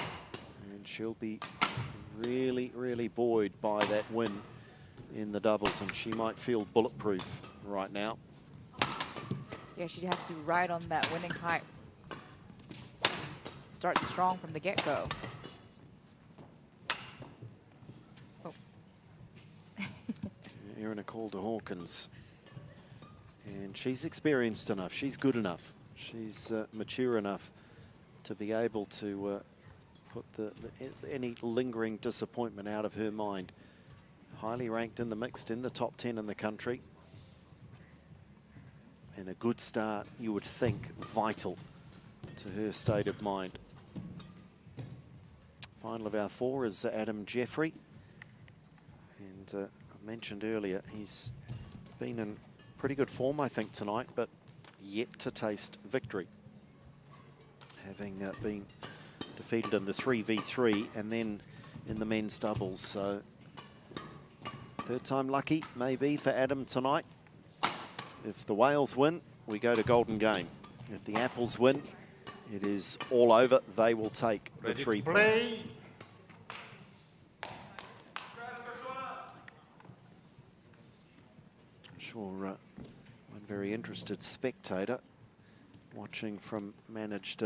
and she'll be really, really buoyed by that win in the doubles, and she might feel bulletproof right now. Yeah, she has to ride on that winning high. Start strong from the get-go. Oh. Erin Calder Hawkins. And she's experienced enough. She's good enough. She's mature enough to be able to put any lingering disappointment out of her mind. Highly ranked in the mixed, in the top 10 in the country. And a good start, you would think, vital to her state of mind. Final of our four is Adam Jeffrey. And I mentioned earlier, he's been in pretty good form, I think, tonight, but yet to taste victory. Having been defeated in the 3v3 and then in the men's doubles. So third time lucky, maybe, for Adam tonight. If the Whales win, we go to Golden Game. If the Apples win, it is all over. They will take the 3 points. I'm sure one very interested spectator watching from managed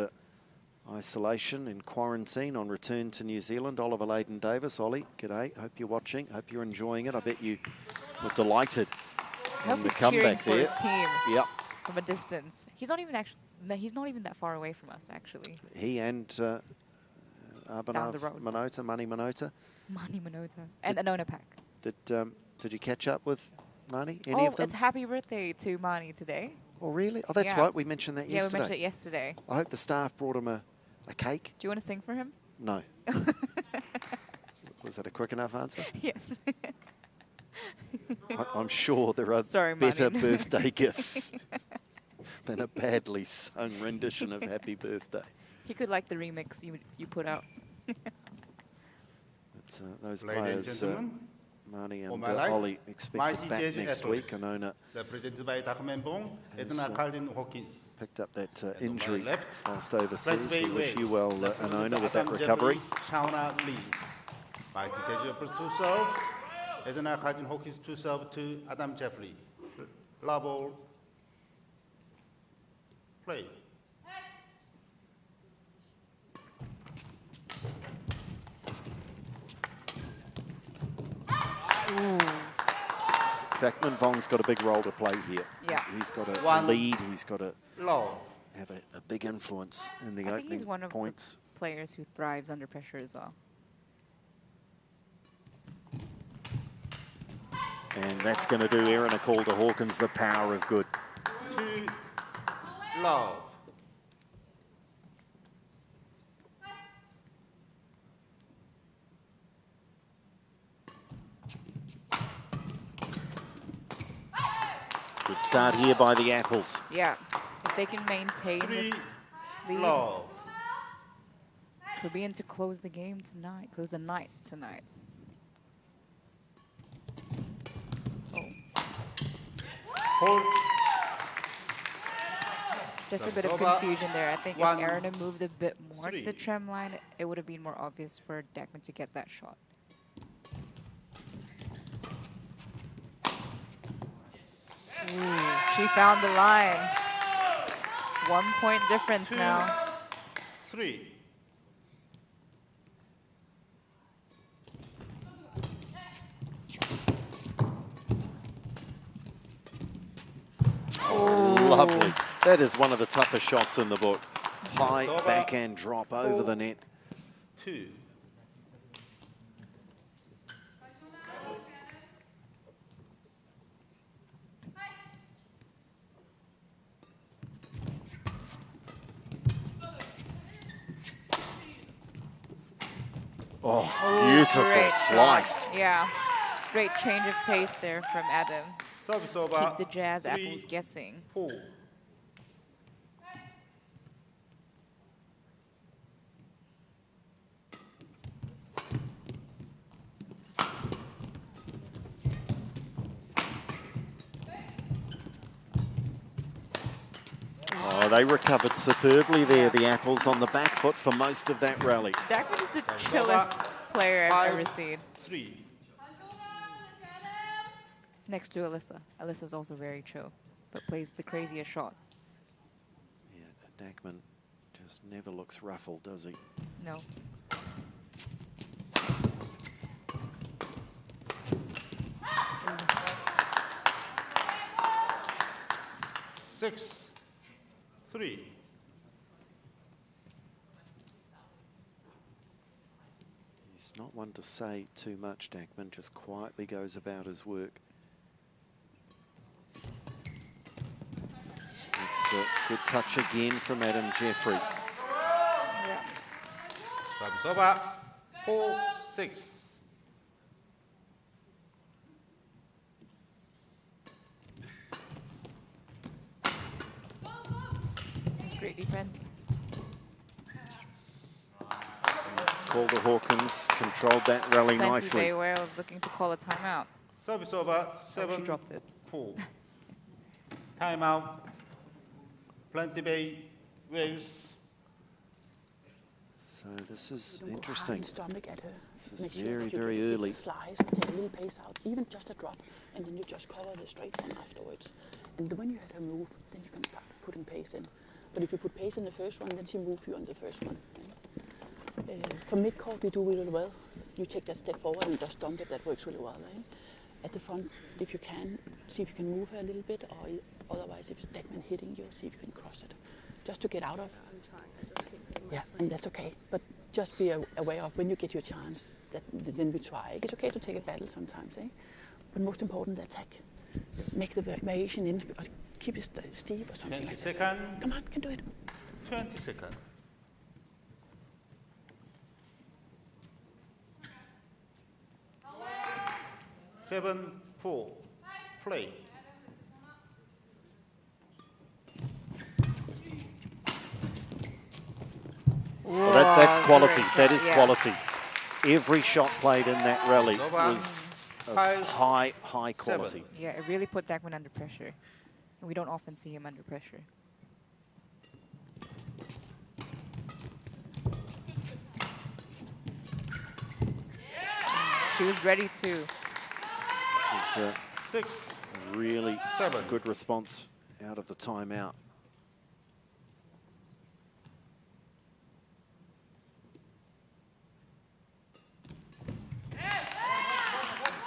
isolation in quarantine on return to New Zealand, Oliver Leyden Davis. Ollie, g'day. Hope you're watching. Hope you're enjoying it. I bet you were delighted I hope in the he's cheering comeback for there. his team. Yep. From a distance. He's not even actually. He's not even that far away from us, actually. He and Down the Abhinav road. Minota, Mani Minota. Mani Minota. And Anona Pak. Did you catch up with Mani? Any of them? It's happy birthday to Mani today. Oh, really? Oh, that's Yeah. right. We mentioned that Yeah, yesterday. we mentioned it yesterday. I hope the staff brought him a cake. Do you want to sing for him? No. Was that a quick enough answer? Yes. I'm sure there are Sorry, better Mani. birthday gifts than a badly sung rendition of Happy Birthday. He could like the remix you put out. But, those Ladies and players, gentlemen, Mani for and my life, Ollie, expected mighty back judge next effort. week. Anona Represented by Dakman Vong, Has, Edna Calder Hawkins. picked up that And on my injury left, whilst overseas. We Fred wish Way you well, represented Anona, with Adam that recovery. Jeffrey, Shauna Lee. Mighty judge effort to serve. Edna Calder Hawkins to serve to Adam Jeffrey. Love all. Play. Dakman Vong's got a big role to play here. Yeah. He's got to One. lead. He's got to Low. have a big influence in the I think he's opening one of points. the players who thrives under pressure as well. And that's going to do Erin Calder Hawkins the power of good. 2 low. Good start here by the Apples. Yeah. If they can maintain 3 this lead, low. could be in to close the game tonight. Close the night tonight. Oh. Hold Just a bit of confusion there. I think if Erin had moved a bit more to the trim line, it would have been more obvious for Deckman to get that shot. Ooh, she found the line. 1 point difference now. 3. Oh, lovely. That is one of the toughest shots in the book. High backhand drop over the net. 2. Oh, beautiful great slice. shot. Yeah, great change of pace there from Adam. Keep the Jazz Apples guessing. 4. Oh, they recovered superbly there, the Apples, on the back foot for most of that rally. Deckman is the chillest player I've ever seen. 3. Next to Alyssa. Alyssa's also very chill, but plays the craziest shots. Yeah, Deckman just never looks ruffled, does he? No. Six. 3. He's not one to say too much, Deckman, just quietly goes about his work. It's a good touch again from Adam Jeffrey. Service over. 4, 6. That's great defense. Calder Hawkins controlled that rally nicely. They were looking to call a timeout. Service over. 7. She dropped it. 4. Timeout. Plenty Bay waves. So this is Don't go hard interesting. and stomach at her. This Make is sure very, that you very get early. the slice and take a little pace out, even just a drop, and then you just cover the straight one afterwards. And when you had her move, then you can start putting pace in. But if you put pace in the first one, then she moves you on the first one. For mid-court, we do really well. You take that step forward and just dump it. That works really well. Right? At the front, if you can, see if you can move her a little bit, or otherwise, if it's Deckman hitting you, see if you can cross it. Just to get out of. I'm trying. I just keep Yeah, and that's okay. But just be aware of when you get your chance, that then we try. It's okay to take a battle sometimes, eh? But most important, the attack. Make the variation in, or keep it steep or something 20 like that. seconds. Come on, can do it. 20 seconds. 7, 4. Play. Well, that's quality. great That shot, is yes. quality. Every shot played in that rally was of high quality. Yeah, it really put Deckman under pressure. And we don't often see him under pressure. She was ready to. This is a really good response out of the timeout.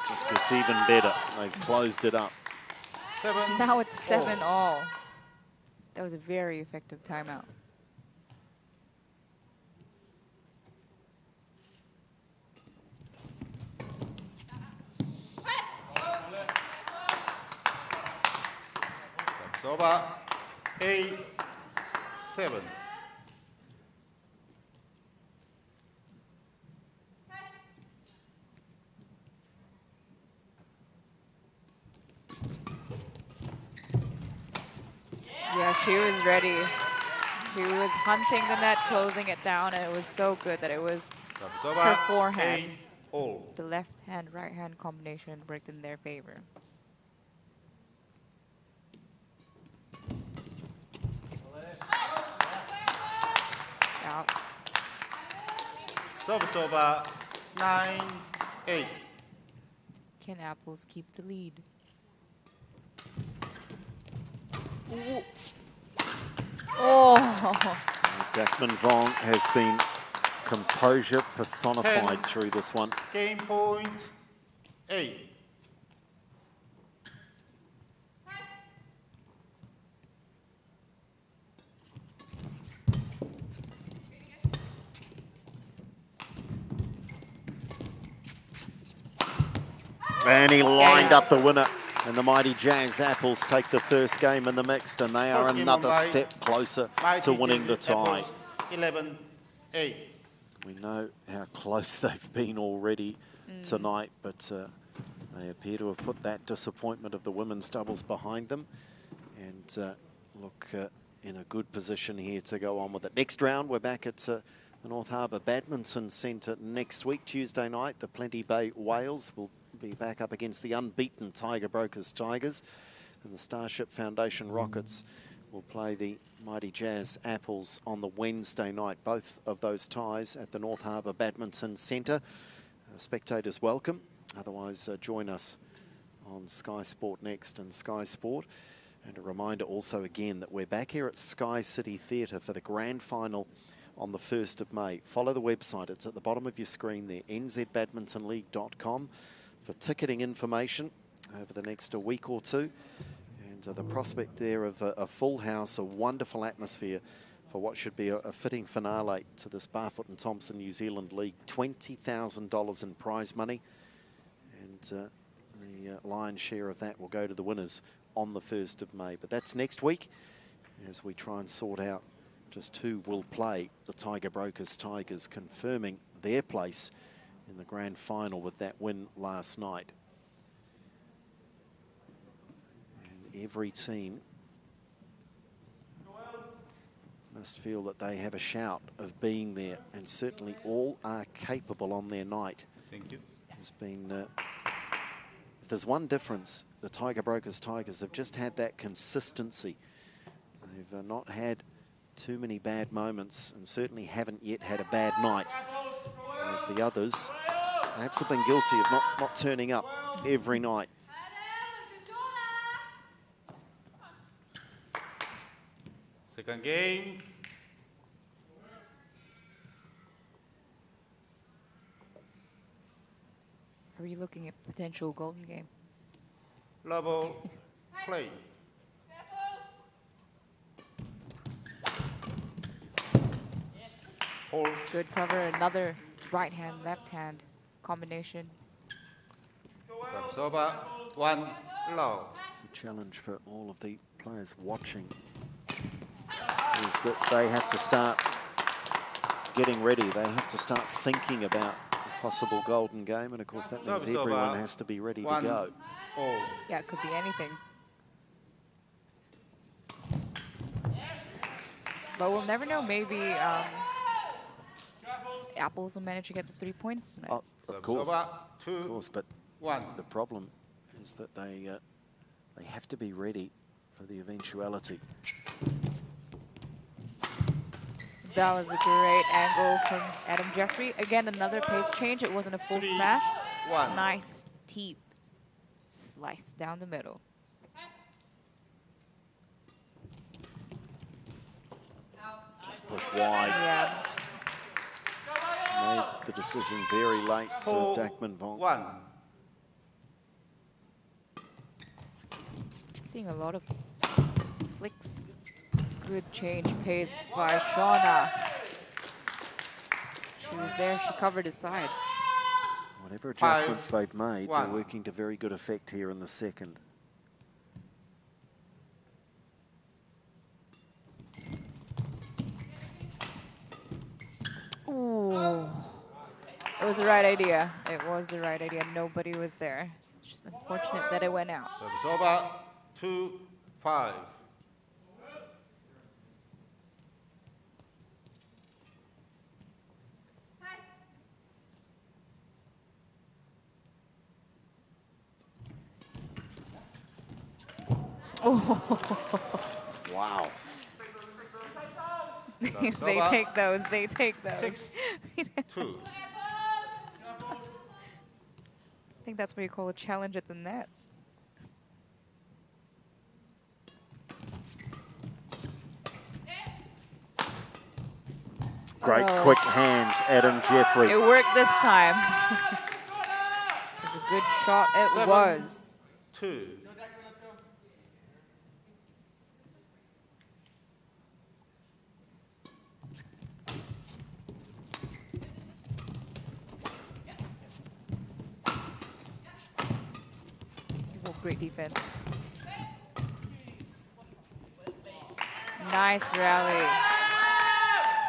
Just gets even better. They've closed it up. Now it's 7-all. That was a very effective timeout. That's over. 8, 7. Yeah, she was ready. She was hunting the net, closing it down, and it was so good that it was her forehand. The left-hand, right-hand combination worked in their favor. Service over 9-8. Can Apples keep the lead? Oh! Dakman Vong has been composure personified 10. through this one. Game point 8. And he lined up the winner. And the mighty Jazz Apples take the first game in the mixed, and they are another step closer to winning the tie. 11-8. We know how close they've been already tonight, but they appear to have put that disappointment of the women's doubles behind them and look in a good position here to go on with it. Next round, we're back at the North Harbour Badminton Centre next week, Tuesday night. The Plenty Bay Whales will be back up against the unbeaten Tiger Brokers Tigers, and the Starship Foundation Rockets will play the mighty Jazz Apples on the Wednesday night. Both of those ties at the North Harbour Badminton Centre. Spectators welcome. Otherwise, join us on Sky Sport Next and Sky Sport. And a reminder also again that we're back here at Sky City Theatre for the grand final on the 1st of May. Follow the website. It's at the bottom of your screen there, nzbadmintonleague.com, for ticketing information over the next week or two. And the prospect there of a full house, a wonderful atmosphere for what should be a fitting finale to this Barfoot and Thompson New Zealand League. $20,000 in prize money. And the lion's share of that will go to the winners on the 1st of May. But that's next week as we try and sort out just who will play the Tiger Brokers Tigers, confirming their place in the grand final with that win last night. And every team must feel that they have a shout of being there, and certainly all are capable on their night. Thank you. There's been, if there's one difference, the Tiger Brokers Tigers have just had that consistency. They've not had too many bad moments and certainly haven't yet had a bad night. Whereas the others perhaps have been guilty of not turning up every night. Second game. Are you looking at potential golden game? Level play. It's good cover, another right hand, left hand combination. Service over 1 low. It's the challenge for all of the players watching, is that they have to start getting ready. They have to start thinking about a possible golden game, and of course that means everyone has to be ready to go. Yeah, it could be anything. But we'll never know. Maybe Apples will manage to get the 3 points tonight. Oh, of course, but the problem is that they have to be ready for the eventuality. That was a great angle from Adam Jeffrey. Again, another pace change. It wasn't a full smash. Nice deep slice down the middle. Just push wide. Yeah. Made the decision very late, so Dakman Vong. Seeing a lot of flicks. Good change pace by Shauna. She was there, she covered his side. Whatever adjustments they've made, they're working to very good effect here in the second. Ooh. It was the right idea. It was the right idea. Nobody was there. It's just unfortunate that it went out. Service over 2-5. Wow. They take those. They take those. 6-2. I think that's what you call a challenge at the net. Great quick hands, Adam Jeffrey. It worked this time. It was a good shot. It was. 2. Great defense. Nice rally.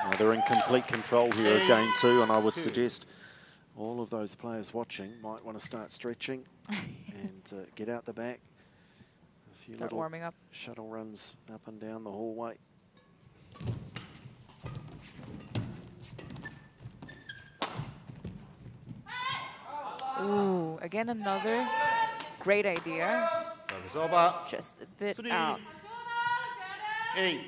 Now they're in complete control here of game 2, and I would suggest all of those players watching might want to start stretching and get out the back. A few Start little warming up. shuttle runs up and down the hallway. Ooh, again another great idea. Service over. Just a bit 3, out. 8.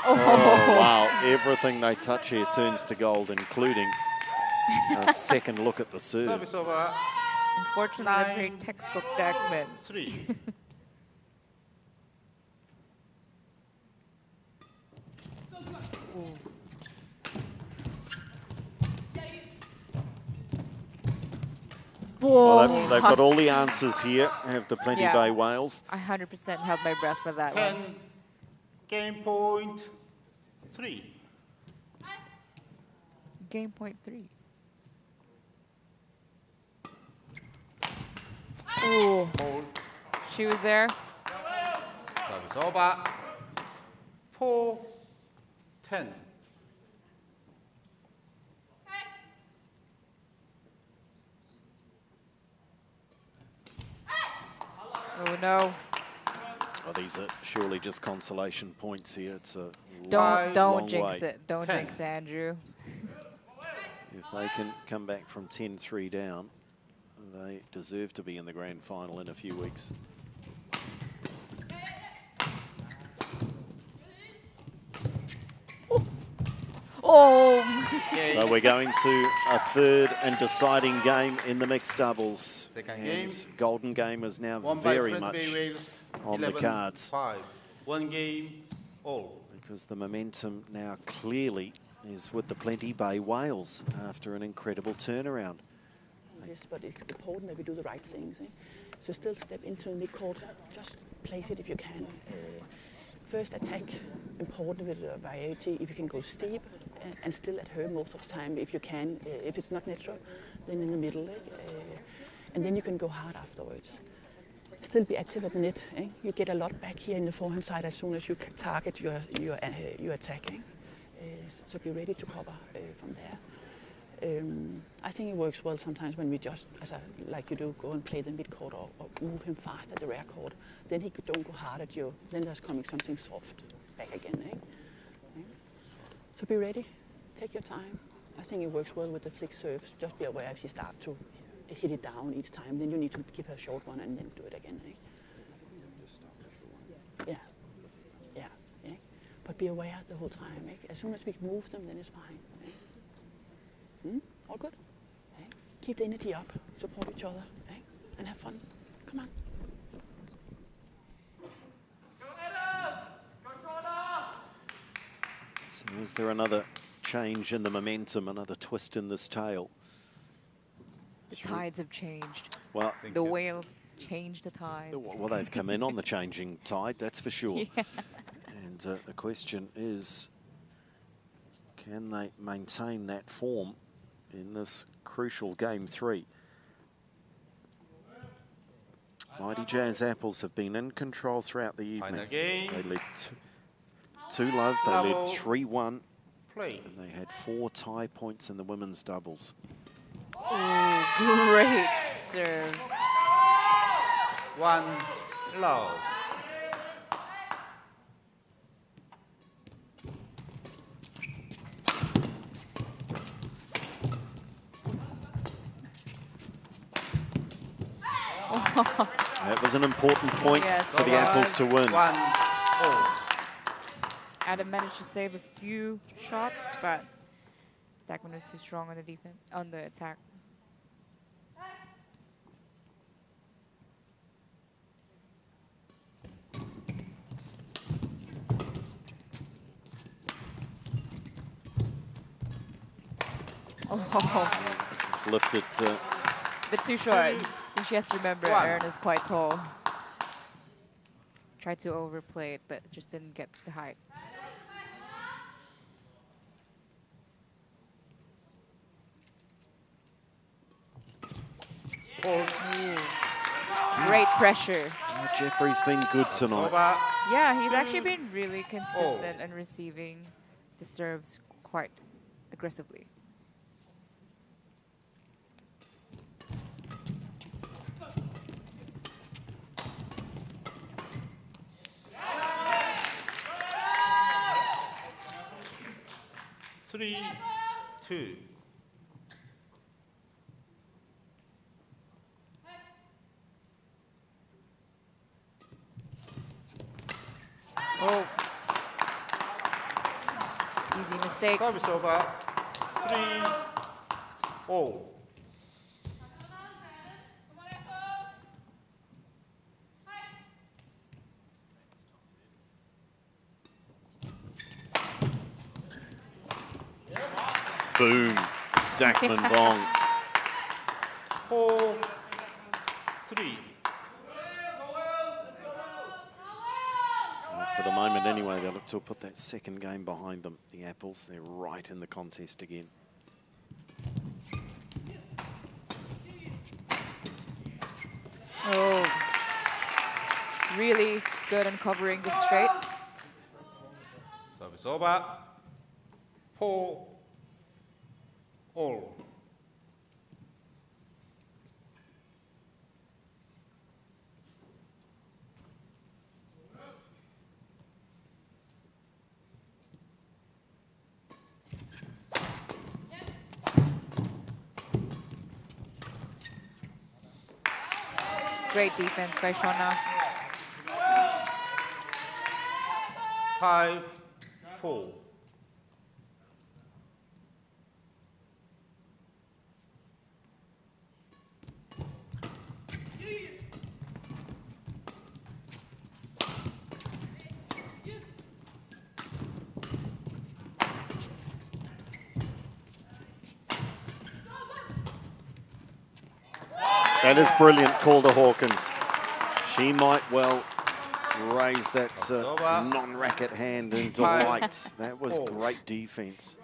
Oh, wow. Everything they touch here turns to gold, including a second look at the serve. Service over. Unfortunately, that's very textbook Dagman. 3. Well, they've got all the answers here, have the Plenty Bay Whales. I 100% held my breath for that 10. one. Game point 3. Game point 3. Ooh. She was there. Service over. 4, 10. Oh no. Well, these are surely just consolation points here. It's a Don't long jinx way. it. Don't jinx Andrew. If they can come back from 10-3 down, they deserve to be in the grand final in a few weeks. Oh! So we're going to a third and deciding game in the mixed doubles. Second And game. Golden Game is now Won by very Prince much Bay Wales, on the 11, cards. 5. 1 game all. Because the momentum now clearly is with the Plenty Bay Whales after an incredible turnaround. Yes, but it's important that we do the right things. Eh? So still step into the mid-court, just place it if you can. First attack, important with variety, if you can go steep and still at her most of the time, if you can. If it's not natural, then in the middle. And then you can go hard afterwards. Still be active at the net. Eh? You get a lot back here in the forehand side as soon as you target your attacking. So be ready to cover from there. I think it works well sometimes when we just, like you do, go and play the mid-court or move him fast at the rear court. Then he don't go hard at you. Then there's coming something soft back again. Eh? So be ready. Take your time. I think it works well with the flick serves. Just be aware if she starts to hit it down each time. Then you need to give her a short one and then do it again. Eh? Yeah. Yeah. Eh? But be aware the whole time. Eh? As soon as we move them, then it's fine. Eh? All good? Eh? Keep the energy up, support each other, eh? And have fun. Come on. So is there another change in the momentum, another twist in this tail? The tides have changed. Well, the whales changed the tides. Well, they've come in on the changing tide, that's for sure. Yeah. And the question is, can they maintain that form in this crucial game 3? Mighty Jazz Apples have been in control throughout the evening. They led 2-love, they led 3-1, and they had 4 tie points in the women's doubles. Oh, great serve. 1 love. That was an important point Yes, for the it Apples was. to win. Adam managed to save a few shots, but Dagman was too strong on the defense, on the attack. Oh, It's lifted. a bit too short. I think she has to remember Erin is quite tall. Tried to overplay it, but just didn't get the height. Ooh. Great pressure. Oh, Jeffrey's been good tonight. Yeah, he's actually been really consistent and receiving the serves quite aggressively. Three, two. Oh. Easy mistakes. Service over. 3-0. Boom. Dagman Bong. 4-3. For the moment anyway, they look to put that second game behind them. The Apples, they're right in the contest again. Oh. Really good on covering the straight. Service over. 4-all. Great defense by Shauna. 5-4. That is brilliant, Calder Hawkins. She might well raise that non-racket hand into light. That was great defense.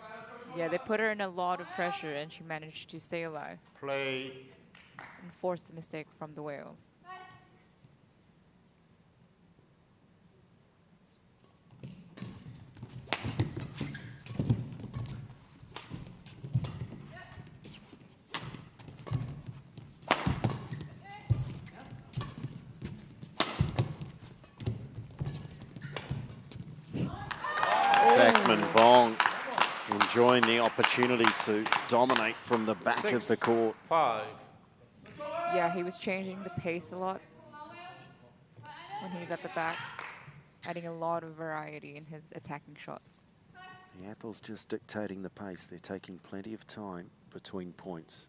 Yeah, they put her in a lot of pressure and she managed to stay alive. Play. And force the mistake from the Wales. Dagman Vong enjoying the opportunity to dominate from the back of the court. 5. Yeah, he was changing the pace a lot when he's at the back, adding a lot of variety in his attacking shots. The Apples just dictating the pace. They're taking plenty of time between points.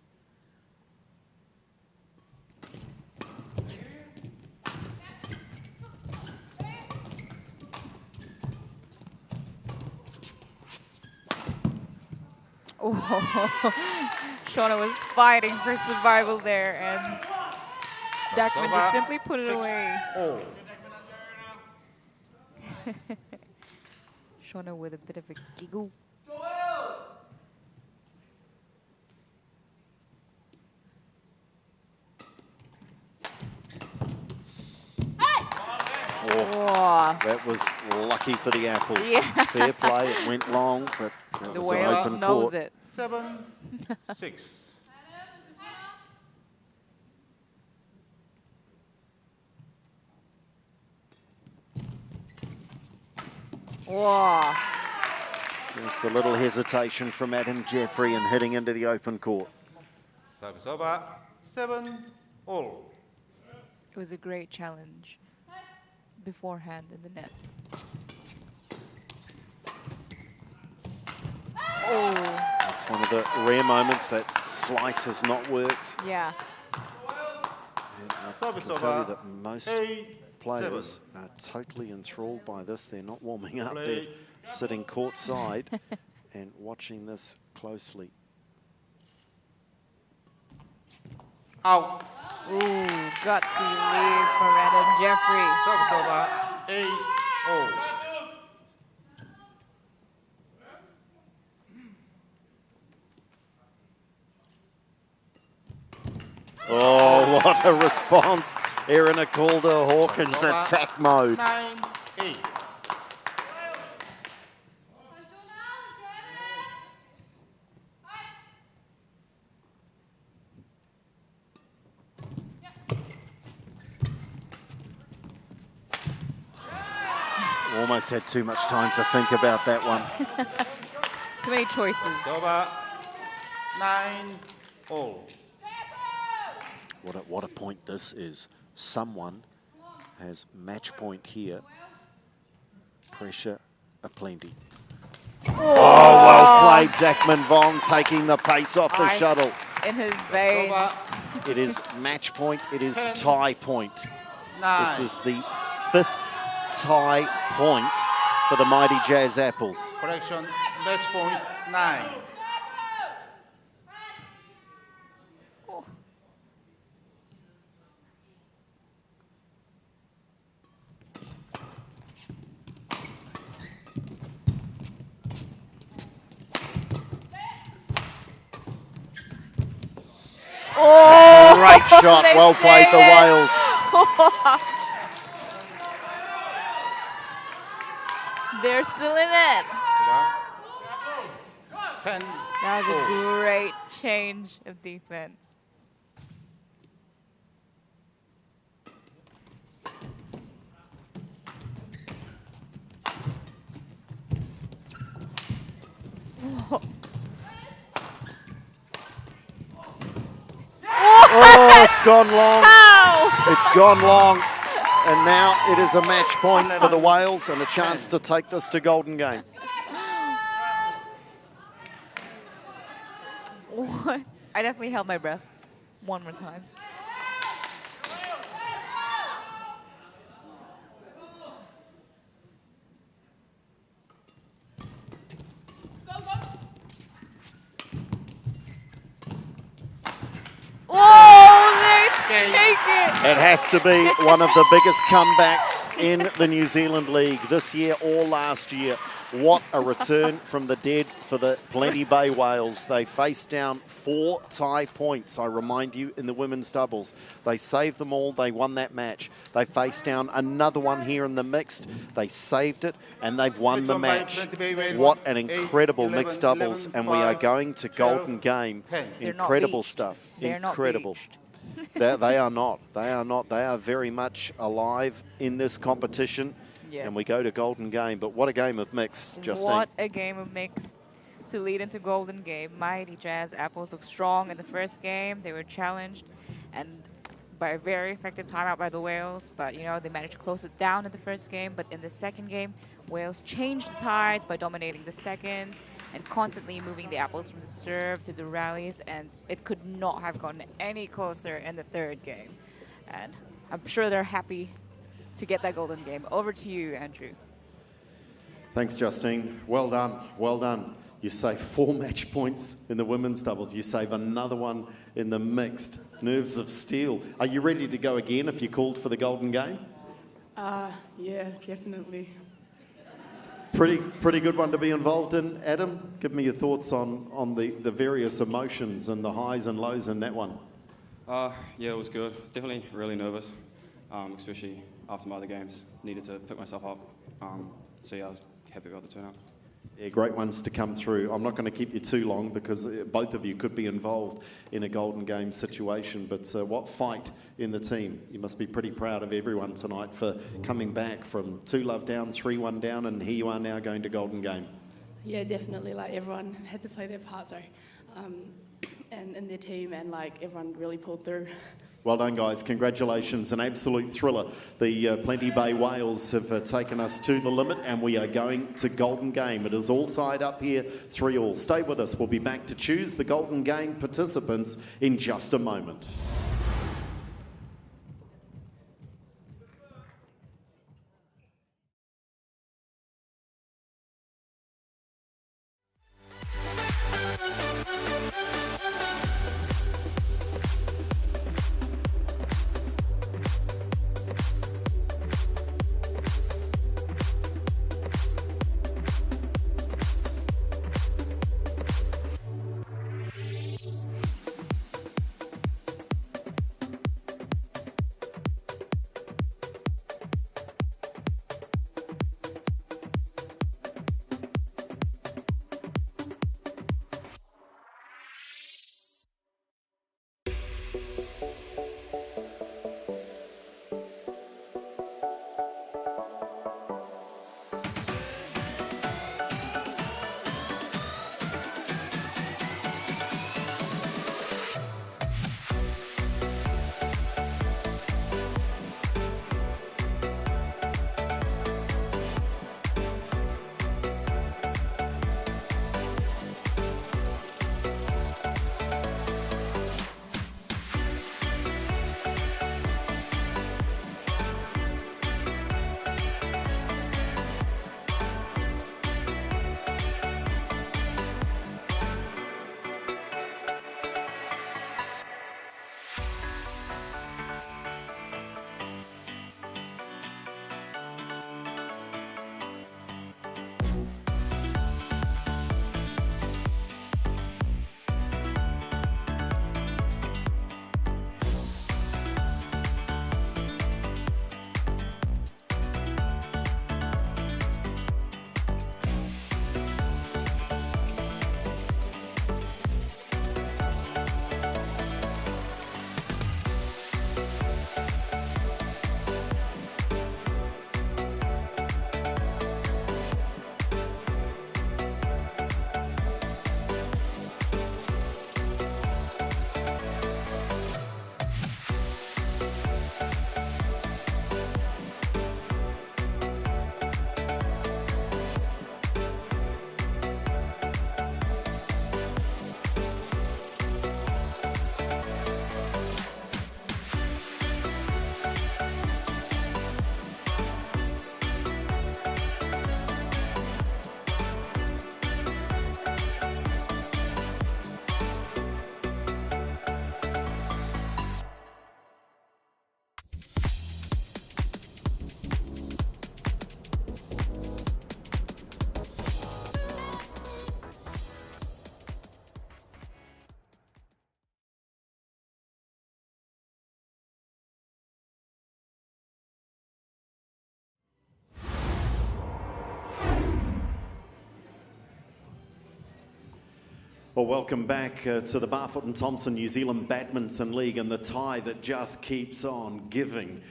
Oh, Shauna was fighting for survival there, and Dagman just simply put it away. Shauna with a bit of a giggle. Oh, that was lucky for the Apples. Yeah. Fair play, it went long, but it The was an Wales open knows court. it. 7-6. Wow. There's the little hesitation from Adam Jeffrey and hitting into the open court. Service over. 7-all. It was a great challenge beforehand in the net. Oh. That's one of the rare moments that slice has not worked. Yeah. And I can tell you that most players are totally enthralled by this. They're not warming up. They're sitting courtside and watching this closely. Out. Ooh, gutsy lead for Adam Jeffrey. Service over. 8-0. Oh, what a response. Erin Calder, Hawkins attack mode. 9-8. Almost had too much time to think about that one. Too many choices. Over. 9-0. What a point this is. Someone has match point here. Pressure aplenty. Oh, well played, Dakman Vong taking the pace off the shuttle. In his veins. It is match point, it is tie point. 9. This is the 5th tie point for the mighty Jazz Apples. Correction, match point 9. Oh, great shot, well played the Wales. They're still in it. 10. That was a great change of defense. Oh, it's gone long. How? It's gone long. And now it is a match point for the Wales and a chance to take this to Golden Game. What? I definitely held my breath one more time. It has to be one of the biggest comebacks in the New Zealand League this year or last year. What a return from the dead for the Plenty Bay Whales. They faced down 4 tie points, I remind you, in the women's doubles. They saved them all. They won that match. They faced down another one here in the mixed. They saved it, and they've won the match. What an incredible mixed doubles, and we are going to Golden Game. Incredible stuff. Incredible. They are not. They are not. They are very much alive in this competition. Yes. And we go to Golden Game. But what a game of mixed, Justine. What a game of mixed to lead into Golden Game. Mighty Jazz Apples looked strong in the first game. They were challenged and by a very effective timeout by the Wales. But, you know, they managed to close it down in the first game. But in the second game, Wales changed the tides by dominating the second and constantly moving the Apples from the serve to the rallies. And it could not have gotten any closer in the third game. And I'm sure they're happy to get that Golden Game. Over to you, Andrew. Thanks, Justine. Well done. Well done. You save 4 match points in the women's doubles. You save another one in the mixed. Nerves of steel. Are you ready to go again if you called for the Golden Game? Yeah, definitely. Pretty good one to be involved in. Adam, give me your thoughts on the various emotions and the highs and lows in that one. Yeah, it was good. Definitely really nervous, especially after my other games. Needed to pick myself up. So yeah, I was happy about the turnout. Yeah, great ones to come through. I'm not going to keep you too long because both of you could be involved in a Golden Game situation. But what fight in the team. You must be pretty proud of everyone tonight for coming back from 2-love down, 3-1 down, and here you are now going to Golden Game. Yeah, definitely. Like everyone had to play their part. So and in their team, and like everyone really pulled through. Well done, guys. Congratulations. An absolute thriller. The Plenty Bay Whales have taken us to the limit, and we are going to Golden Game. It is all tied up here, 3-3. Stay with us. We'll be back to choose the Golden Game participants in just a moment. Well, welcome back to the Barfoot and Thompson New Zealand Badminton League, and the tie that just keeps on giving.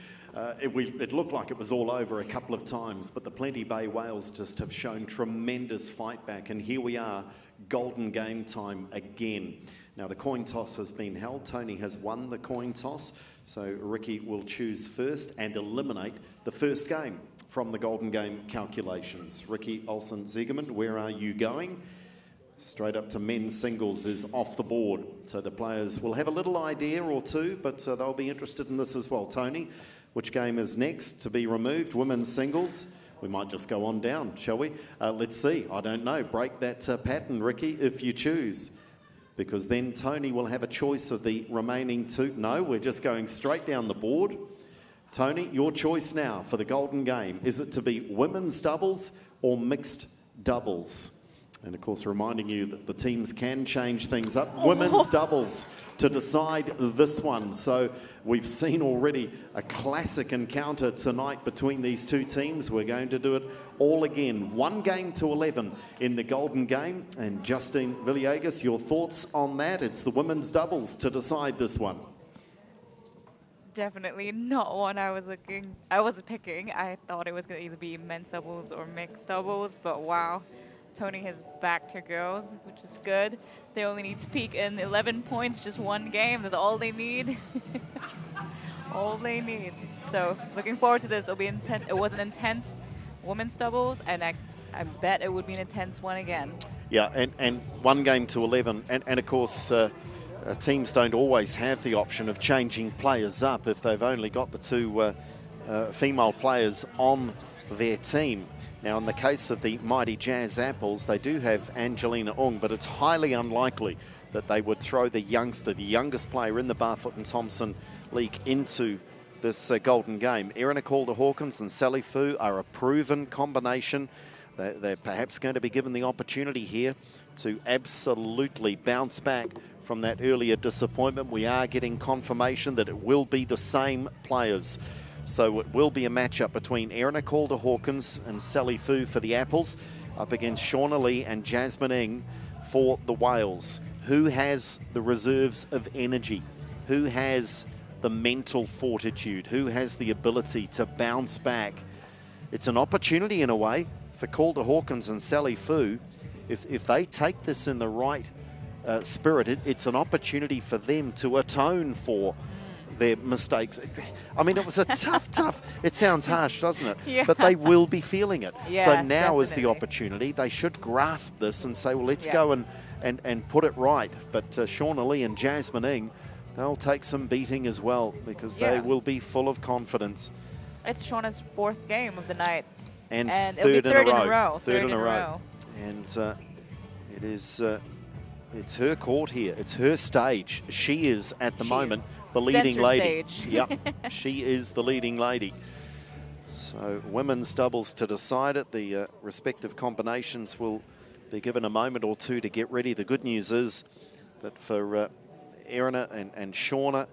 It looked like it was all over a couple of times, but the Plenty Bay Whales just have shown tremendous fight back, and here we are, Golden Game time again. Now, the coin toss has been held. Tony has won the coin toss, so Ricky will choose first and eliminate the first game from the Golden Game calculations. Ricky Olsen-Zegerman, where are you going? Straight up to men's singles is off the board. So the players will have a little idea or two, but they'll be interested in this as well. Tony, which game is next to be removed? Women's singles? We might just go on down, shall we? Let's see. I don't know. Break that pattern, Ricky, if you choose. Because then Tony will have a choice of the remaining two. No, we're just going straight down the board. Tony, your choice now for the Golden Game. Is it to be women's doubles or mixed doubles? And of course, reminding you that the teams can change things up. Women's doubles to decide this one. So we've seen already a classic encounter tonight between these two teams. We're going to do it all again. 1 game to 11 in the Golden Game. And Justine Villegas, your thoughts on that? It's the women's doubles to decide this one. Definitely not one I was picking. I thought it was going to either be men's doubles or mixed doubles, but wow. Tony has backed her girls, which is good. They only need to peak in 11 points, just one game. That's all they need. All they need. So looking forward to this. It'll be intense. It was an intense women's doubles, and I bet it would be an intense one again. Yeah, and 1 game to 11. And of course, teams don't always have the option of changing players up if they've only got the 2 female players on their team. Now, in the case of the mighty Jazz Apples, they do have Angelina Ung, but it's highly unlikely that they would throw the youngster, the youngest player in the Barfoot and Thompson League, into this golden game. Erin Calder Hawkins and Sally Fu are a proven combination. They're perhaps going to be given the opportunity here to absolutely bounce back from that earlier disappointment. We are getting confirmation that it will be the same players. So it will be a matchup between Erin Calder Hawkins and Sally Fu for the Apples up against Shauna Lee and Jasmine Ng for the Wales. Who has the reserves of energy? Who has the mental fortitude? Who has the ability to bounce back? It's an opportunity in a way for Calder Hawkins and Sally Fu. If they take this in the right spirit, it's an opportunity for them to atone for their mistakes. I mean, it was a tough, it sounds harsh, doesn't it? Yeah. But they will be feeling it. Yeah, so now is the definitely. opportunity. They should grasp this and say, well, let's Yeah. go and put it right. But Shauna Lee and Jasmine Ng, they'll take some beating as well because they Yeah. will be full of confidence. It's Shauna's 4th game of the night. And it'll be third in a row. Third in a row. And it is, it's her court here. It's her stage. She is, at the moment, the leading Center lady. stage. Yep, she is the leading lady. So women's doubles to decide it. The respective combinations will be given a moment or two to get ready. The good news is that for Erin and Shauna,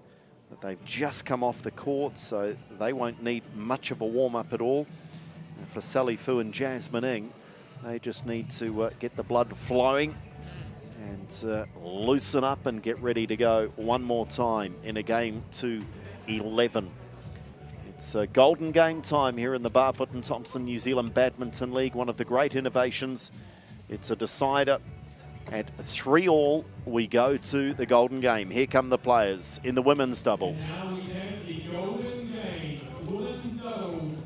that they've just come off the court, so they won't need much of a warm-up at all. And for Sally Fu and Jasmine Ng, they just need to get the blood flowing and loosen up and get ready to go one more time in a game to 11. It's golden game time here in the Barfoot and Thompson New Zealand Badminton League, one of the great innovations. It's a decider. At 3-all, we go to the golden game. Here come the players in the women's doubles. Now we have the golden game, women's doubles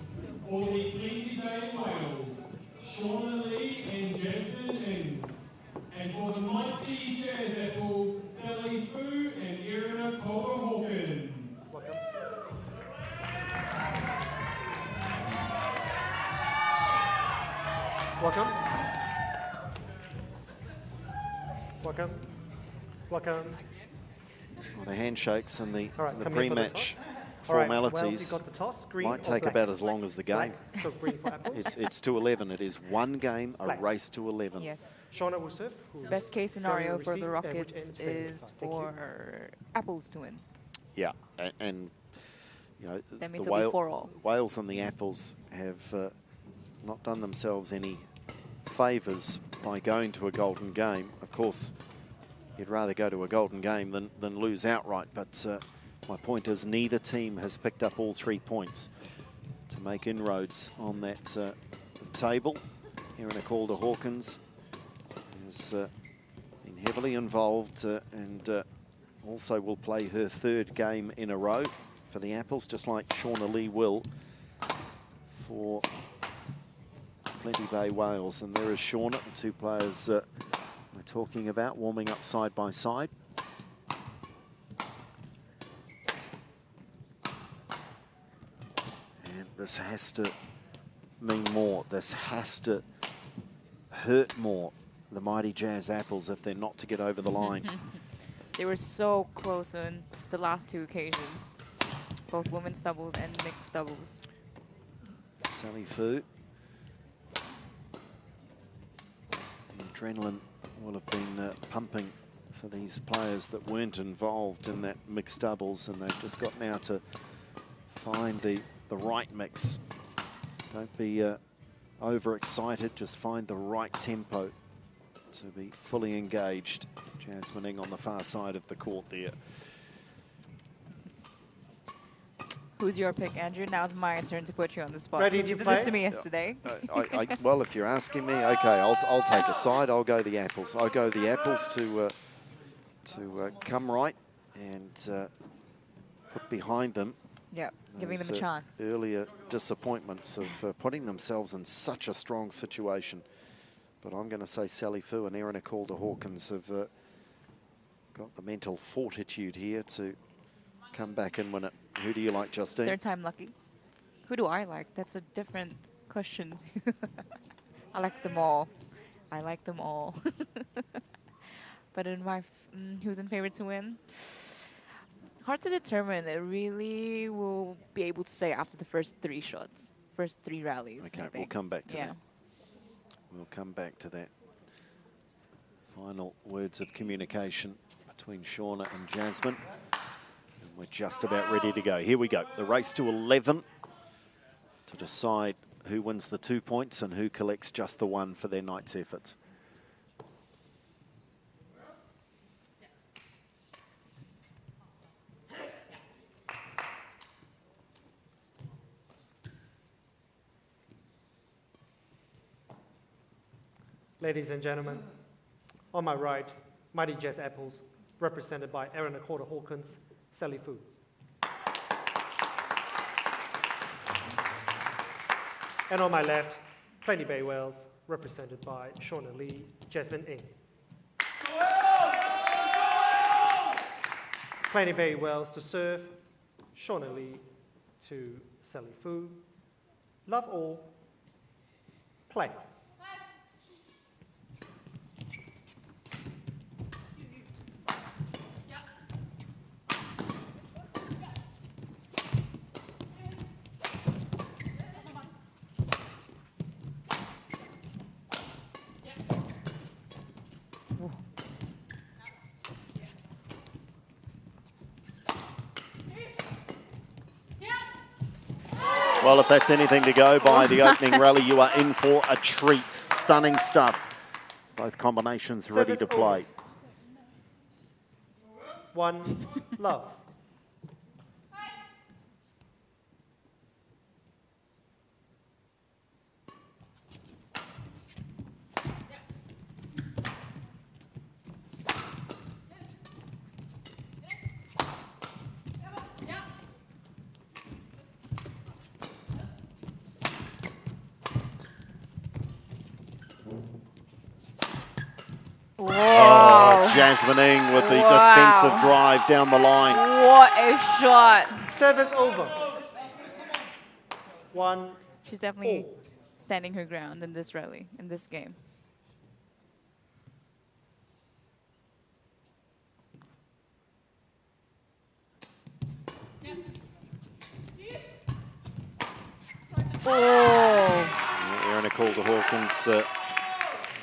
for the Plenty Bay Wales, Shauna Lee and Jasmine Ng. And for the mighty Jazz Apples, Sally Fu and Erin Calder Hawkins. Welcome. Welcome. Welcome. Well, the handshakes and the, All right, the come here for the pre-match toss. All right, formalities Wales, you got the toss, green might or take black? about as long as the game. Black. So green for Apple. It's to 11. It is one game, a Black. race to 11. Yes. Shauna will serve. Best case scenario for the Receive, Rockets and stay is inside. Thank you. for Apples to win. Yeah, and you know, That means the it'll be 4-all. Wales and the Apples have not done themselves any favours by going to a golden game. Of course, you'd rather go to a golden game than lose outright, but my point is neither team has picked up all 3 points to make inroads on that table. Erin Calder Hawkins has been heavily involved and also will play her 3rd game in a row for the Apples, just like Shauna Lee will for Plenty Bay Wales. And there is Shauna, the 2 players we're talking about, warming up side by side. And this has to mean more. This has to hurt more, the mighty Jazz Apples, if they're not to get over the line. They were so close on the last 2 occasions, both women's doubles and mixed doubles. Sally Fu. The adrenaline will have been pumping for these players that weren't involved in that mixed doubles, and they've just got now to find the right mix. Don't be overexcited, just find the right tempo to be fully engaged. Jasmine Ng on the far side of the court there. Who's your pick, Andrew? Now it's my turn to put you on the spot. Ready Because to you did play? this to me yesterday. Well, if you're asking me, okay, I'll take a side. I'll go the apples. I'll go the apples to come right and put behind them. Yeah, giving them a those, chance. Earlier disappointments of putting themselves in such a strong situation. But I'm going to say Sally Fu and Erin Calder Hawkins have got the mental fortitude here to come back and win it. Who do you like, Justine? Third time lucky. Who do I like? That's a different question. I like them all. I like them all. But in my who's in favorite to win? Hard to determine. It really will be able to say after the first 3 shots, first 3 rallies. Okay, we'll come back to yeah. that. We'll come back to that. Final words of communication between Shauna and Jasmine. And we're just about ready to go. Here we go. The race to 11 to decide who wins the 2 points and who collects just the 1 for their night's efforts. Ladies and gentlemen, on my right, Mighty Jazz Apples, represented by Erin Calder Hawkins, Sally Fu. And on my left, Plenty Bay Wales, represented by Shauna Lee, Jasmine Ng. Plenty Bay Wales to serve, Shauna Lee to Sally Fu. Love all, play. Well, if that's anything to go by, the opening rally, you are in for a treat. Stunning stuff. Both combinations ready to play. 1, love. Oh, Jasmine Ng with the defensive drive down the line. What a shot. Service over. 1. She's definitely standing her ground in this rally, in this game. Oh! Erin Calder Hawkins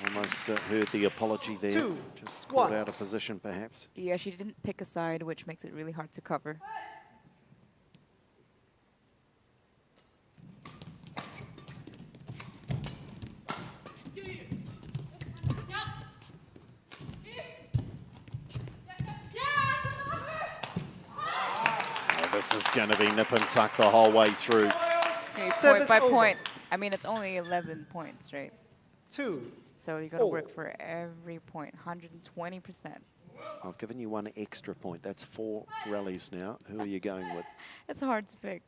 almost heard the apology there. 2, Just caught 1. out of position, perhaps. Yeah, she didn't pick a side, which makes it really hard to cover. This is going to be nip and tuck the whole way through. It's going to be point by point. I mean, it's only 11 points, right? 2. So you got to work for every point, 120%. I've given you 1 extra point. That's 4 rallies now. Who are you going with? It's hard to pick.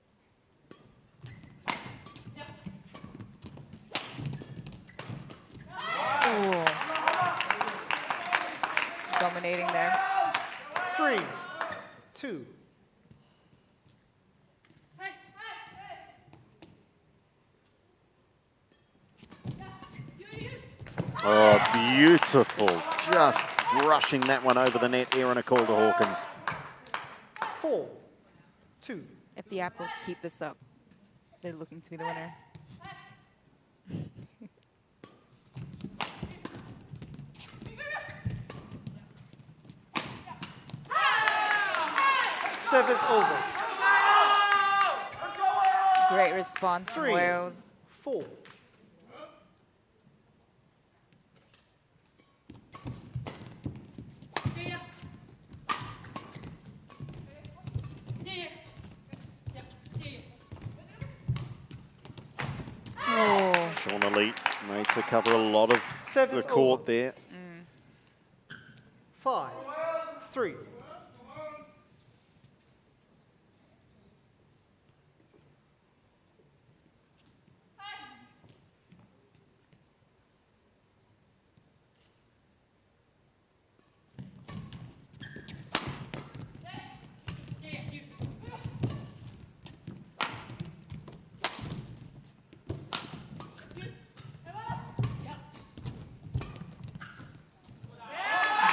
Ooh. Dominating there. 3, 2. Oh, beautiful. Just brushing that one over the net, Erin Calder Hawkins. 4, 2. If the Apples keep this up, they're looking to be the winner. Service over. Great response from 3, Wales. 4. Shauna Lee made to cover a lot of Service the court over. there. 5-3.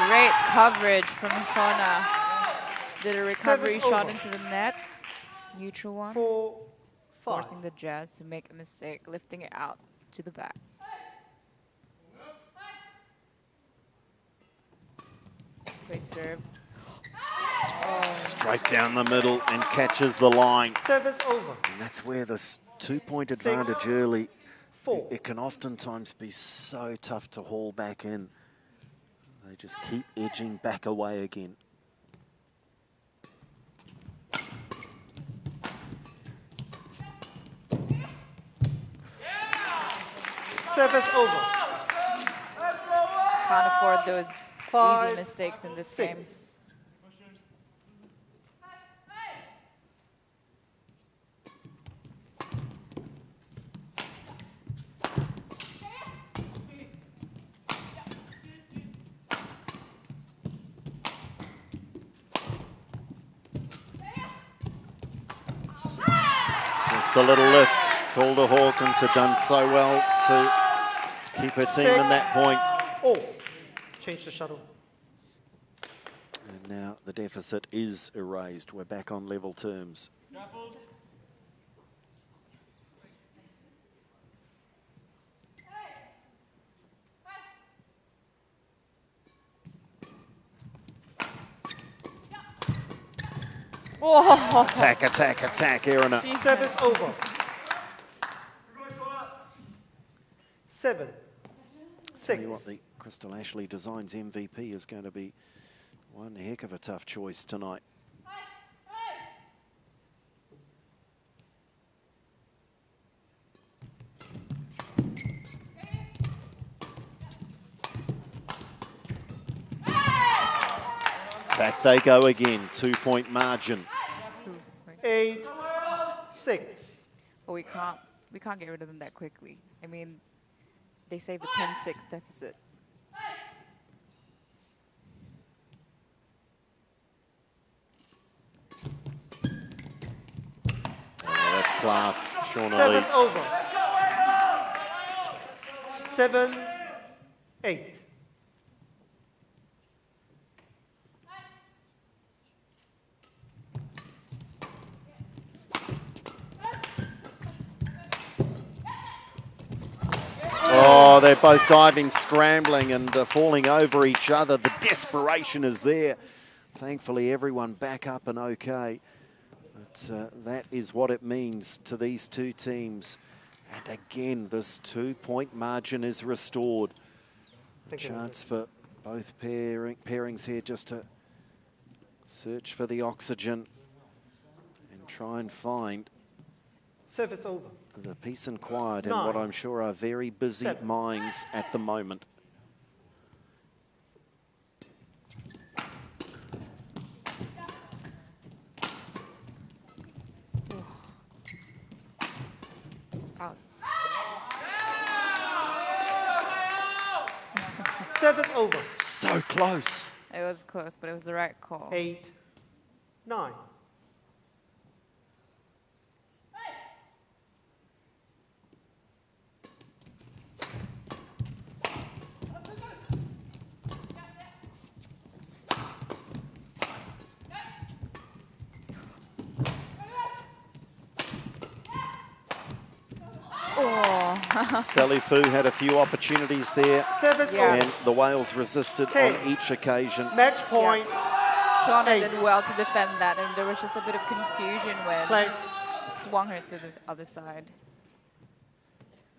Great coverage from Shauna. Did a recovery Service shot over. into the net. Neutral one. 4-5. Forcing the Jazz to make a mistake, lifting it out to the back. Great serve. Straight down the middle and catches the line. Service over. And that's where this 2-point advantage early, 4. it can oftentimes be so tough to haul back in. They just keep edging back away again. Service over. Can't afford those 5, easy mistakes in this 6. game. Just a little lift. Calder Hawkins had done so well to keep her team in that point. Oh, change the shuttle. And now the deficit is erased. We're back on level terms. Oh. Attack, attack, attack, Erin. Service over. 7, Tell you 6. what, the Crystal Ashley Designs MVP is going to be one heck of a tough choice tonight. Back they go again, 2-point margin. 8-6. But we can't get rid of them that quickly. I mean, they saved a 10-6 deficit. Oh, that's class, Shauna Service Lee. over. 7-8. Oh, they're both diving, scrambling, and falling over each other. The desperation is there. Thankfully, everyone back up and okay. But that is what it means to these two teams. And again, this 2-point margin is restored. A chance for both pairings here just to search for the oxygen and try and find Service over. the peace and quiet in 9, what I'm sure are very busy 7. minds at the moment. Out. Service over. So close. It was close, but it was the right call. 8, 9. Sally Fu had a few opportunities there, Service and the Wales resisted 10. on each occasion. Match point. Shauna 8. did well to defend that, and there was just a bit of confusion when Play. swung her to the other side.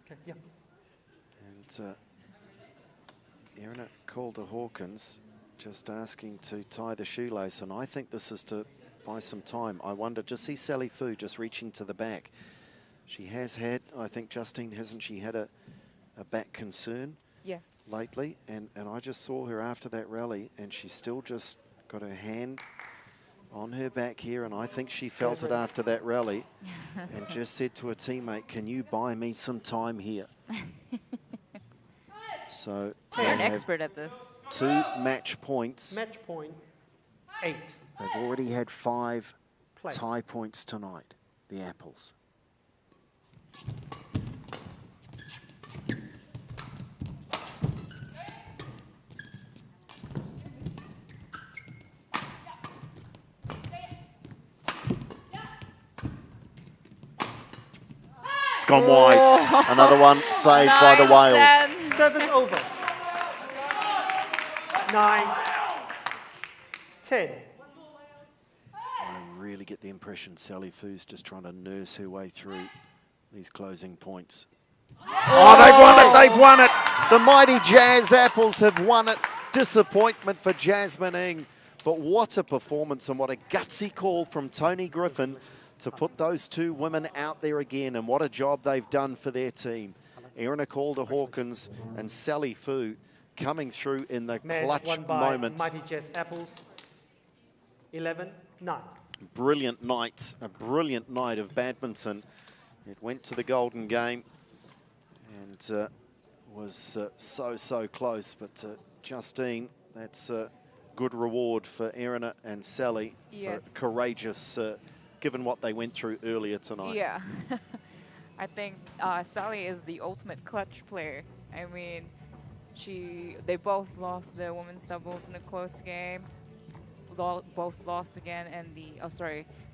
Okay, yeah. And Erin Calder Hawkins just asking to tie the shoelace, and I think this is to buy some time. I wonder, just see Sally Fu just reaching to the back. She has had, I think, Justine, hasn't she had a back concern Yes. lately? And I just saw her after that rally, and she still just got her hand on her back here, and I think she felt it after that rally and just said to a teammate, can you buy me some time here? So You're an they have expert at this. 2 match points. Match point 8. They've already had 5 Play. tie points tonight, the Apples. It's gone wide. Another one saved by the Wales. Service over. 9, 10. I really get the impression Sally Foo's just trying to nurse her way through these closing points. Oh, they've won it, they've won it. The mighty Jazz Apples have won it. Disappointment for Jasmine Ng. But what a performance and what a gutsy call from Tony Griffin to put those 2 women out there again, and what a job they've done for their team. Erin Calder Hawkins and Sally Foo coming through in the Match clutch won by moments. Mighty Jazz Apples. 11-9. Brilliant night, a brilliant night of badminton. It went to the golden game and was so close, but Justine, that's a good reward for Erin and Sally Yes. for courageous, given what they went through earlier tonight. Yeah. I think Sally is the ultimate clutch player. I mean, they both lost the women's doubles in a close game. Both lost again in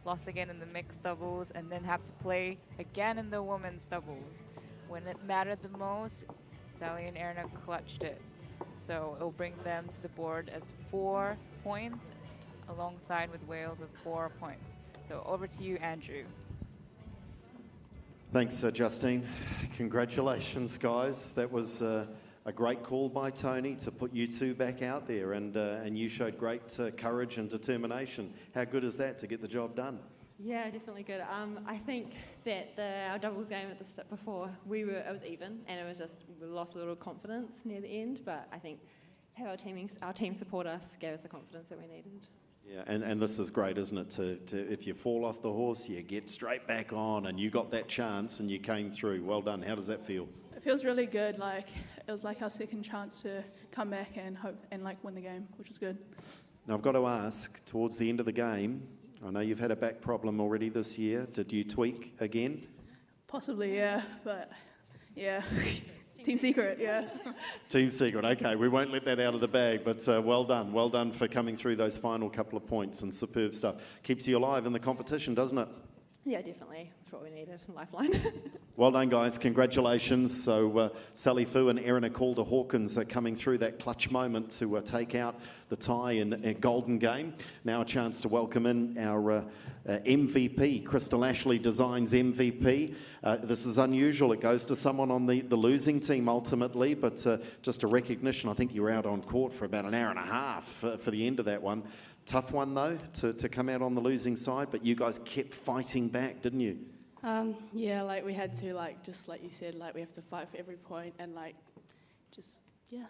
lost again in the mixed doubles, and then have to play again in the women's doubles. When it mattered the most, Sally and Erin clutched it. So it'll bring them to the board as 4 points, alongside with Wales with 4 points. So over to you, Andrew. Thanks, Justine. Congratulations, guys. That was a great call by Tony to put you 2 back out there, and you showed great courage and determination. How good is that to get the job done? Yeah, definitely good. I think that our doubles game at the start before it was even, and it was just we lost a little confidence near the end. But I think have our team support us gave us the confidence that we needed. Yeah, and this is great, isn't it? To if you fall off the horse, you get straight back on, and you got that chance, and you came through. Well done. How does that feel? It feels really good. Like it was like our second chance to come back and hope and like win the game, which is good. Now I've got to ask, towards the end of the game, I know you've had a back problem already this year. Did you tweak again? Possibly, yeah, but yeah, team secret, yeah. Team secret. Okay, we won't let that out of the bag, but well done. Well done for coming through those final couple of points, and superb stuff. Keeps you alive in the competition, doesn't it? Yeah, definitely. That's what we needed, a lifeline. Well done, guys. Congratulations. So Sally Foo and Erin Calder Hawkins are coming through that clutch moment to take out the tie in a golden game. Now a chance to welcome in our MVP, Crystal Ashley Designs MVP. This is unusual. It goes to someone on the losing team ultimately, but just a recognition. I think you were out on court for about an hour and a half for the end of that one. Tough one, though, to come out on the losing side, but you guys kept fighting back, didn't you? Yeah, like we had to, like, just like you said, like we have to fight for every point and, like, just, yeah.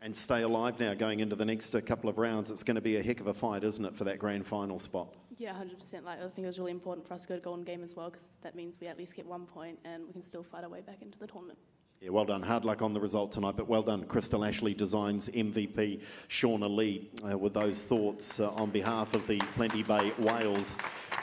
And stay alive now going into the next couple of rounds. It's going to be a heck of a fight, isn't it, for that grand final spot? Yeah, 100%. Like, I think it was really important for us to go to golden game as well, because that means we at least get 1 point and we can still fight our way back into the tournament. Yeah, well done. Hard luck on the result tonight, but well done. Crystal Ashley Designs MVP Shauna Lee with those thoughts on behalf of the Plenty Bay Whales.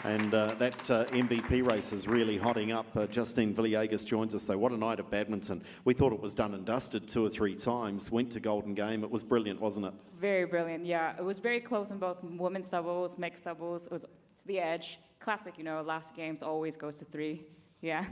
And that MVP race is really hotting up. Justine Villegas joins us, though. What a night of badminton. We thought it was done and dusted 2 or 3 times. Went to golden game. It was brilliant, wasn't it? Very brilliant, yeah. It was very close in both women's doubles, mixed doubles. It was to the edge. Classic, you know, last games always goes to 3. Yeah.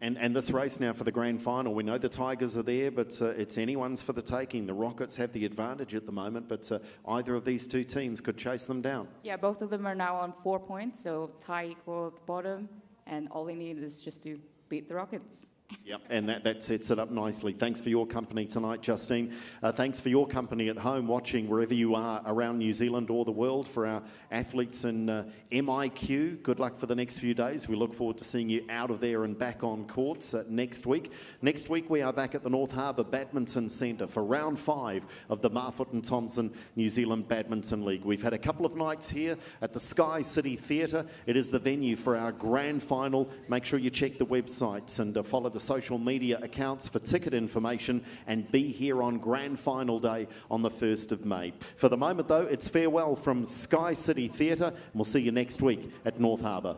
And this race now for the grand final, we know the Tigers are there, but it's anyone's for the taking. The Rockets have the advantage at the moment, but either of these 2 teams could chase them down. Yeah, both of them are now on 4 points, so tie equal at the bottom, and all they need is just to beat the Rockets. Yep, and that sets it up nicely. Thanks for your company tonight, Justine. Thanks for your company at home, watching wherever you are around New Zealand or the world. For our athletes in MIQ, good luck for the next few days. We look forward to seeing you out of there and back on courts next week. Next week, we are back at the North Harbour Badminton Centre for round 5 of the Barfoot and Thompson New Zealand Badminton League. We've had a couple of nights here at the Sky City Theatre. It is the venue for our grand final. Make sure you check the websites and follow the social media accounts for ticket information, and be here on grand final day on the 1st of May. For the moment though, it's farewell from Sky City Theatre, and we'll see you next week at North Harbour.